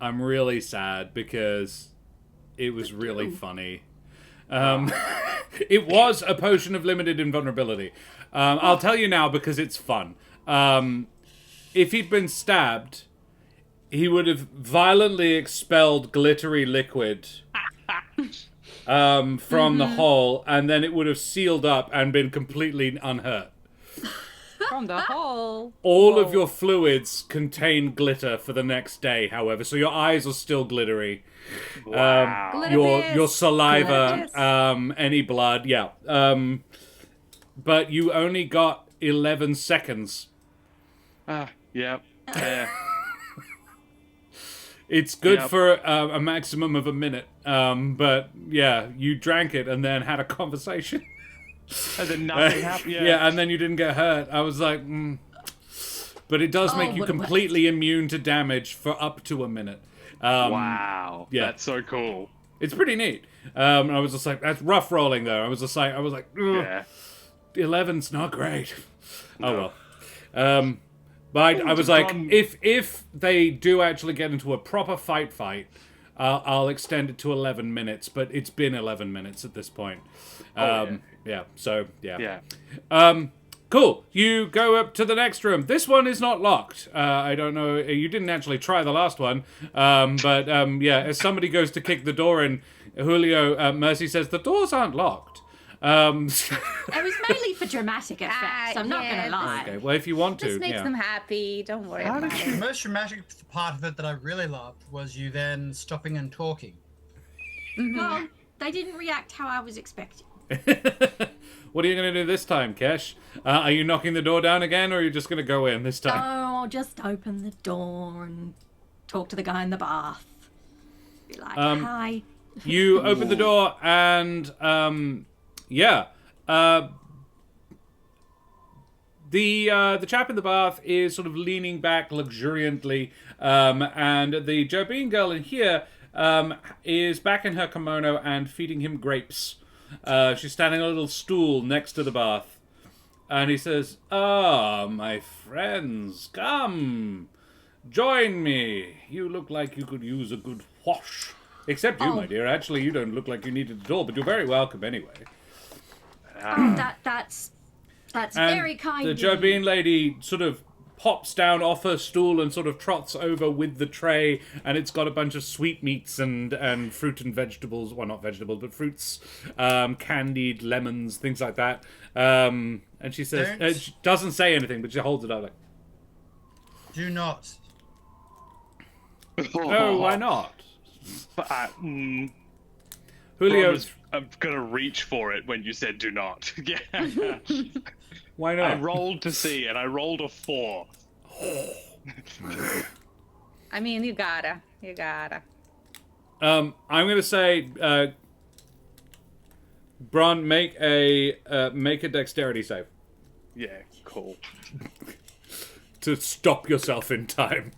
I'm really sad because it was really funny. It was a potion of limited invulnerability. I'll tell you now because it's fun. If he'd been stabbed, he would have violently expelled glittery liquid from the hole, and then it would have sealed up and been completely unhurt. From the hole. All of your fluids contain glitter for the next day, however, so your eyes are still glittery. Wow. Your saliva, Glitter. any blood, yeah. But you only got 11 seconds. Yeah. It's good Yep. for a maximum of a minute. But yeah, you drank it and then had a conversation. And then nothing happened. Yeah, and then you didn't get hurt. I was like, But it does make you what a completely immune to damage for up to a minute. Wow. yeah. That's so cool. It's pretty neat. I was just like, that's rough rolling though. I was like, ugh, Yeah. 11's not great. Oh well. But I was a like, gun. if they do actually get into a proper fight, I'll extend it to 11 minutes. But it's been 11 minutes at this point. Yeah. So yeah. Yeah. Cool. You go up to the next room. This one is not locked. I don't know. You didn't actually try the last one. But yeah, as somebody goes to kick the door in, Julio, Mercy says, the doors aren't locked. It was mainly for dramatic effect, so I'm not yeah, gonna lie. Okay, well, if you want to, This makes yeah. them happy. Don't worry about The it. most dramatic part of it that I really loved was you then stopping and talking. Well, they didn't react how I was expecting. What are you going to do this time, Kesh? Are you knocking the door down again, or are you just going to go in this Oh, time? I'll just open the door and talk to the guy in the bath. Be like, hi. You open the door, and yeah, the chap in the bath is sort of leaning back luxuriantly, and the Jobeen girl in here is back in her kimono and feeding him grapes. She's standing on a little stool next to the bath. And he says, "Ah, my friends, come. Join me. You look like you could use a good wash. Except you, my dear. Actually, you don't look like you need it at all, but you're very welcome anyway." That's And very kind. the of Joe you. Bean lady sort of pops down off her stool and sort of trots over with the tray, and it's got a bunch of sweetmeats and fruit and vegetables. Well, not vegetables, but fruits, candied lemons, things like that. And she says, she doesn't say anything, but she holds it up like, Do not. "Oh, why not?" Julio, Julio, I'm gonna reach for it when you said do not. Yeah. why I not? rolled to see, and I rolled a 4. I mean, you gotta. I'm gonna say, Bron, make a dexterity save Yeah, cool. to stop yourself in time.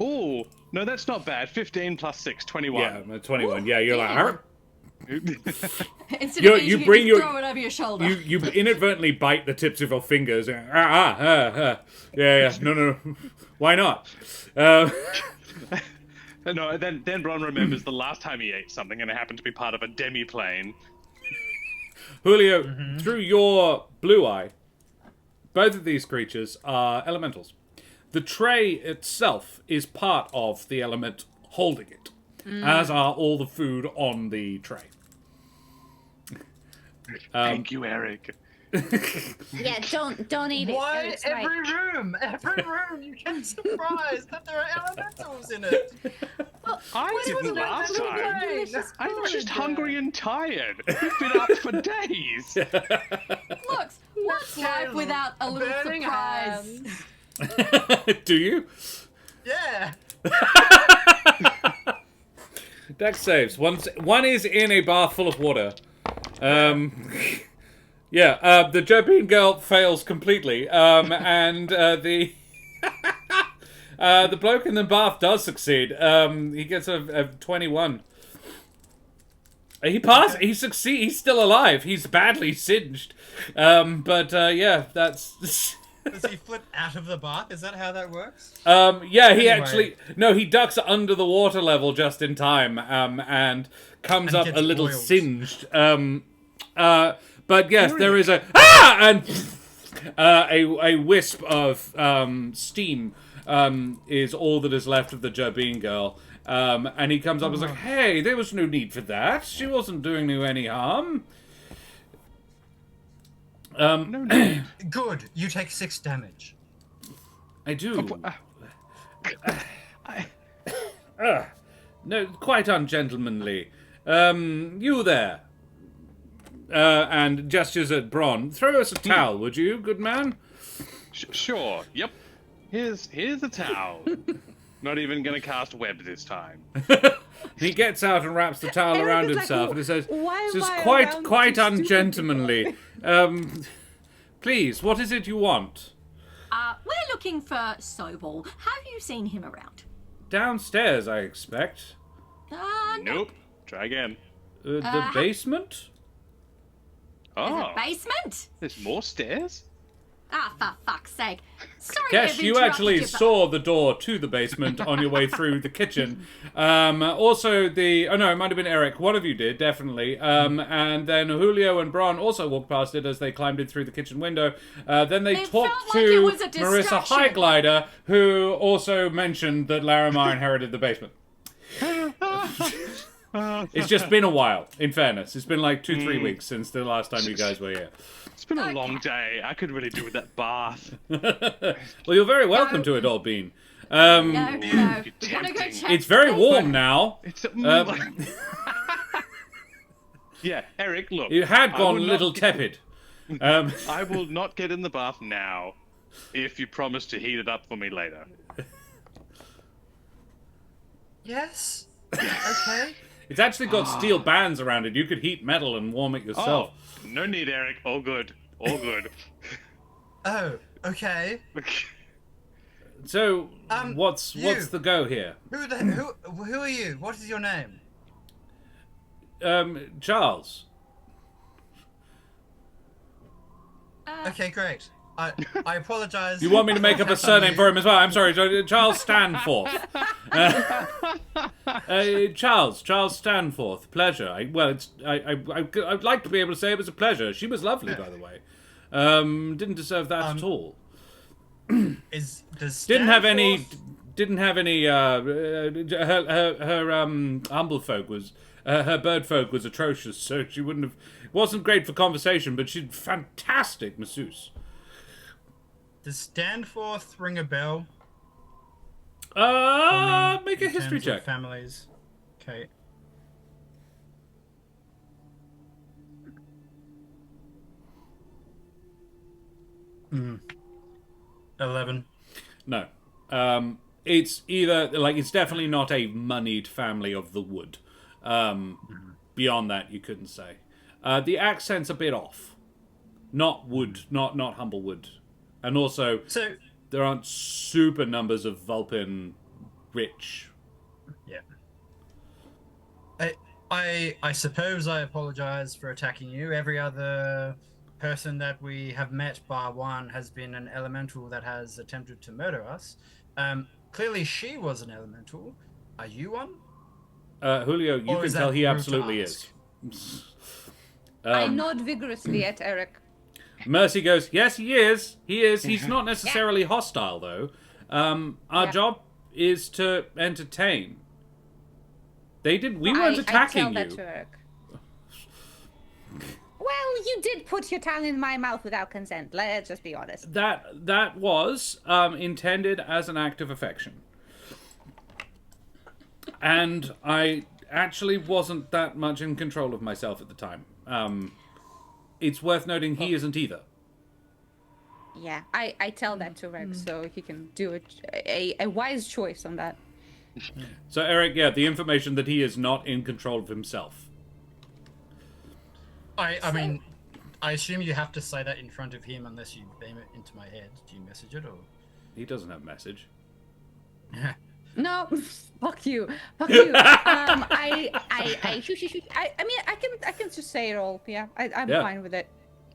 Ooh, no, that's not bad. 15 plus 6, 21. Yeah, 21. Yeah, you're like, "Arr." Instead You- of you eating it, bring just your- throw it over your shoulder. You inadvertently bite the tips of your fingers. Yeah. No. Why not? No, then Bron remembers the last time he ate something, and it happened to be part of a demi-plane. Julio, through your blue eye, both of these creatures are elementals. The tray itself is part of the element holding it, as are all the food on the tray. Thank you, Eric. Yeah, don't eat it. Why It's right. every room you get surprised that there are elementals in it? I didn't last time. Delicious I'm food. just hungry and tired. We've been up for days. Look, what's life without a little Burning surprise? hands. Do you? Yeah. Dex saves. One is in a bath full of water. The Joe Bean girl fails completely. And the the bloke in the bath does succeed. He gets a 21. He passed. He succeeds. He's still alive. He's badly singed. That's. Does he flip out of the bath? Is that how that works? He Anyway. actually he ducks under the water level just in time, and comes And up gets a little boiled. singed. But yes, there is a a wisp of steam is all that is left of the Joe Bean girl. And he comes up and is like, "Hey, there was no need for that. She wasn't doing you any harm." No need. Good. You take 6 damage. I do. No, quite ungentlemanly. You there. And gestures at Bron. Throw us a towel, would you, good man? Sure. Yep. Here's a towel. Not even gonna cast web this time. He gets out and wraps the towel Eric around is like, himself, and he says, "Why am "This is I quite around quite two stupid ungentlemanly. Please, what is it you want?" We're looking for Sobol. Have you seen him around? Downstairs, I expect. No. Nope. Try again. The basement? There's Oh, a basement? there's more stairs? Ah, for fuck's sake. Sorry Kesh, I've you interrupted actually you, but- saw the door to the basement on your way through the kitchen. Also, it might have been Eric. One of you did, definitely. And then Julio and Bron also walked past it as they climbed in through the kitchen window. Then they It talked felt like it to was a Marissa distraction. Highglider, who also mentioned that Larimar inherited the basement. It's just been a while, in fairness. It's been like 2-3 weeks since the last time you guys were here. It's been a long day. I could really do with that bath. Well, you're very welcome to it, Old Bean. No, we gotta go tempting. check. It's very warm now. It's a... Yeah, Eric, look. It had I gone would a not little get- tepid. I will not get in the bath now if you promise to heat it up for me later. Yes. Okay. It's actually got steel bands around it. You could heat metal and warm it yourself. Oh, no need, Eric. All good. All good. Oh, okay. So, what's you. the go here? Who are you? What is your name? Charles. Okay, great. I apologize. You want me to make up a surname for him as well? I'm sorry, Charles Stanforth. Charles Stanforth. Pleasure. I'd like to be able to say it was a pleasure. She was lovely, by the way. Didn't deserve that at all. Didn't have any. Her humble folk was. Her bird folk was atrocious, so she wouldn't have. Wasn't great for conversation, but she'd fantastic masseuse. Does Stanforth ring a bell? Make a history check. Families. Okay. Hmm. 11. No. It's either it's definitely not a moneyed family of the wood. Beyond that, you couldn't say. The accent's a bit off. Not wood, not Humblewood. And also, there aren't super numbers of Vulpin rich. Yeah. I suppose I apologize for attacking you. Every other person that we have met, bar one, has been an elemental that has attempted to murder us. Clearly she was an elemental. Are you one? Julio, you can tell he absolutely is. I nod vigorously at Eric. Mercy goes, yes, he is. He is. He's not necessarily hostile, though. Our job is to entertain. We weren't attacking I tell that you. to Eric. Well, you did put your tongue in my mouth without consent. Let's just be honest. That was intended as an act of affection. And I actually wasn't that much in control of myself at the time. It's worth noting he isn't either. Yeah, I tell that to Rex so he can do a wise choice on that. So, Eric, yeah, the information that he is not in control of himself. I mean, I assume you have to say that in front of him unless you beam it into my head. Do you message it or? He doesn't have message. No, fuck you. Fuck you. I mean, I can just say it all. Yeah, I'm fine with it.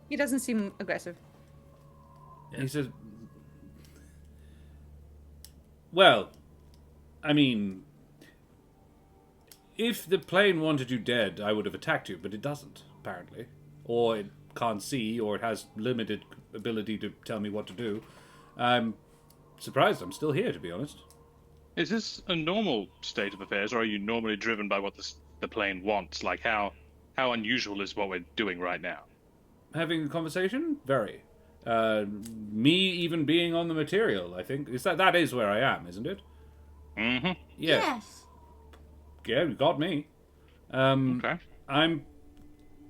He doesn't seem aggressive. He says, well, I mean, if the plane wanted you dead, I would have attacked you, but it doesn't, apparently. Or it can't see, or it has limited ability to tell me what to do. I'm surprised I'm still here, to be honest. Is this a normal state of affairs, or are you normally driven by what the plane wants? Like, how unusual is what we're doing right now? Having a conversation? Very. Me even being on the material, I think. That is where I am, isn't it? Mm-hmm. Yeah. Yes. Yeah, you got me. Okay. I'm,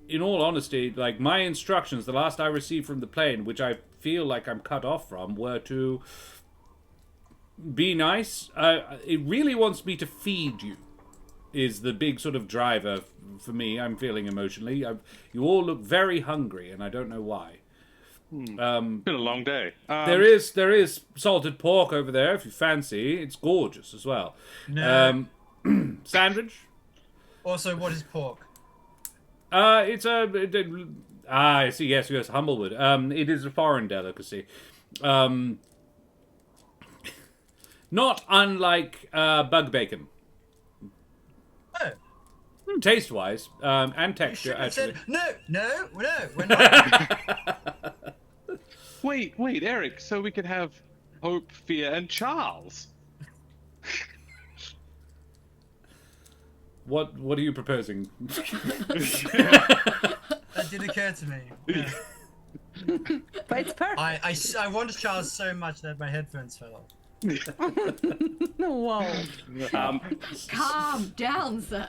in all honesty, like, my instructions, the last I received from the plane, which I feel like I'm cut off from, were to be nice. It really wants me to feed you, is the big sort of driver for me. I'm feeling emotionally. You all look very hungry, and I don't know why. Been a long day. There is salted pork over there if you fancy. It's gorgeous as well. No. Sandwich. Also, what is pork? It's a. I see. Yes, Humblewood. It is a foreign delicacy. Not unlike bug bacon. Oh. Taste-wise, and texture, You should actually. have said, no, we're not. Wait, Eric. So we could have Hope, Fear, and Charles. What are you proposing? That did occur to me. Yeah. But it's perfect. I wanted Charles so much that my headphones fell off. Whoa. Calm down, sir.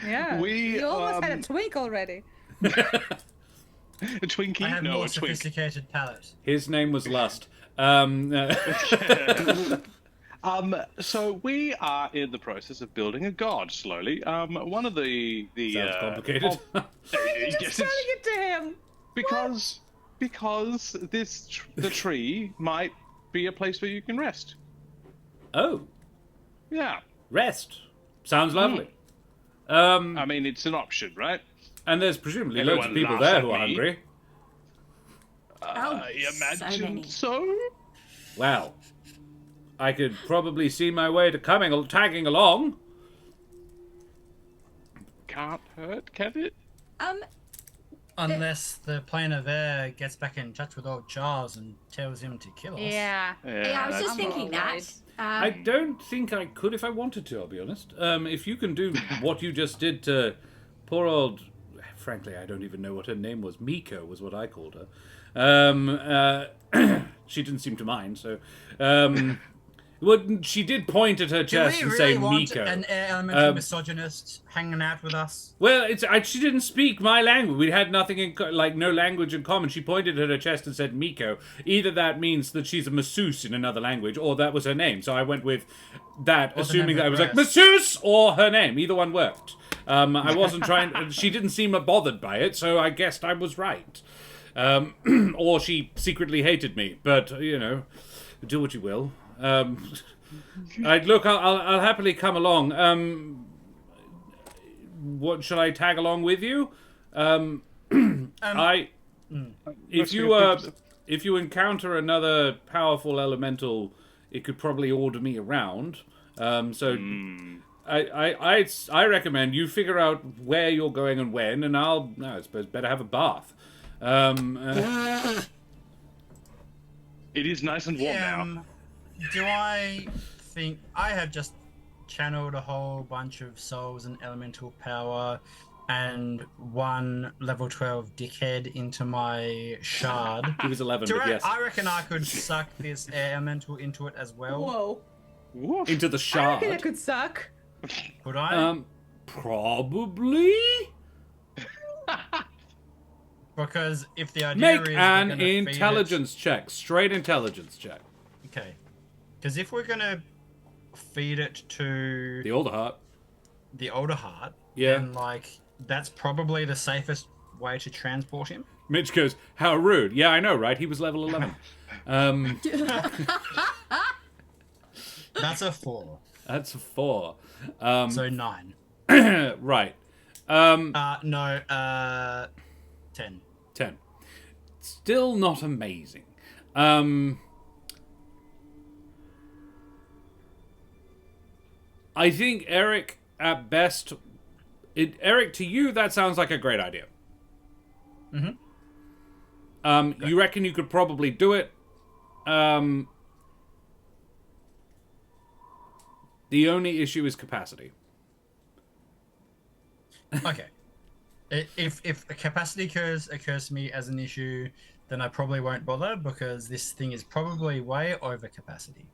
Yeah. You almost had a twink already. A Twinkie? I have No, more a twink. sophisticated palate. His name was Lust. So we are in the process of building a god slowly. One of the Sounds complicated. Yes, Selling it to him. because the tree might be a place where you can rest. Oh, Yeah. rest. Sounds lovely. I mean, it's an option, right? And there's presumably loads of Everyone people laughs there at who are me. hungry. I so imagine many. so. Well, I could probably see my way to tagging along. Can't hurt, can it? Unless the plane of air gets back in touch with old Charles and tells him to kill us. Yeah. Yeah, I was just that's- thinking that. I don't think I could if I wanted to, I'll be honest. If you can do what you just did to poor old... Frankly, I don't even know what her name was. Miko was what I called her. She didn't seem to mind, so... she did point at her Do chest we and really say want Miko. an elemental misogynist hanging out with us? Well, she didn't speak my language. We had nothing in no language in common. She pointed at her chest and said Miko. Either that means that she's a masseuse in another language, or that was her name. So I went with that, assuming that I was like masseuse or her name. Either one worked. I wasn't trying. She didn't seem bothered by it, so I guessed I was right. Or she secretly hated me. But do what you will. I'll happily come along. What shall I tag along with you? If you encounter another powerful elemental, it could probably order me around. I recommend you figure out where you're going and when, and I suppose better have a bath. It is nice and warm now. Do I think I have just channeled a whole bunch of souls and elemental power and one level 12 dickhead into my shard? He was 11, but yes. I reckon I could suck this elemental into it as well. Whoa. Woof. Into the I shard. reckon it could suck. Could I? Probably. Because if the idea Make is we're an gonna feed it- intelligence check. Straight intelligence check. Okay. Because if we're gonna feed it to The older heart. the older heart, Yeah. then that's probably the safest way to transport him. Mitch goes, how rude. Yeah, I know, right? He was level 11. That's a 4. That's a 4. So 9. Right. No, 10. 10. Still not amazing. I think Eric, at best... Eric, to you, that sounds like a great idea. Mm-hmm. You reckon you could probably do it. The only issue is capacity. Okay. If a capacity occurs to me as an issue, then I probably won't bother because this thing is probably way over capacity.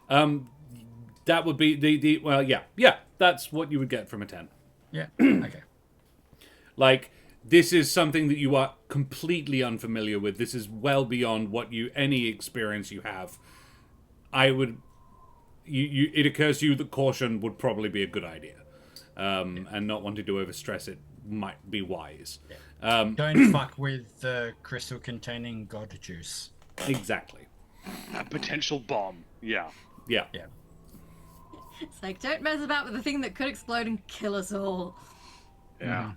That would be the well, yeah, that's what you would get from a 10. Yeah. Okay. Like, this is something that you are completely unfamiliar with. This is well beyond any experience you have. It occurs to you that caution would probably be a good idea. And not wanting to overstress it might be wise. Don't fuck with the crystal containing god juice. Exactly. A potential bomb. Yeah. Yeah. Yeah. It's like, don't mess about with the thing that could explode and kill us all. Yeah.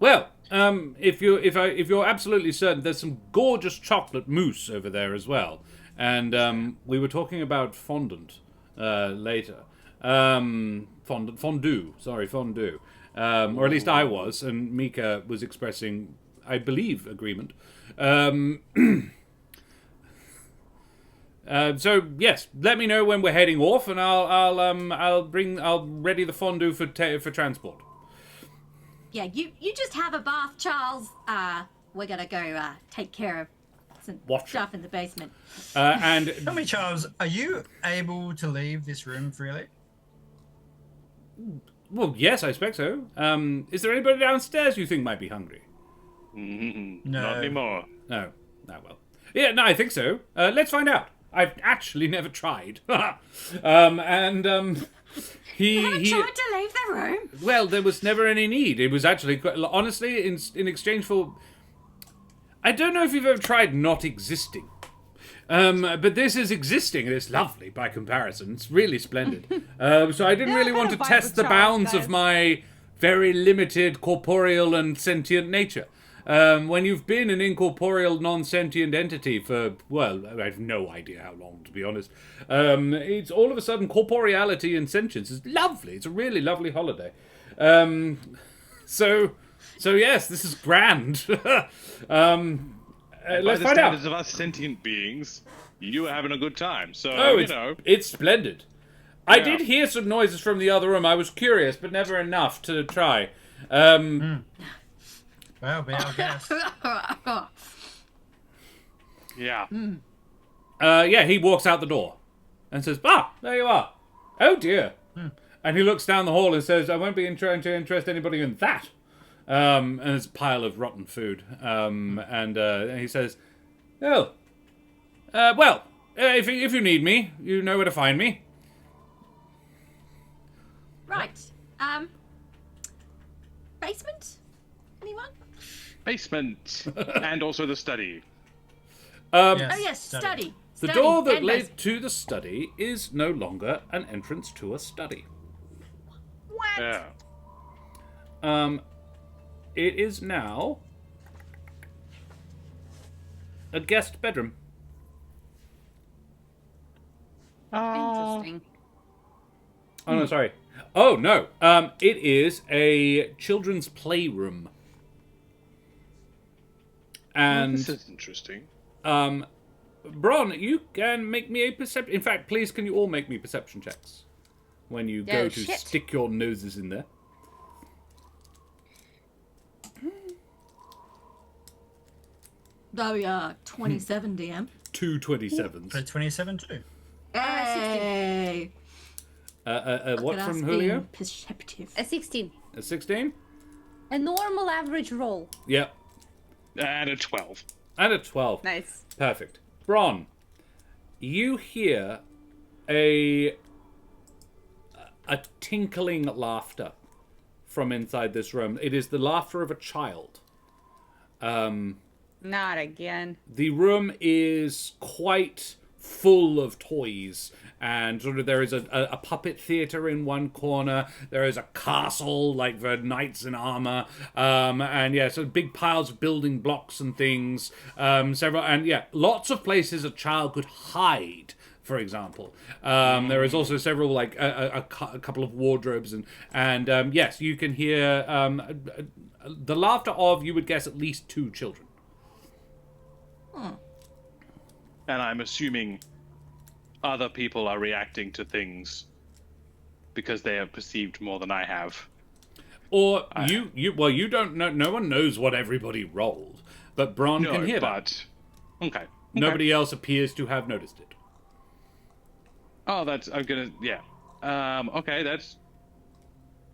Well, if you're absolutely certain, there's some gorgeous chocolate mousse over there as well, and we were talking about fondant later. Fondue. Sorry, fondue. Or at least I was, and Mika was expressing, I believe, agreement. So yes, let me know when we're heading off, and I'll ready the fondue for transport. Yeah, you just have a bath, Charles. We're gonna go take care of some Watch stuff in the basement. And Tell me, Charles, are you able to leave this room freely? well, yes, I expect so. Is there anybody downstairs you think might be hungry? No. Not anymore. No. Oh, well. Yeah, no, I think so. Let's find out. I've actually never tried. He Tried to leave the room. well, there was never any need. It was actually quite, honestly in exchange for. I don't know if you've ever tried not existing. But this is existing, and it's lovely by comparison. It's really splendid. So I didn't Yeah, really I want to kinda vibe test with the Charles, bounds of guys. my very limited corporeal and sentient nature. When you've been an incorporeal, non-sentient entity for, well, I have no idea how long, to be honest. It's all of a sudden corporeality and sentience is lovely. It's a really lovely holiday. So yes, this is grand. By Let's the find out. standards of us sentient beings, you are having a good time. So, Oh, you know. it's splendid. I Yeah. did hear some noises from the other room. I was curious, but never enough to try. Well, be our guest. Yeah. Yeah, he walks out the door and says, there you are. Oh, dear. And he looks down the hall and says, I won't be trying to interest anybody in that. And there's a pile of rotten food. And he says, oh, well, if you need me, you know where to find me. Right. Basement? Anyone? Basement. And also the study. Oh yes, study. The Study door that and led basement. to the study is no longer an entrance to a study. What? Yeah. It is now a guest bedroom. Interesting. Oh, no, sorry. Oh, no. It is a children's playroom. And, This is interesting. Bron, you can make me a perception... In fact, please, can you all make me perception checks when you go to shit. stick your noses in there? Oh yeah, 27 DM. 2 27s. For 27 too. Hey. What Look at from us Julio? being perceptive. A 16. A 16? A normal average roll. Yep. And a 12. And a 12. Nice. Perfect. Bron, you hear a tinkling laughter from inside this room. It is the laughter of a child. Not again. The room is quite full of toys, and sort of there is a puppet theater in one corner. There is a castle like for knights in armor, and yeah, so big piles of building blocks and things. Several, and yeah, lots of places a child could hide. For example, there is also several like a couple of wardrobes and yes, you can hear the laughter of, you would guess, at least 2 children. And I'm assuming other people are reacting to things because they have perceived more than I have. Or you don't know. No one knows what everybody rolled, but Bron No, can hear that. but... Okay. Nobody else appears to have noticed it. Oh, okay, that's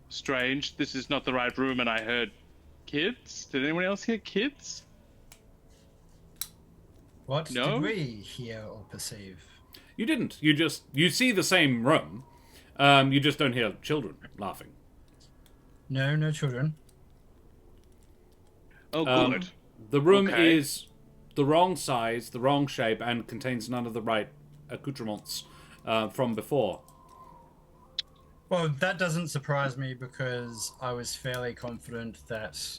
strange. This is not the right room, and I heard kids. Did anyone else hear kids? What No? did we hear or perceive? You didn't. You see the same room. You just don't hear children laughing. No, no children. Oh, Um, good. The room Okay. is the wrong size, the wrong shape, and contains none of the right accoutrements from before. Well, that doesn't surprise me because I was fairly confident that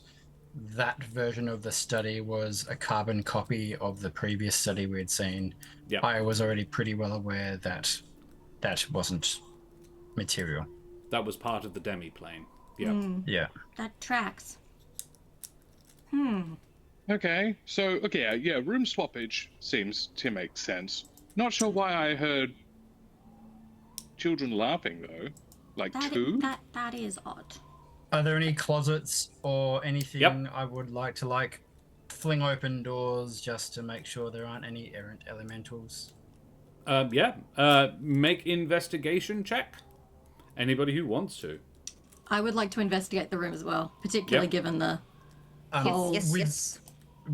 that version of the study was a carbon copy of the previous study we had seen. Yep. I was already pretty well aware that that wasn't material. That was part of the demi-plane. Yeah. Yeah. That tracks. Okay, so, yeah, room swappage seems to make sense. Not sure why I heard children laughing, though. Like two? That is odd. Are there any closets or anything Yep. I would like to fling open doors just to make sure there aren't any errant elementals? Yeah. Make investigation check. Anybody who wants to. I would like to investigate the room as well, particularly Yep. given the whole. Yes, with, yes.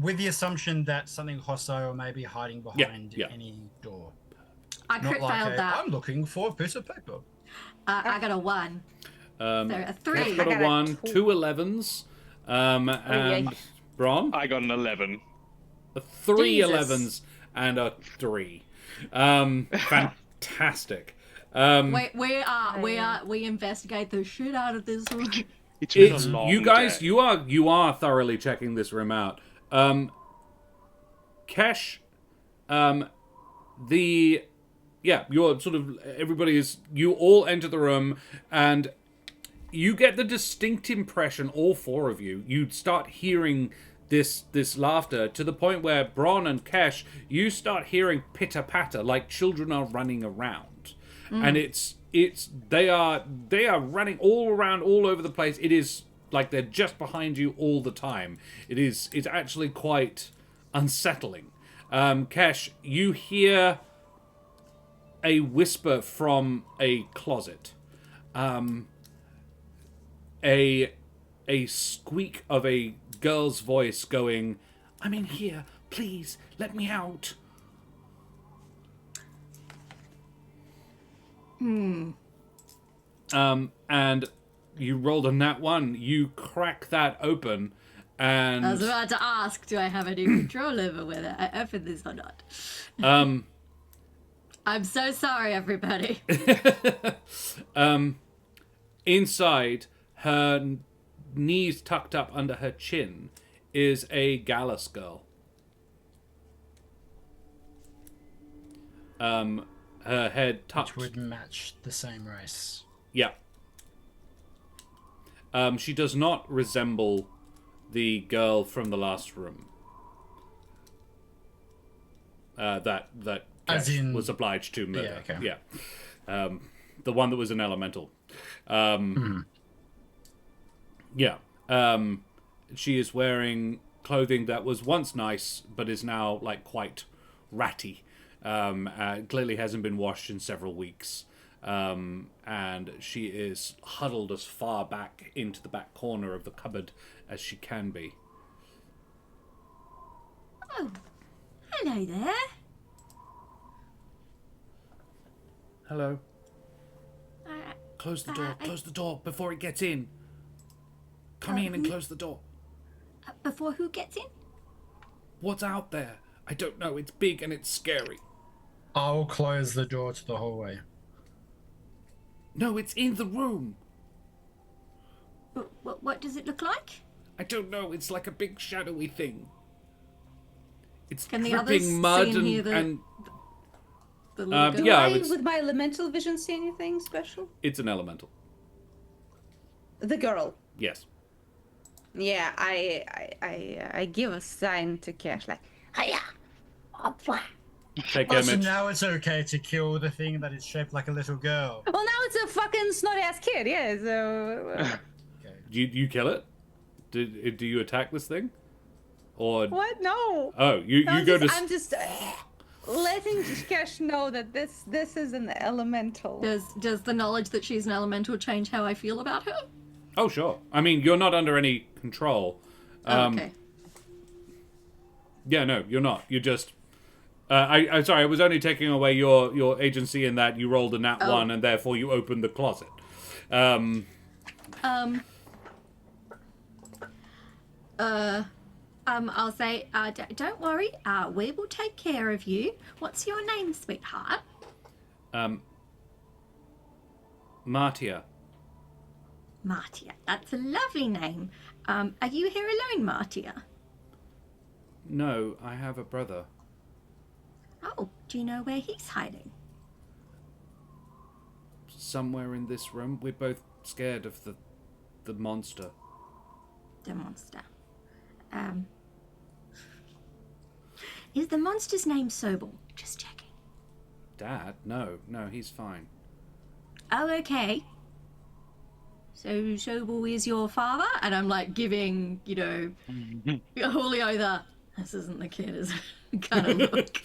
with the assumption that something hostile may be hiding behind yeah. any door. I crit failed that. I'm looking for a piece of paper. I got a 1. So a 3. Kesh got I a got a 1, 2. 2 11s, and yeah. Bron, I got an 11. 3 Jesus. 11s. and a 3. Fantastic. We investigate the shit out of this room. It's been It's a long you guys. day. You are thoroughly checking this room out. Kesh, you're sort of you all enter the room and you get the distinct impression, all 4 of you. You start hearing this laughter to the point where Bron and Kesh, you start hearing pitter patter like children are running around, and they are running all around, all over the place. It is like they're just behind you all the time. It's actually quite unsettling. Kesh, you hear a whisper from a closet. A squeak of a girl's voice going, "I'm in here, please, let me out." And you rolled a nat 1. You crack that open, and I was about to ask, do I have any control over whether I open this or not? I'm so sorry, everybody. inside, her knees tucked up under her chin, is a Gallus girl. Her head tucked. Which would match the same race. Yeah. She does not resemble the girl from the last room. That As Kesh in- was obliged to murder. Yeah, okay. Yeah. The one that was an elemental. Yeah. She is wearing clothing that was once nice, but is now like quite ratty. Clearly hasn't been washed in several weeks. And she is huddled as far back into the back corner of the cupboard as she can be. Oh, hello there. Hello. Close the door. Close the door before it gets in. Come in and close the door. Before who gets in? What's out there? I don't know. It's big and it's scary. I'll close the door to the hallway. No, it's in the room. What does it look like? I don't know. It's like a big shadowy thing. It's Can the dripping others mud see and hear the and little girl? yeah, I I, would with my elemental vision, see anything special? it's an elemental. The girl. Yes. Yeah, I give a sign to Kesh, like, hiya, opwa. Take Oh, so image. now it's okay to kill the thing that is shaped like a little girl. Well, now it's a fucking snotty ass kid, yeah. So Okay. Do you kill it? Do you attack this thing? Or what? No. oh, you go to I'm just letting Kesh know that this is an elemental. Does the knowledge that she's an elemental change how I feel about her? Oh, sure. I mean, you're not under any control. Okay. Yeah, no, you're not. You're just. I'm sorry. I was only taking away your agency in that you rolled a nat 1 and therefore you opened the closet. I'll say, don't worry. We will take care of you. What's your name, sweetheart? Martia. Martia. That's a lovely name. Are you here alone, Martia? No, I have a brother. Oh, do you know where he's hiding? Somewhere in this room. We're both scared of the monster. The monster. Is the monster's name Sobel? Just checking. Dad? No, he's fine. Oh, okay. So Sobel is your father? And I'm like giving, Julio this isn't the kid, is it? Kind of look.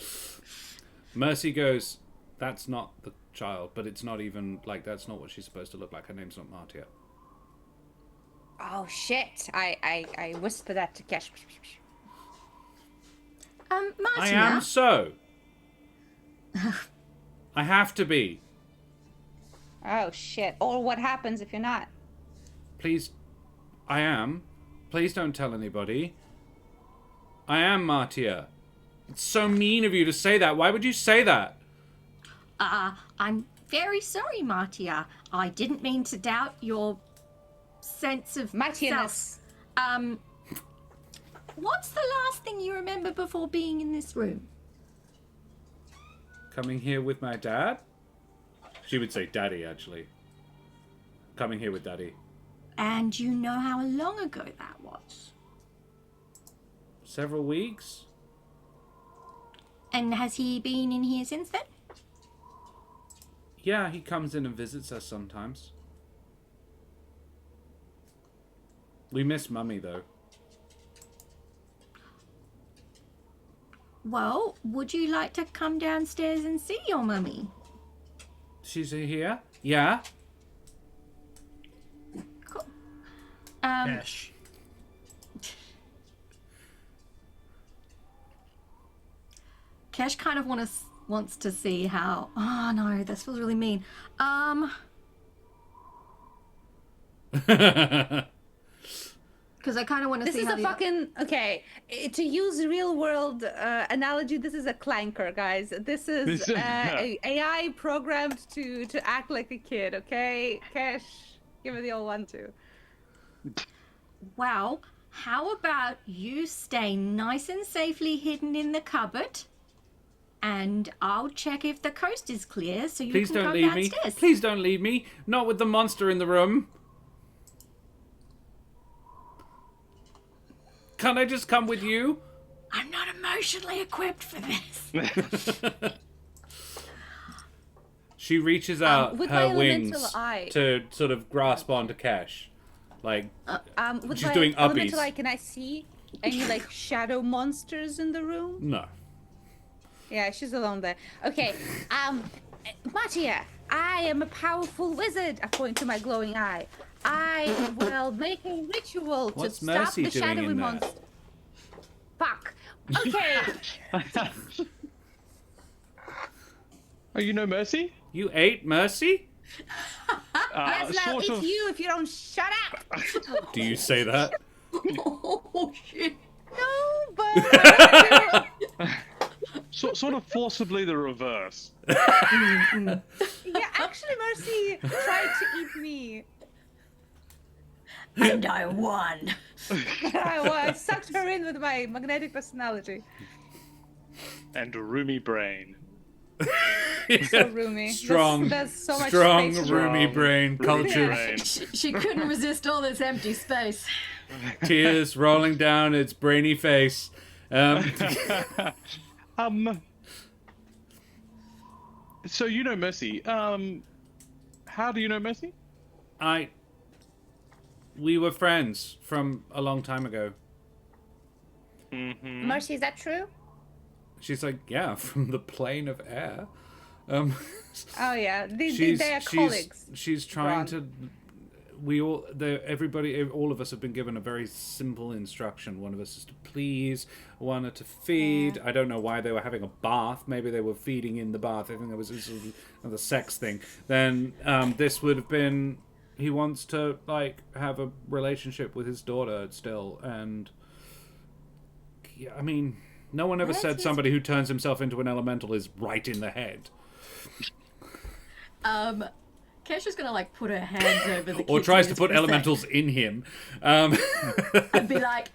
Mercy goes, that's not the child, but it's not even, that's not what she's supposed to look like. Her name's not Martia. Oh shit! I whisper that to Kesh. Martia. I am so. I have to be. Oh shit! Or what happens if you're not? Please, I am. Please don't tell anybody. I am Martia. It's so mean of you to say that. Why would you say that? I'm very sorry, Martia. I didn't mean to doubt your sense of Martiness. self. What's the last thing you remember before being in this room? Coming here with my dad? She would say daddy, actually. Coming here with daddy. And you know how long ago that was? Several weeks? And has he been in here since then? Yeah, he comes in and visits us sometimes. We miss Mummy, though. Well, would you like to come downstairs and see your mummy? She's here? Yeah? Cool. Kesh. Kesh kind of wants to see how... Oh, no, this feels really mean. Because I kind of want to This see is how a fucking okay. To use real world analogy, this is a clanker, guys. This is AI programmed to act like a kid. Okay, Kesh, give it the old 1-2. Well, how about you stay nice and safely hidden in the cupboard, and I'll check if the coast is clear so you Please can don't come leave me. downstairs. Please don't leave me. Not with the monster in the room. Can't I just come with you? I'm not emotionally equipped for this. She reaches out with her my wings elemental eye. to sort of grasp onto Kesh. Like, With she's my doing elemental uppies. eye, can I see any like shadow monsters in the room? no. Yeah, she's alone there. Okay, Matia, I am a powerful wizard. I point to my glowing eye. I will make a ritual to What's stop Mercy the doing shadowy in there? monster. Fuck. Okay. Oh, you know Mercy? You ate Mercy? Yes, now Sort it's of. you if you don't shut up. Do you say that? Oh, shit. No, but I want to. Sort of forcibly the reverse. Yeah, actually, Mercy tried to eat me. And I won. I sucked her in with my magnetic personality. And roomy brain. So roomy. Strong, There's so much strong, space. roomy Strong, brain roomy culture. brain. She couldn't resist all this empty space. Tears rolling down its brainy face. So you know Mercy. How do you know Mercy? We were friends from a long time ago. Mercy, is that true? She's like, yeah, from the plane of air. Oh yeah, they are colleagues. She's trying to. All of us have been given a very simple instruction. One of us is to please, one to feed. Yeah. I don't know why they were having a bath. Maybe they were feeding in the bath. I think that was the sex thing. Then this would have been. He wants to like have a relationship with his daughter still, and yeah, I mean, no one ever said somebody who turns himself into an elemental is right in the head. Kesh is gonna like put her hands over the Or kid's tries to ears put for a sec elementals in him. and be like,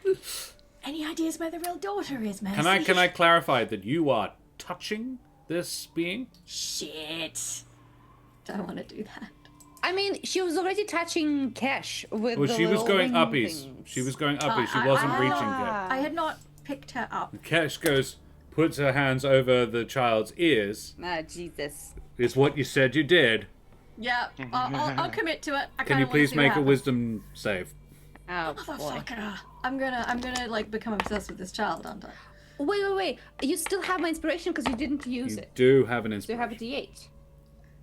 any ideas where the real daughter is, Mercy? Can I clarify that you are touching this being? Shit. Don't want to do that. I mean, she was already touching Kesh with Well, the she was little going wing uppies. things. She was going uppies. She I- wasn't I- reaching yet. I had not picked her up. Kesh puts her hands over the child's ears. Ah, Jesus. Is what you said you did. Yeah, I'll commit to it. I Can kinda you wanna please see what make a happens. wisdom save? Oh, boy. Motherfucker. I'm gonna like become obsessed with this child, aren't I? Wait. You still have my inspiration because you didn't use You it. do have an So you have a inspiration. D8.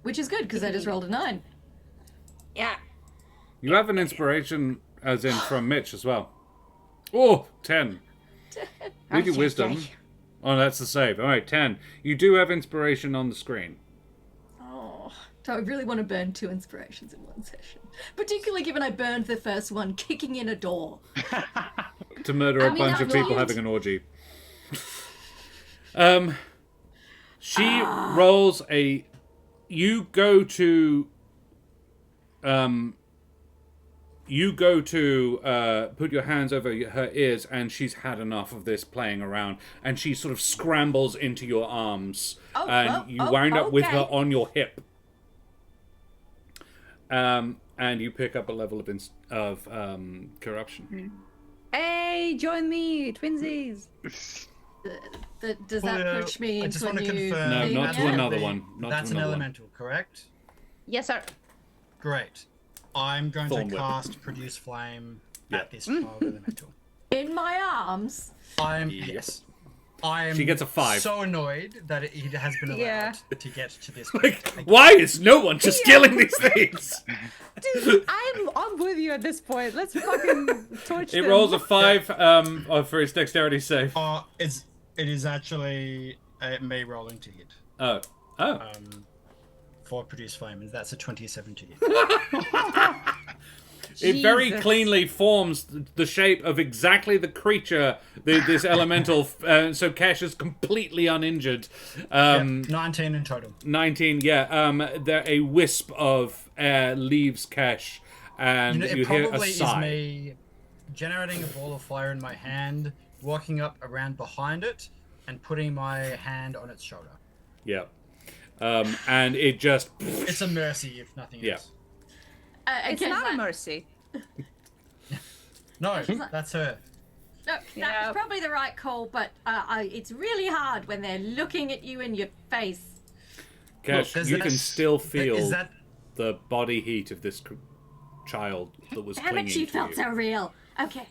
Which is good because I just rolled a 9. Yeah. You have an inspiration, as in from Mitch as well. Oh, 10. With your Okay, wisdom. okay. Oh, that's the save. All right, 10. You do have inspiration on the screen. Oh, so I really want to burn 2 inspirations in one session. Particularly given I burned the first one kicking in a door. To murder I a mean, bunch I'm of people not- having an orgy. She rolls a. You go to. Put your hands over her ears, and she's had enough of this playing around, and she sort of scrambles into your arms, and you wind up with her on your hip. And you pick up a level of corruption. Hey, join me, twinsies. Does that push me I into just a want to new confirm. No, thing not to again? another one. Not That's to an another one. elemental, correct? Yes, sir. Great. I'm going Thorn to whip. cast Produce Flame Yeah. at this child elemental. In my arms. Yes. I am She gets a 5. so annoyed that it has been allowed Yeah. to get to this Like, point. why is no one just killing these things? Dude, I'm with you at this point. Let's fucking torch It them. rolls a 5 for its dexterity save. It is actually me rolling to hit. Oh. For Produce Flame, and that's a 27 to hit. It very Jesus. cleanly forms the shape of exactly the creature, this elemental. So Kesh is completely uninjured. 19 in total. 19, yeah. A wisp of air leaves Kesh, and It you hear a probably is sigh. me generating a ball of fire in my hand, walking up around behind it, and putting my hand on its shoulder. Yeah. And it just. It's a mercy, if nothing Yeah. else. It's Okay, not a that- mercy. No, that's her. No, Yeah. that's probably the right call, but it's really hard when they're looking at you in your face. Kesh, Does you that- can still feel Is that the body heat of this child that was Damn it, clinging she to felt you. so real. Okay.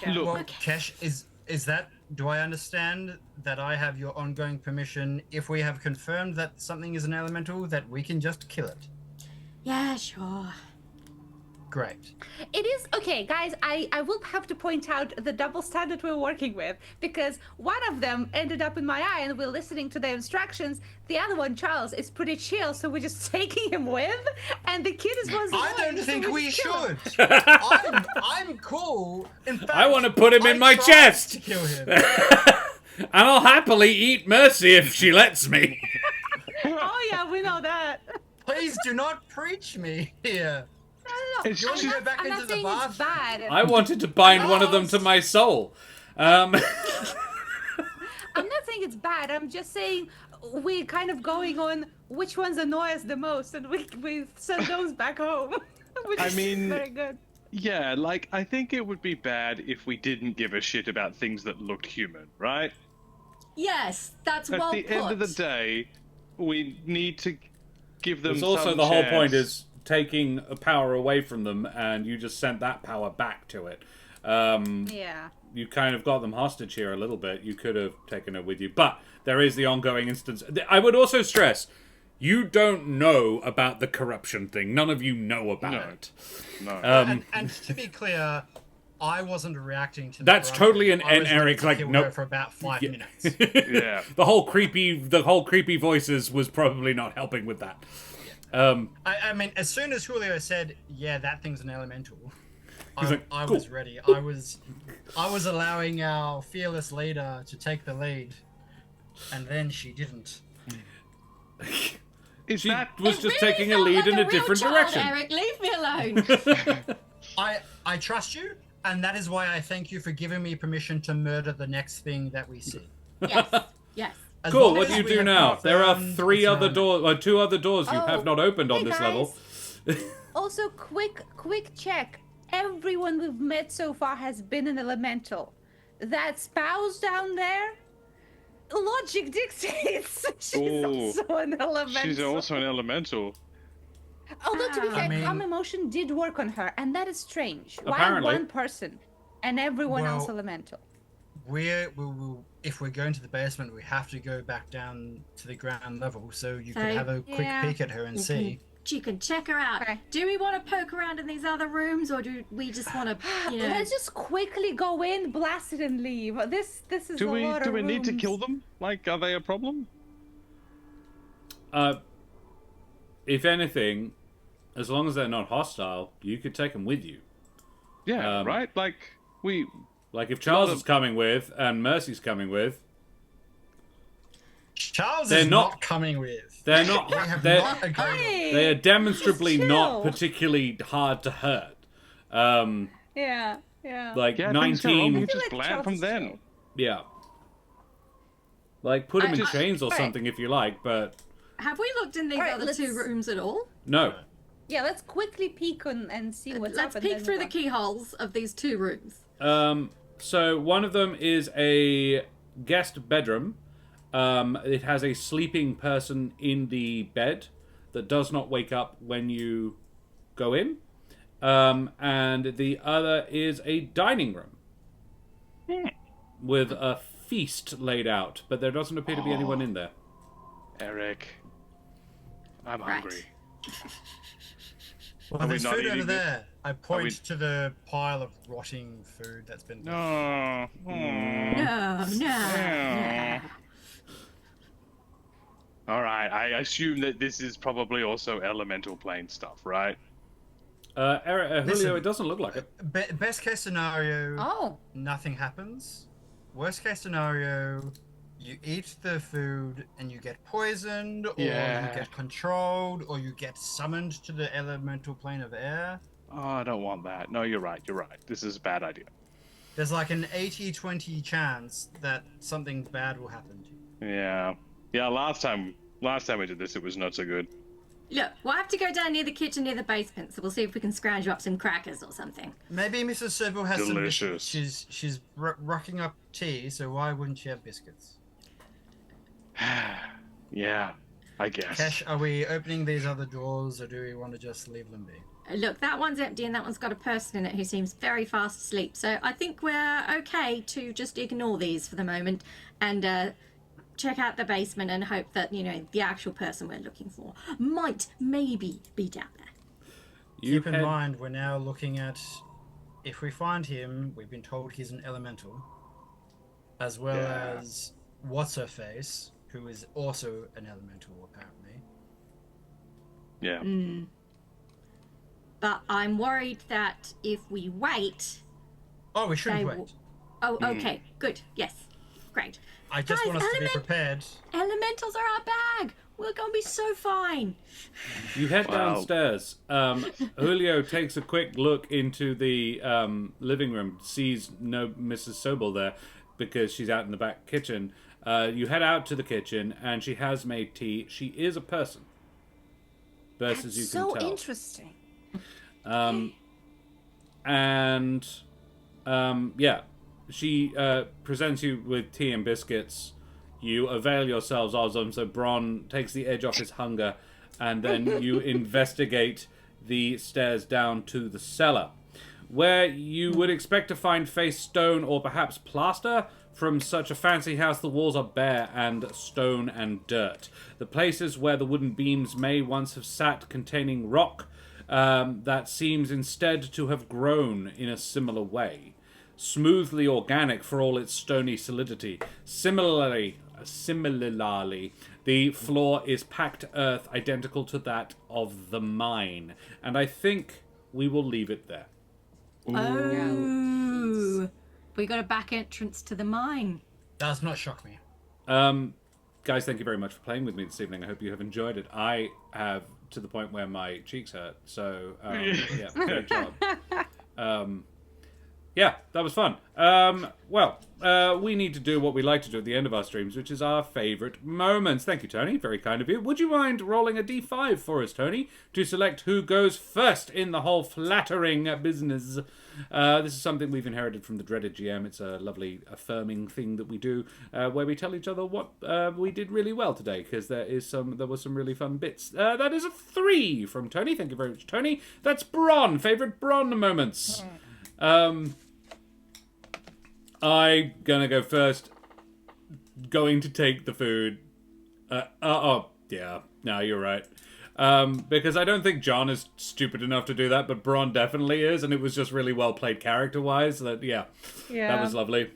Look, well, Kesh? Is that? Do I understand that I have your ongoing permission if we have confirmed that something is an elemental that we can just kill it? Yeah, sure. Great. It is okay, guys. I will have to point out the double standard we're working with because one of them ended up in my eye and we're listening to the instructions. The other one, Charles, is pretty chill, so we're just taking him with. And the kid is was. I don't think we kill him. should. I'm cool. In fact, I want to put him in my tried chest! to kill him. And I'll happily eat Mercy if she lets me. Oh yeah, we know that. Please do not preach me here. No, It's You want to go back I'm into not the saying it's bath? bad. I wanted to bind one of them to my soul. I'm not saying it's bad. I'm just saying we're kind of going on which ones annoy us the most, and we send those back home. Which I is mean- very good. yeah, like, I think it would be bad if we didn't give a shit about things that looked human, right? Yes, that's At well the put. end of the day, we need to give them It's also some the whole point chance. is taking power away from them, and you just sent that power back to it. Yeah. You kind of got them hostage here a little bit. You could have taken her with you, but there is the ongoing instance. I would also stress, you don't know about the corruption thing. None of you know about No. it. No. And to be clear, I wasn't reacting to. That's the totally an I was ready Eric, to like, kill nope. her for about 5 Yeah. minutes. Yeah. The whole creepy voices was probably not helping with that. I mean, as soon as Julio said, "Yeah, that thing's an elemental," like, I "Cool." was ready. I was allowing our fearless leader to take the lead, and then she didn't. Is She that was It just really taking a felt lead like in a real different child, direction. Eric, leave me alone. I trust you, and that is why I thank you for giving me permission to murder the next thing that we see. yes, yes. As Cool. long What do as you we do have now? There are confirmed three it's other an doors, or 2 other doors you Oh, have not opened on hey, this guys. level. Also, quick check. Everyone we've met so far has been an elemental. That spouse down there, logic dictates she's Ooh. also an elemental. she's also an elemental? Although to be fair, mean- calm emotion did work on her, and that is strange. Why Apparently. one person and everyone else Well, elemental? If we're going to the basement, we have to go back down to the ground level, so you So, could have a quick yeah. peek at her and see. You can check her out. Okay. Do we want to poke around in these other rooms, or do we just want to, you know? Let's just quickly go in, blast it, and leave. This is Do a we lot do of we need to rooms. kill them? Like, are they a problem? If anything, as long as they're not hostile, you could take them with you. Yeah, right? Like, we... Like if Charles Not a- is coming with and Mercy's coming with, Charles They're is not- not coming with. They're not. We have They're, not agreed. Hey, they are demonstrably just not chill. particularly hard to hurt. Yeah. Like Yeah, things go wrong, 19. you just like plan Charles from is then. chill. Yeah. Like, put him in I- chains or Alright. something if you like, but Have we looked in these Alright, other let's- 2 rooms at all? no. Yeah, let's quickly peek and see what's Let's up. peek and then through move the on. keyholes of these 2 rooms. So one of them is a guest bedroom. It has a sleeping person in the bed that does not wake up when you go in. And the other is a dining room with a feast laid out, but there doesn't appear to be anyone in there. Eric, I'm Right. hungry. Well, Are we there's not food over eating there. I point we- to the pile of rotting food that's been. No. No. All right. I assume that this is probably also elemental plane stuff, right? Julio, Listen. it doesn't look like it. Best case scenario, Oh, nothing happens. Worst case scenario, you eat the food and you get poisoned, or Yeah. you get controlled, or you get summoned to the elemental plane of air. Oh, I don't want that. No, you're right. You're right. This is a bad idea. There's like an 80-20 chance that something bad will happen to you. Yeah. Yeah. Last time we did this, it was not so good. Look, we'll have to go down near the kitchen, near the basement, so we'll see if we can scrounge up some crackers or something. Maybe Mrs. Serval has Delicious. some biscuits. She's rocking up tea, so why wouldn't she have biscuits? Yeah. I guess. Kesh, are we opening these other drawers, or do we want to just leave them be? Look, that one's empty and that one's got a person in it who seems very fast asleep. So I think we're okay to just ignore these for the moment and check out the basement and hope that, the actual person we're looking for might maybe be down there. You Keep in head- mind, we're now looking at, if we find him, we've been told he's an elemental, as well Yeah. as What's-Her-Face, who is also an elemental, apparently. Yeah. But I'm worried that if we wait, Oh, we shouldn't they wait. will... Oh, okay, good, yes, great. I just Guys, want us to be prepared. Elementals are our bag. We're gonna be so fine. You head Wow. downstairs. Julio takes a quick look into the living room, sees no Mrs. Sobel there because she's out in the back kitchen. You head out to the kitchen, and she has made tea. She is a person. Best as you can so tell. interesting. Yeah, she presents you with tea and biscuits. You avail yourselves of them, so Bron takes the edge off his hunger, and then you investigate the stairs down to the cellar, where you would expect to find faced stone or perhaps plaster. From such a fancy house, the walls are bare and stone and dirt. The places where the wooden beams may once have sat containing rock that seems instead to have grown in a similar way. Smoothly organic for all its stony solidity. Similarly, the floor is packed earth identical to that of the mine. And I think we will leave it there. Oh, we got a back entrance to the mine. Does not shock me. Guys, thank you very much for playing with me this evening. I hope you have enjoyed it. I have, to the point where my cheeks hurt. So, yeah, great job. Yeah, that was fun. We need to do what we like to do at the end of our streams, which is our favourite moments. Thank you, Tony. Very kind of you. Would you mind rolling a d5 for us, Tony, to select who goes first in the whole flattering business? This is something we've inherited from the dreaded GM. It's a lovely affirming thing that we do, where we tell each other what we did really well today, because there was some really fun bits. That is a 3 from Tony. Thank you very much, Tony. That's Bron. Favourite Bron moments. I'm gonna go first. Going to take the food. Yeah. No, you're right. Because I don't think John is stupid enough to do that, but Bron definitely is, and it was just really well played character-wise. That Yeah. was lovely.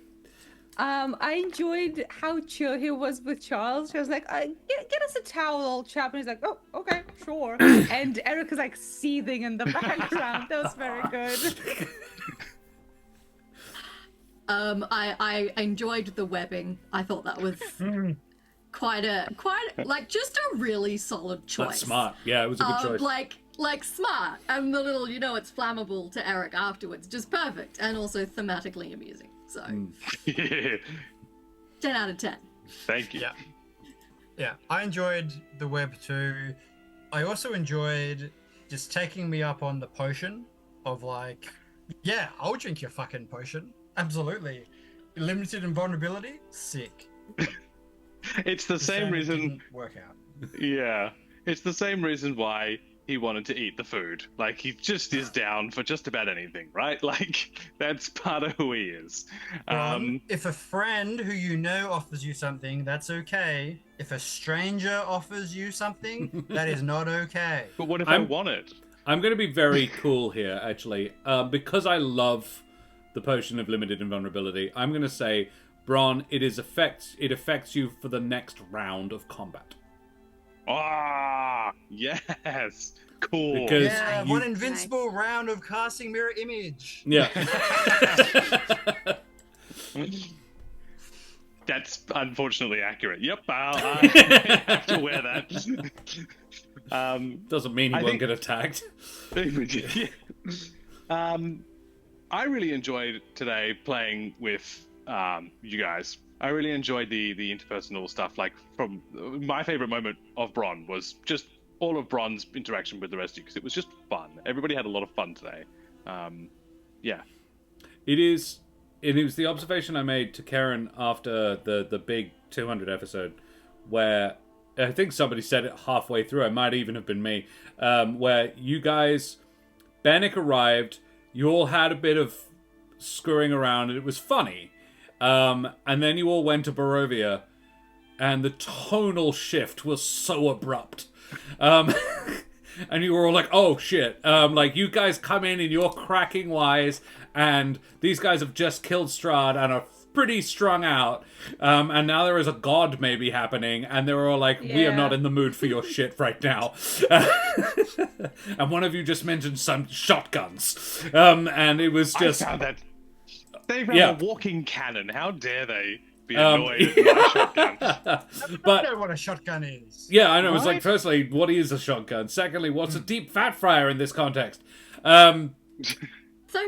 I enjoyed how chill he was with Charles. She was like, get us a towel, old chap. And he's like, oh, okay, sure. And Eric is like seething in the background. That was very good. I enjoyed the webbing. I thought that was quite like just a really solid choice. That's smart. Yeah, it was a good choice. Like smart, and the little, it's flammable to Eric afterwards, just perfect, and also thematically amusing. So, 10 out of 10. Thank you. Yeah, I enjoyed the web too. I also enjoyed just taking me up on the potion of like, yeah, I'll drink your fucking potion. Absolutely. Limited invulnerability? Sick. It's the same reason. Didn't work out. Yeah, it's the same reason why he wanted to eat the food. Like, he just is down for just about anything, right? Like, that's part of who he is. If a friend who you know offers you something, that's okay. If a stranger offers you something, that is not okay. But what if I want it? I'm going to be very cool here, actually. Because I love the potion of limited invulnerability, I'm going to say, Bron, it affects you for the next round of combat. Ah, yes. Cool. Because one invincible round of casting mirror image. Yeah. That's unfortunately accurate. Yep, I have to wear that. Doesn't mean he won't get attacked. I really enjoyed today playing with you guys. I really enjoyed the interpersonal stuff. Like, from my favorite moment of Bron was just all of Bron's interaction with the rest of you, because it was just fun. Everybody had a lot of fun today. Yeah. It was the observation I made to Karen after the big 200 episode, where I think somebody said it halfway through, it might even have been me, where you guys, Bannock arrived, you all had a bit of screwing around, and it was funny. And then you all went to Burrowvia, and the tonal shift was so abrupt. And you were all like, oh shit. Like, you guys come in and you're cracking wise, and these guys have just killed Strahd and are pretty strung out. And now there is a god maybe happening, and they're all like, we are not in the mood for your shit right now. And one of you just mentioned some shotguns. And it was just... I found that. They found a walking cannon. How dare they be annoyed at my shotgun? But I know what a shotgun is. Yeah, I know. It was like, firstly, what is a shotgun? Secondly, what's a deep fat fryer in this context? So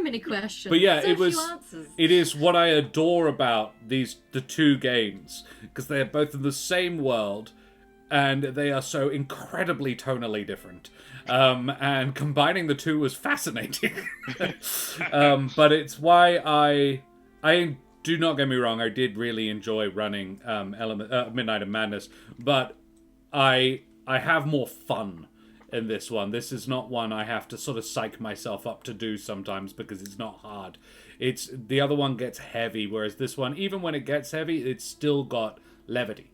many questions. But yeah, so few answers. It is what I adore about the two games, because they are both in the same world, and they are so incredibly tonally different. And combining the two was fascinating. But it's why I do not get me wrong, I did really enjoy running Midnight of Madness, but I have more fun in this one. This is not one I have to sort of psych myself up to do sometimes, because it's not hard. The other one gets heavy, whereas this one, even when it gets heavy, it's still got levity.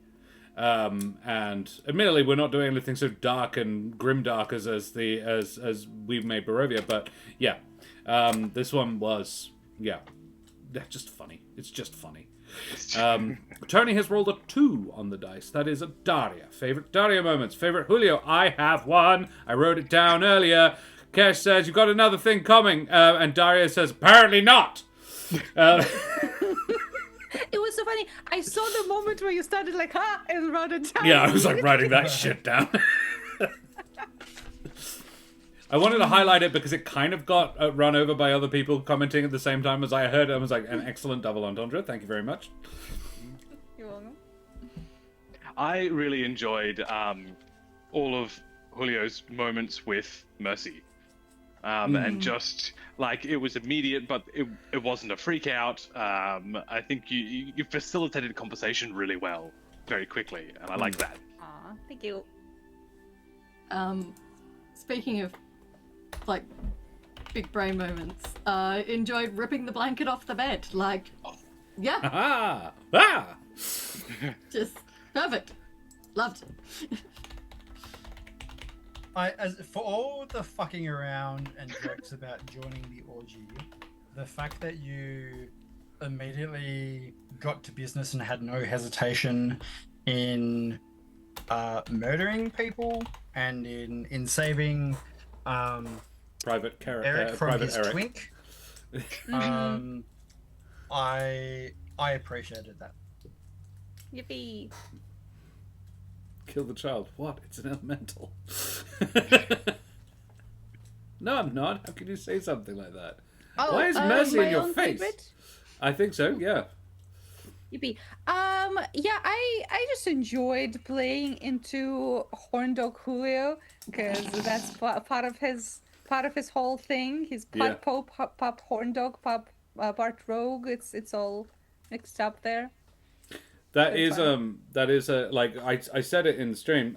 And admittedly, we're not doing anything so dark and grimdark as we've made Burrowvia, but yeah, this one was just funny. It's just funny. Tony has rolled a 2 on the dice. That is a Daria. Favorite Daria moments. Favorite Julio. I have one. I wrote it down earlier. Kesh says, you've got another thing coming. And Daria says, apparently not. It was so funny. I saw the moment where you started like, and wrote it down. Yeah, I was like writing that shit down. I wanted to highlight it because it kind of got run over by other people commenting at the same time as I heard it. I was like, an excellent double entendre. Thank you very much. You're welcome. I really enjoyed all of Julio's moments with Mercy. And just, like, it was immediate, but it wasn't a freak out. I think you facilitated conversation really well, very quickly, and I like that. Aw, thank you. Speaking of, like, big brain moments, enjoyed ripping the blanket off the bed. Like, yeah. Just perfect. Loved it. For all the fucking around and jokes about joining the orgy, the fact that you immediately got to business and had no hesitation in murdering people and in saving Private Eric from Private his Eric. twink, I appreciated that. Yippee. Kill the child. What? It's an elemental. No, I'm not. How can you say something like that? Oh, Why is Mercy my in your own face? favorite? I think so, yeah. Yippee. Yeah, I just enjoyed playing into Horn Dog Julio because that's part of his whole thing. He's Yeah. part Pope, part Horn Dog, part Rogue. It's all mixed up there. That Very is fun. like I said it in the stream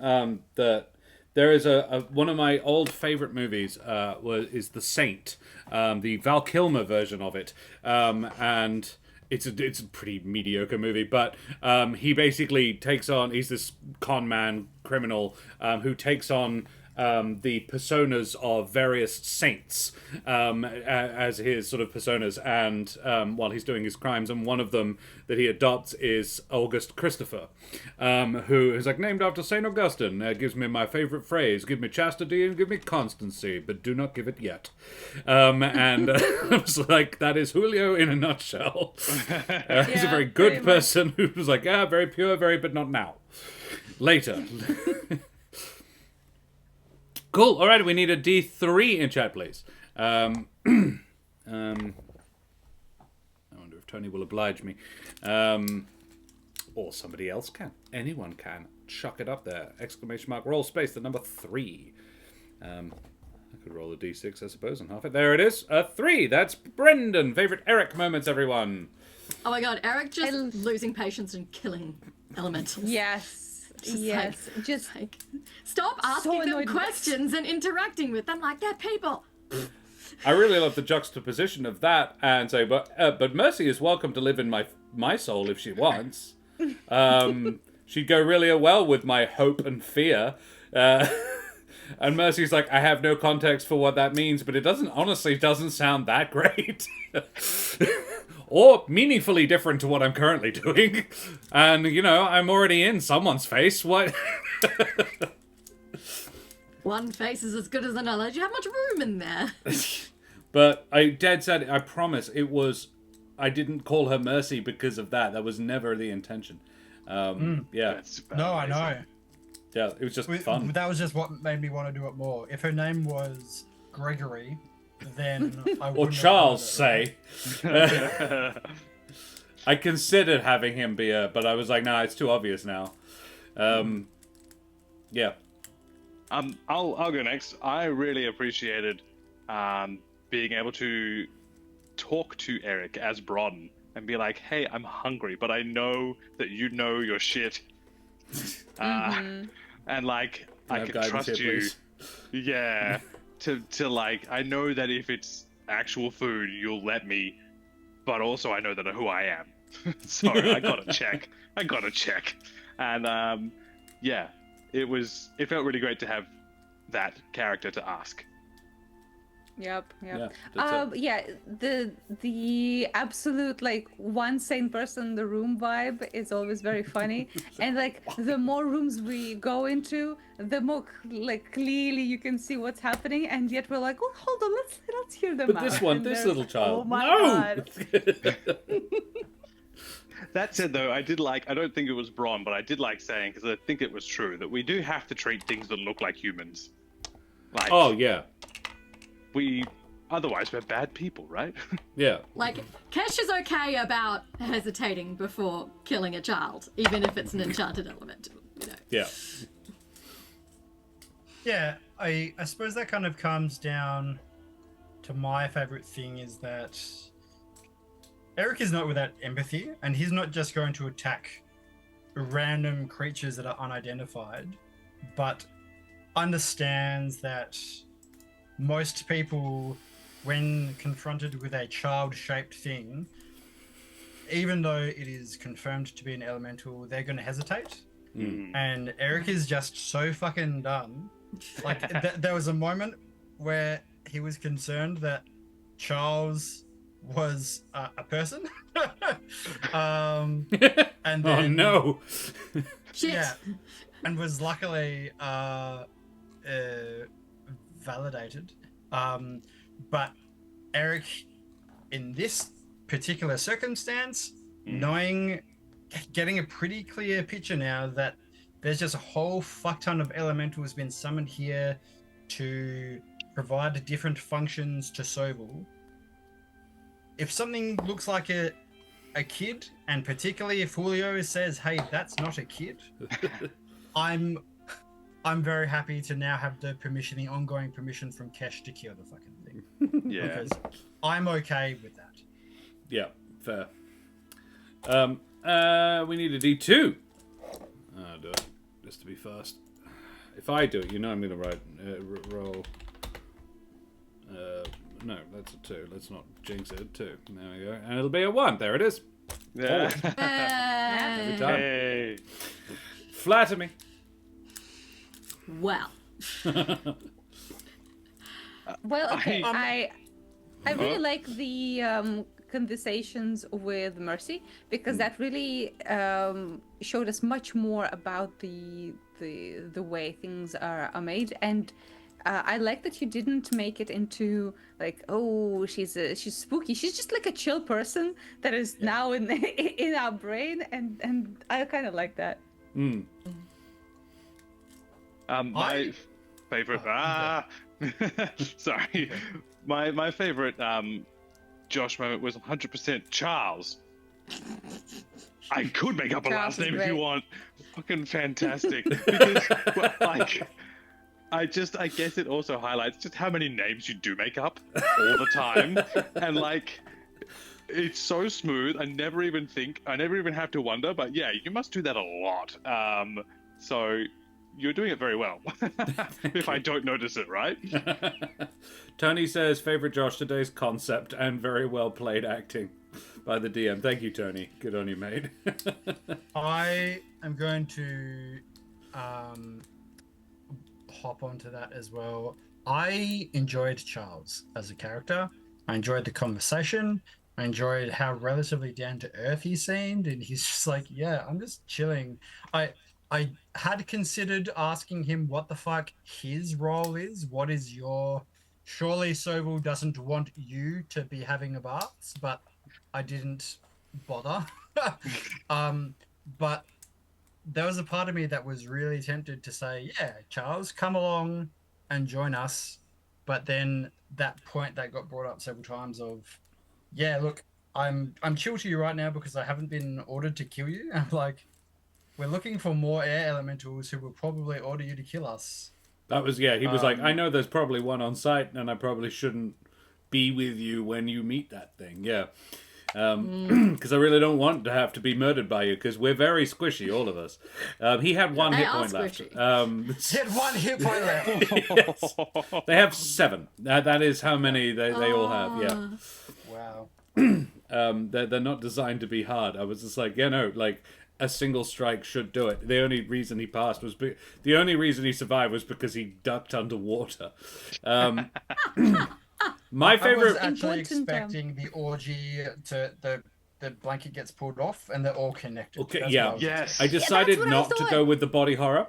that there is a one of my old favorite movies is The Saint, the Val Kilmer version of it, and it's a pretty mediocre movie, but he basically he's this con man criminal who takes on the personas of various saints as his sort of personas, and while he's doing his crimes, and one of them that he adopts is August Christopher, who is like named after Saint Augustine. Gives me my favorite phrase: "Give me chastity and give me constancy, but do not give it yet." And I was like, that is Julio in a nutshell. He's a Yeah, very good pretty much. person who was like, very pure, but not now. Later. Cool. All right, we need a D3 in chat, please. I wonder if Tony will oblige me. Or somebody else can. Anyone can. Chuck it up there. Exclamation mark, roll space, the number 3. I could roll a D6, I suppose, and half it. There it is. A 3. That's Brendan. Favorite Eric moments, everyone. Oh my god, Eric just losing patience and killing elementals. Yes. Just Yes. Just Like, stop asking them annoyed with questions and interacting with them like they're people. I really love the juxtaposition of that and say, but Mercy is welcome to live in my soul if she wants. She'd go really well with my hope and fear. And Mercy's like, I have no context for what that means, but it honestly doesn't sound that great. Or meaningfully different to what I'm currently doing. And, I'm already in someone's face. What? One face is as good as another. Do you have much room in there? But I said, I promise, I didn't call her Mercy because of that. That was never the intention. Yeah. That's No, I know. Yeah, it was just fun. That was just what made me want to do it more. If her name was Gregory, then I would. Or Charles, say. I considered having him be but I was like, nah, it's too obvious now. Yeah. I'll go next. I really appreciated being able to talk to Eric as Bron and be like, hey, I'm hungry, but I know that you know your shit. And like, I can trust you. Please? Yeah. to like, I know that if it's actual food, you'll let me, but also I know that who I am. So I gotta check. And yeah, it felt really great to have that character to ask. Yep. Yeah, that's it. Yeah, the absolute like one sane person in the room vibe is always very funny, and like the more rooms we go into, the more like clearly you can see what's happening, and yet we're like, oh, hold on, let's hear them But out. this one, And this they're- little child. Oh my no! god. That said, though, I don't think it was Bron, but I did like saying, because I think it was true, that we do have to treat things that look like humans. Like, Oh, yeah. otherwise we're bad people, right? Yeah. Like, Kesh is okay about hesitating before killing a child, even if it's an enchanted elemental, Yeah. Yeah, I suppose that kind of comes down to my favorite thing is that Eric is not without empathy, and he's not just going to attack random creatures that are unidentified, but understands that most people, when confronted with a child-shaped thing, even though it is confirmed to be an elemental, they're going to hesitate. And Eric is just so fucking dumb. Like, there was a moment where he was concerned that Charles was a person. And then, Oh, no. Shit. yeah, and was luckily validated. But Eric, in this particular circumstance, getting a pretty clear picture now that there's just a whole fuck ton of elementals been summoned here to provide different functions to Sobel. If something looks like a kid, and particularly if Julio says, "Hey, that's not a kid," I'm very happy to now have the ongoing permission from Kesh to kill the fucking thing. Yeah. Because I'm okay with that. Yeah, fair. We need a D2. I'll do it, just to be fast. If I do it, I'm going to roll. No, that's a 2. Let's not jinx it. 2. There we go. And it'll be a 1. There it is. Yeah. Every time. Hey. Flatter me. Well. Well, okay. I really like the conversations with Mercy, because that really showed us much more about the way things are made, and I like that you didn't make it into like, oh, she's spooky. She's just like a chill person that is now in our brain, and I kind of like that. My favorite. Sorry. My favorite Josh moment was 100% Charles. I could make up a Charles last name is if you great. want. Fucking fantastic. Because, well, like, I guess it also highlights just how many names you do make up all the time, and like, it's so smooth. I never even have to wonder. But yeah, you must do that a lot. So you're doing it very well. If I don't notice it, right? Tony says, favorite Josh today's concept and very well played acting by the DM. Thank you, Tony. Good on you, mate. I am going to hop onto that as well. I enjoyed Charles as a character. I enjoyed the conversation. I enjoyed how relatively down to earth he seemed, and he's just like, yeah, I'm just chilling. I had considered asking him what the fuck his role is. What is your... Surely Sobel doesn't want you to be having a bath, but I didn't bother. But there was a part of me that was really tempted to say, yeah, Charles, come along and join us. But then that point that got brought up several times of, yeah, look, I'm chill to you right now because I haven't been ordered to kill you. I'm like, we're looking for more air elementals who will probably order you to kill us. That was, yeah, he was like, I know there's probably one on site and I probably shouldn't be with you when you meet that thing. Yeah. Because I really don't want to have to be murdered by you, because we're very squishy, all of us. He had one hit point left. He had one hit point left. Yes. They have 7. That is how many they all have. Yeah. Wow. They're not designed to be hard. I was just like, yeah, no, like a single strike should do it. The only reason he passed was the only reason he survived was because he ducked underwater. My favorite. I was actually expecting the orgy to the blanket gets pulled off and they're all connected. Okay, That's yeah. what I was Yes. I decided what I not to thought. go with the body horror.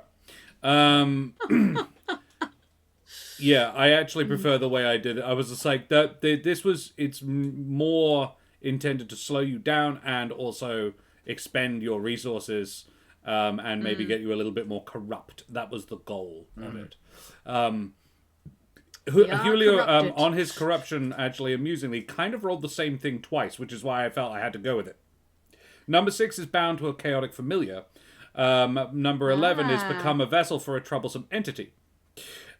Yeah, I actually prefer the way I did it. I was just like, it's more intended to slow you down and also expend your resources and maybe get you a little bit more corrupt. That was the goal of it. Julio, corrupted. on his corruption, actually, amusingly, kind of rolled the same thing twice, which is why I felt I had to go with it. Number 6 is bound to a chaotic familiar. Number 11 is become a vessel for a troublesome entity.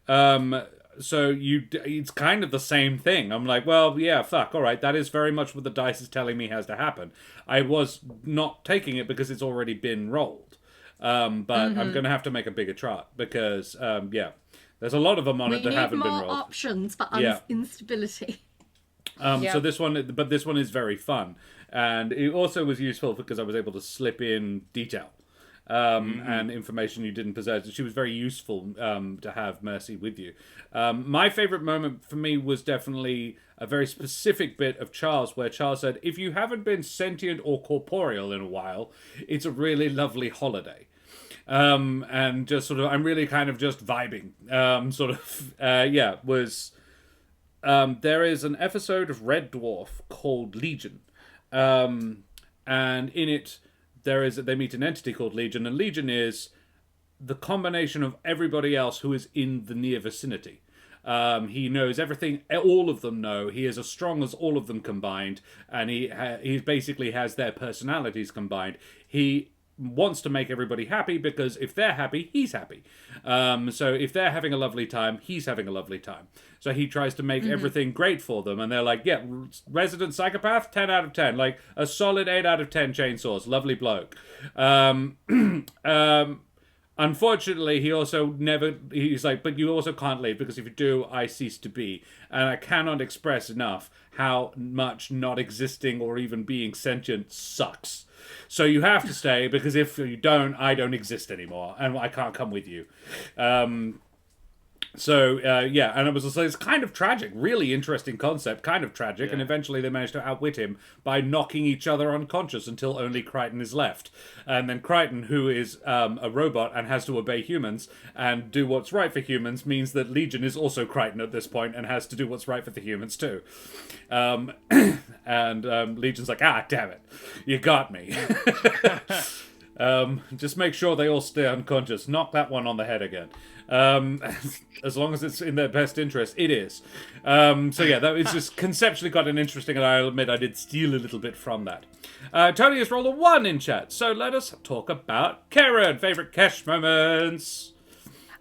So it's kind of the same thing. I'm like, well, yeah, fuck, all right, that is very much what the dice is telling me has to happen. I was not taking it because it's already been rolled. But I'm going to have to make a bigger chart because, yeah, there's a lot of them on it that haven't been rolled. We need more options for instability. So this one is very fun. And it also was useful because I was able to slip in detail. And information you didn't possess. She was very useful to have Mercy with you. My favorite moment for me was definitely a very specific bit of Charles, where Charles said, if you haven't been sentient or corporeal in a while, it's a really lovely holiday. And just sort of, I'm really kind of just vibing. There is an episode of Red Dwarf called Legion. And in it, they meet an entity called Legion, and Legion is the combination of everybody else who is in the near vicinity. He knows everything all of them know. He is as strong as all of them combined, and he basically has their personalities combined. He wants to make everybody happy because if they're happy, he's happy. So if they're having a lovely time, he's having a lovely time. So he tries to make everything great for them, and they're like, yeah, resident psychopath, 10 out of 10. Like, a solid 8 out of 10 chainsaws. Lovely bloke. Unfortunately, he's like, but you also can't leave, because if you do, I cease to be. And I cannot express enough how much not existing or even being sentient sucks. So you have to stay, because if you don't, I don't exist anymore, and I can't come with you. Yeah, and it's kind of tragic, really interesting concept, kind of tragic, and eventually they manage to outwit him by knocking each other unconscious until only Crichton is left. And then Crichton, who is a robot and has to obey humans and do what's right for humans, means that Legion is also Crichton at this point and has to do what's right for the humans too. Legion's like, damn it, you got me. Just make sure they all stay unconscious. Knock that one on the head again. As long as it's in their best interest, it is. That is just conceptually got an interesting, and I'll admit I did steal a little bit from that. Tony has rolled a 1 in chat, so let us talk about Karen. Favorite Kesh moments.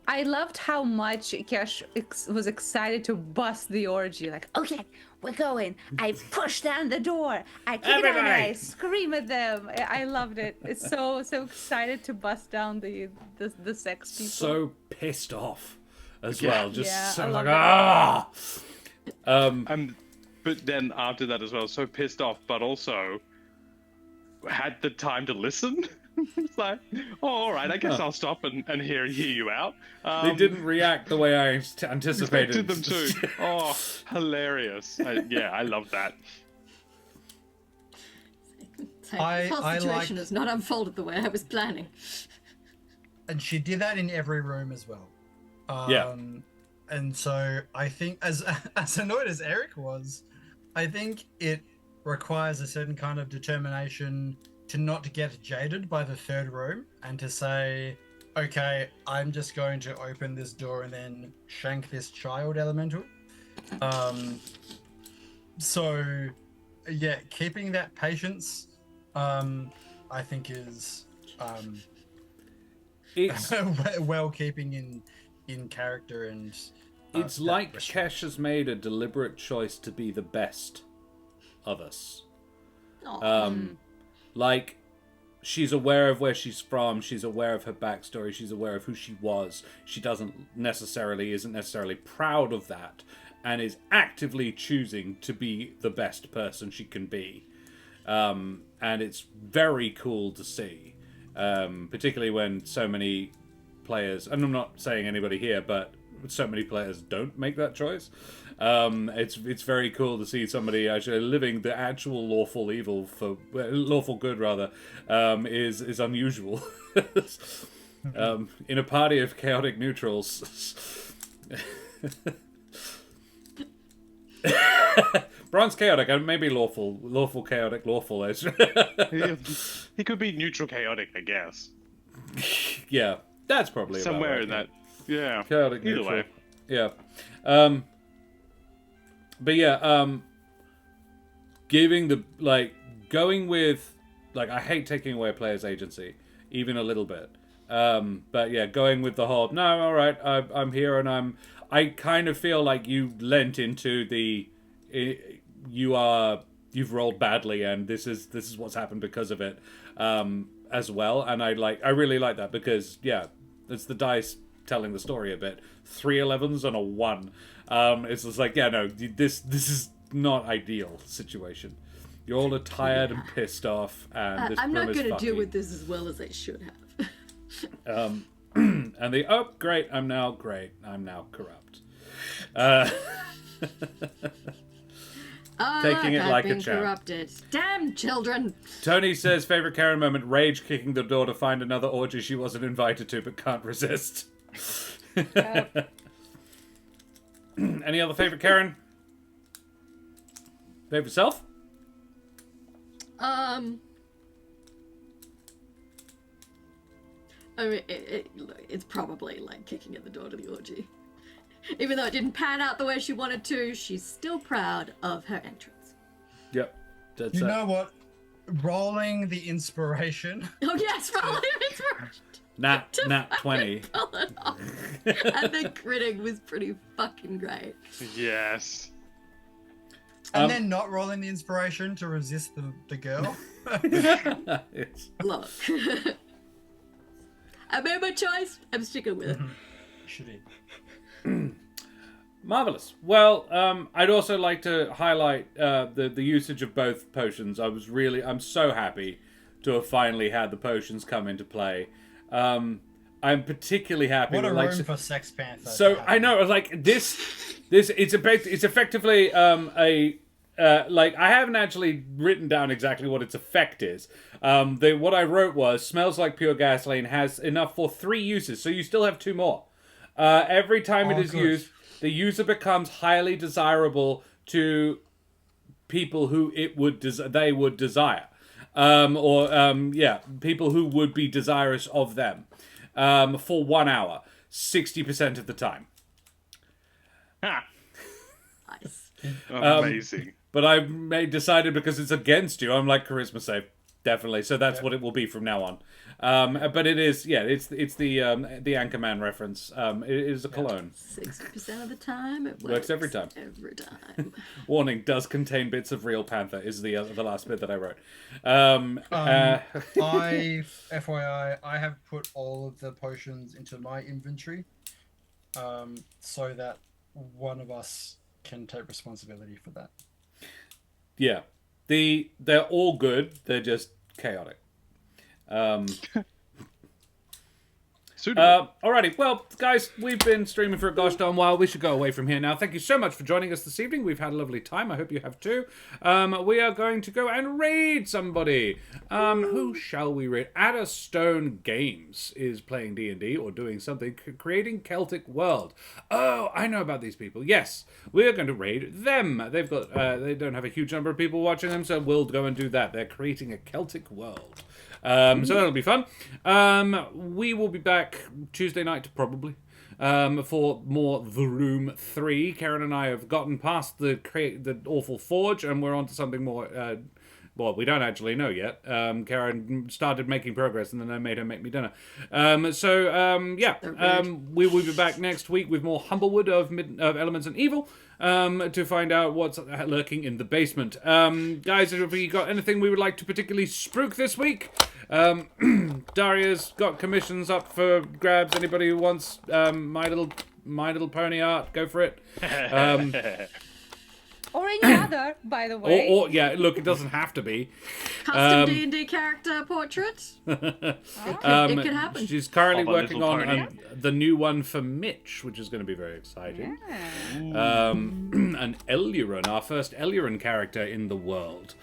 I loved how much Kesh was excited to bust the orgy. Like, okay, we're going. I push down the door. I kick it down and I scream at them. I loved it. It's so excited to bust down the sex people. So pissed off as well. Just so like, But then after that as well, so pissed off, but also had the time to listen. It's like, all right, I guess I'll stop and hear you out. They didn't react the way I anticipated. Expected them to. Oh, hilarious. I love that. The whole situation has not unfolded the way I was planning. And she did that in every room as well. And so I think, as annoyed as Eric was, I think it requires a certain kind of determination to not get jaded by the third room and to say, okay, I'm just going to open this door and then shank this child elemental. Keeping that patience, I think is it's well keeping in character, and it's like Kesh has made a deliberate choice to be the best of us. Like, she's aware of where she's from, she's aware of her backstory, she's aware of who she was. She isn't necessarily proud of that, and is actively choosing to be the best person she can be. And it's very cool to see. Particularly when so many players, and I'm not saying anybody here, but so many players don't make that choice. It's very cool to see somebody actually living the actual lawful good rather, is unusual. In a party of chaotic neutrals. Bronze chaotic, and maybe lawful chaotic, lawful. He could be neutral chaotic, I guess. Yeah, that's probably somewhere right, in that. Yeah, chaotic either neutral. way. Yeah. Going with, I hate taking away a player's agency, even a little bit. Going with the whole, no, all right, I'm here, and I kind of feel like you lent into you've rolled badly, and this is what's happened because of it, as well. And I really like that, because it's the dice telling the story a bit. 3 11s and a 1. It's just like, this is not ideal situation. You all are tired and pissed off, and this I'm not going to deal with this as well as I should have. And great, I'm now corrupt. Taking it like a champ. Corrupted. Damn children. Tony says, favorite Karen moment, rage kicking the door to find another orgy she wasn't invited to but can't resist. Any other favorite Karen? Favorite self? I mean, it's probably like kicking at the door to the orgy. Even though it didn't pan out the way she wanted to, she's still proud of her entrance. Yep. That's You know what? Rolling the inspiration. Oh yes, rolling inspiration. Nat 20. Pull it off. And the critting was pretty fucking great. Yes. And then not rolling the inspiration to resist the girl. Yes. Look. I made my choice. I'm sticking with it. Should Marvelous. Well, I'd also like to highlight the usage of both potions. I'm so happy to have finally had the potions come into play. I'm particularly happy. What a with, room for Sex Panther. So I know, like this it's effectively like I haven't actually written down exactly what its effect is. What I wrote was smells like pure gasoline, has enough for 3 uses, so you still have 2 more. Every time it is used, the user becomes highly desirable to people who they would desire, people who would be desirous of them, for 1 hour, 60% of the time. Ha! Nice. Amazing. But I decided because it's against you, I'm like charisma save, definitely. So that's what it will be from now on. But it is, it's the Anchorman reference. It is a cologne. 60% of the time, it Works every time. Every time. Warning: does contain bits of real panther. Is the last bit that I wrote. FYI, I have put all of the potions into my inventory, so that one of us can take responsibility for that. Yeah, they're all good. They're just chaotic. Alrighty, well, guys, we've been streaming for a gosh darn while. We should go away from here now. Thank you so much for joining us this evening. We've had a lovely time. I hope you have too. We are going to go and raid somebody. Who shall we raid? Adderstone Games is playing D&D or doing something, creating Celtic World. Oh, I know about these people. Yes, we're going to raid them. They've got they don't have a huge number of people watching them, so we'll go and do that. They're creating a Celtic World. So that'll be fun. We will be back Tuesday night, probably, for more The Room 3. Karen and I have gotten past the awful forge, and we're on to something more... well, we don't actually know yet. Karen started making progress, and then I made her make me dinner. We will be back next week with more Humblewood of Elements and Evil, to find out what's lurking in the basement. Guys, have we got anything we would like to particularly spruik this week? Daria's got commissions up for grabs. Anybody who wants My Little Pony art, go for it. Or any other, by the way. Or look, it doesn't have to be. Custom D&D character portrait? It could happen. She's currently My working Little on Pony. the new one for Mitch, which is going to be very exciting. An Eluran, our first Eluran character in the world.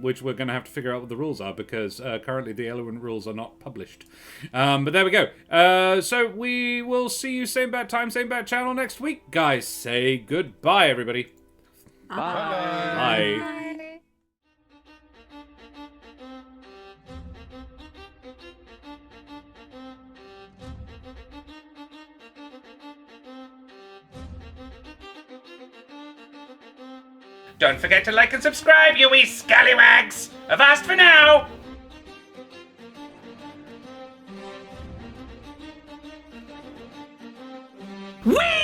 Which we're going to have to figure out what the rules are, because currently the Eluran rules are not published. But there we go. So we will see you same bat time, same bat channel next week. Guys, say goodbye, everybody. Bye. Bye. Bye. Don't forget to like and subscribe, you wee scallywags! Avast for now! Whee!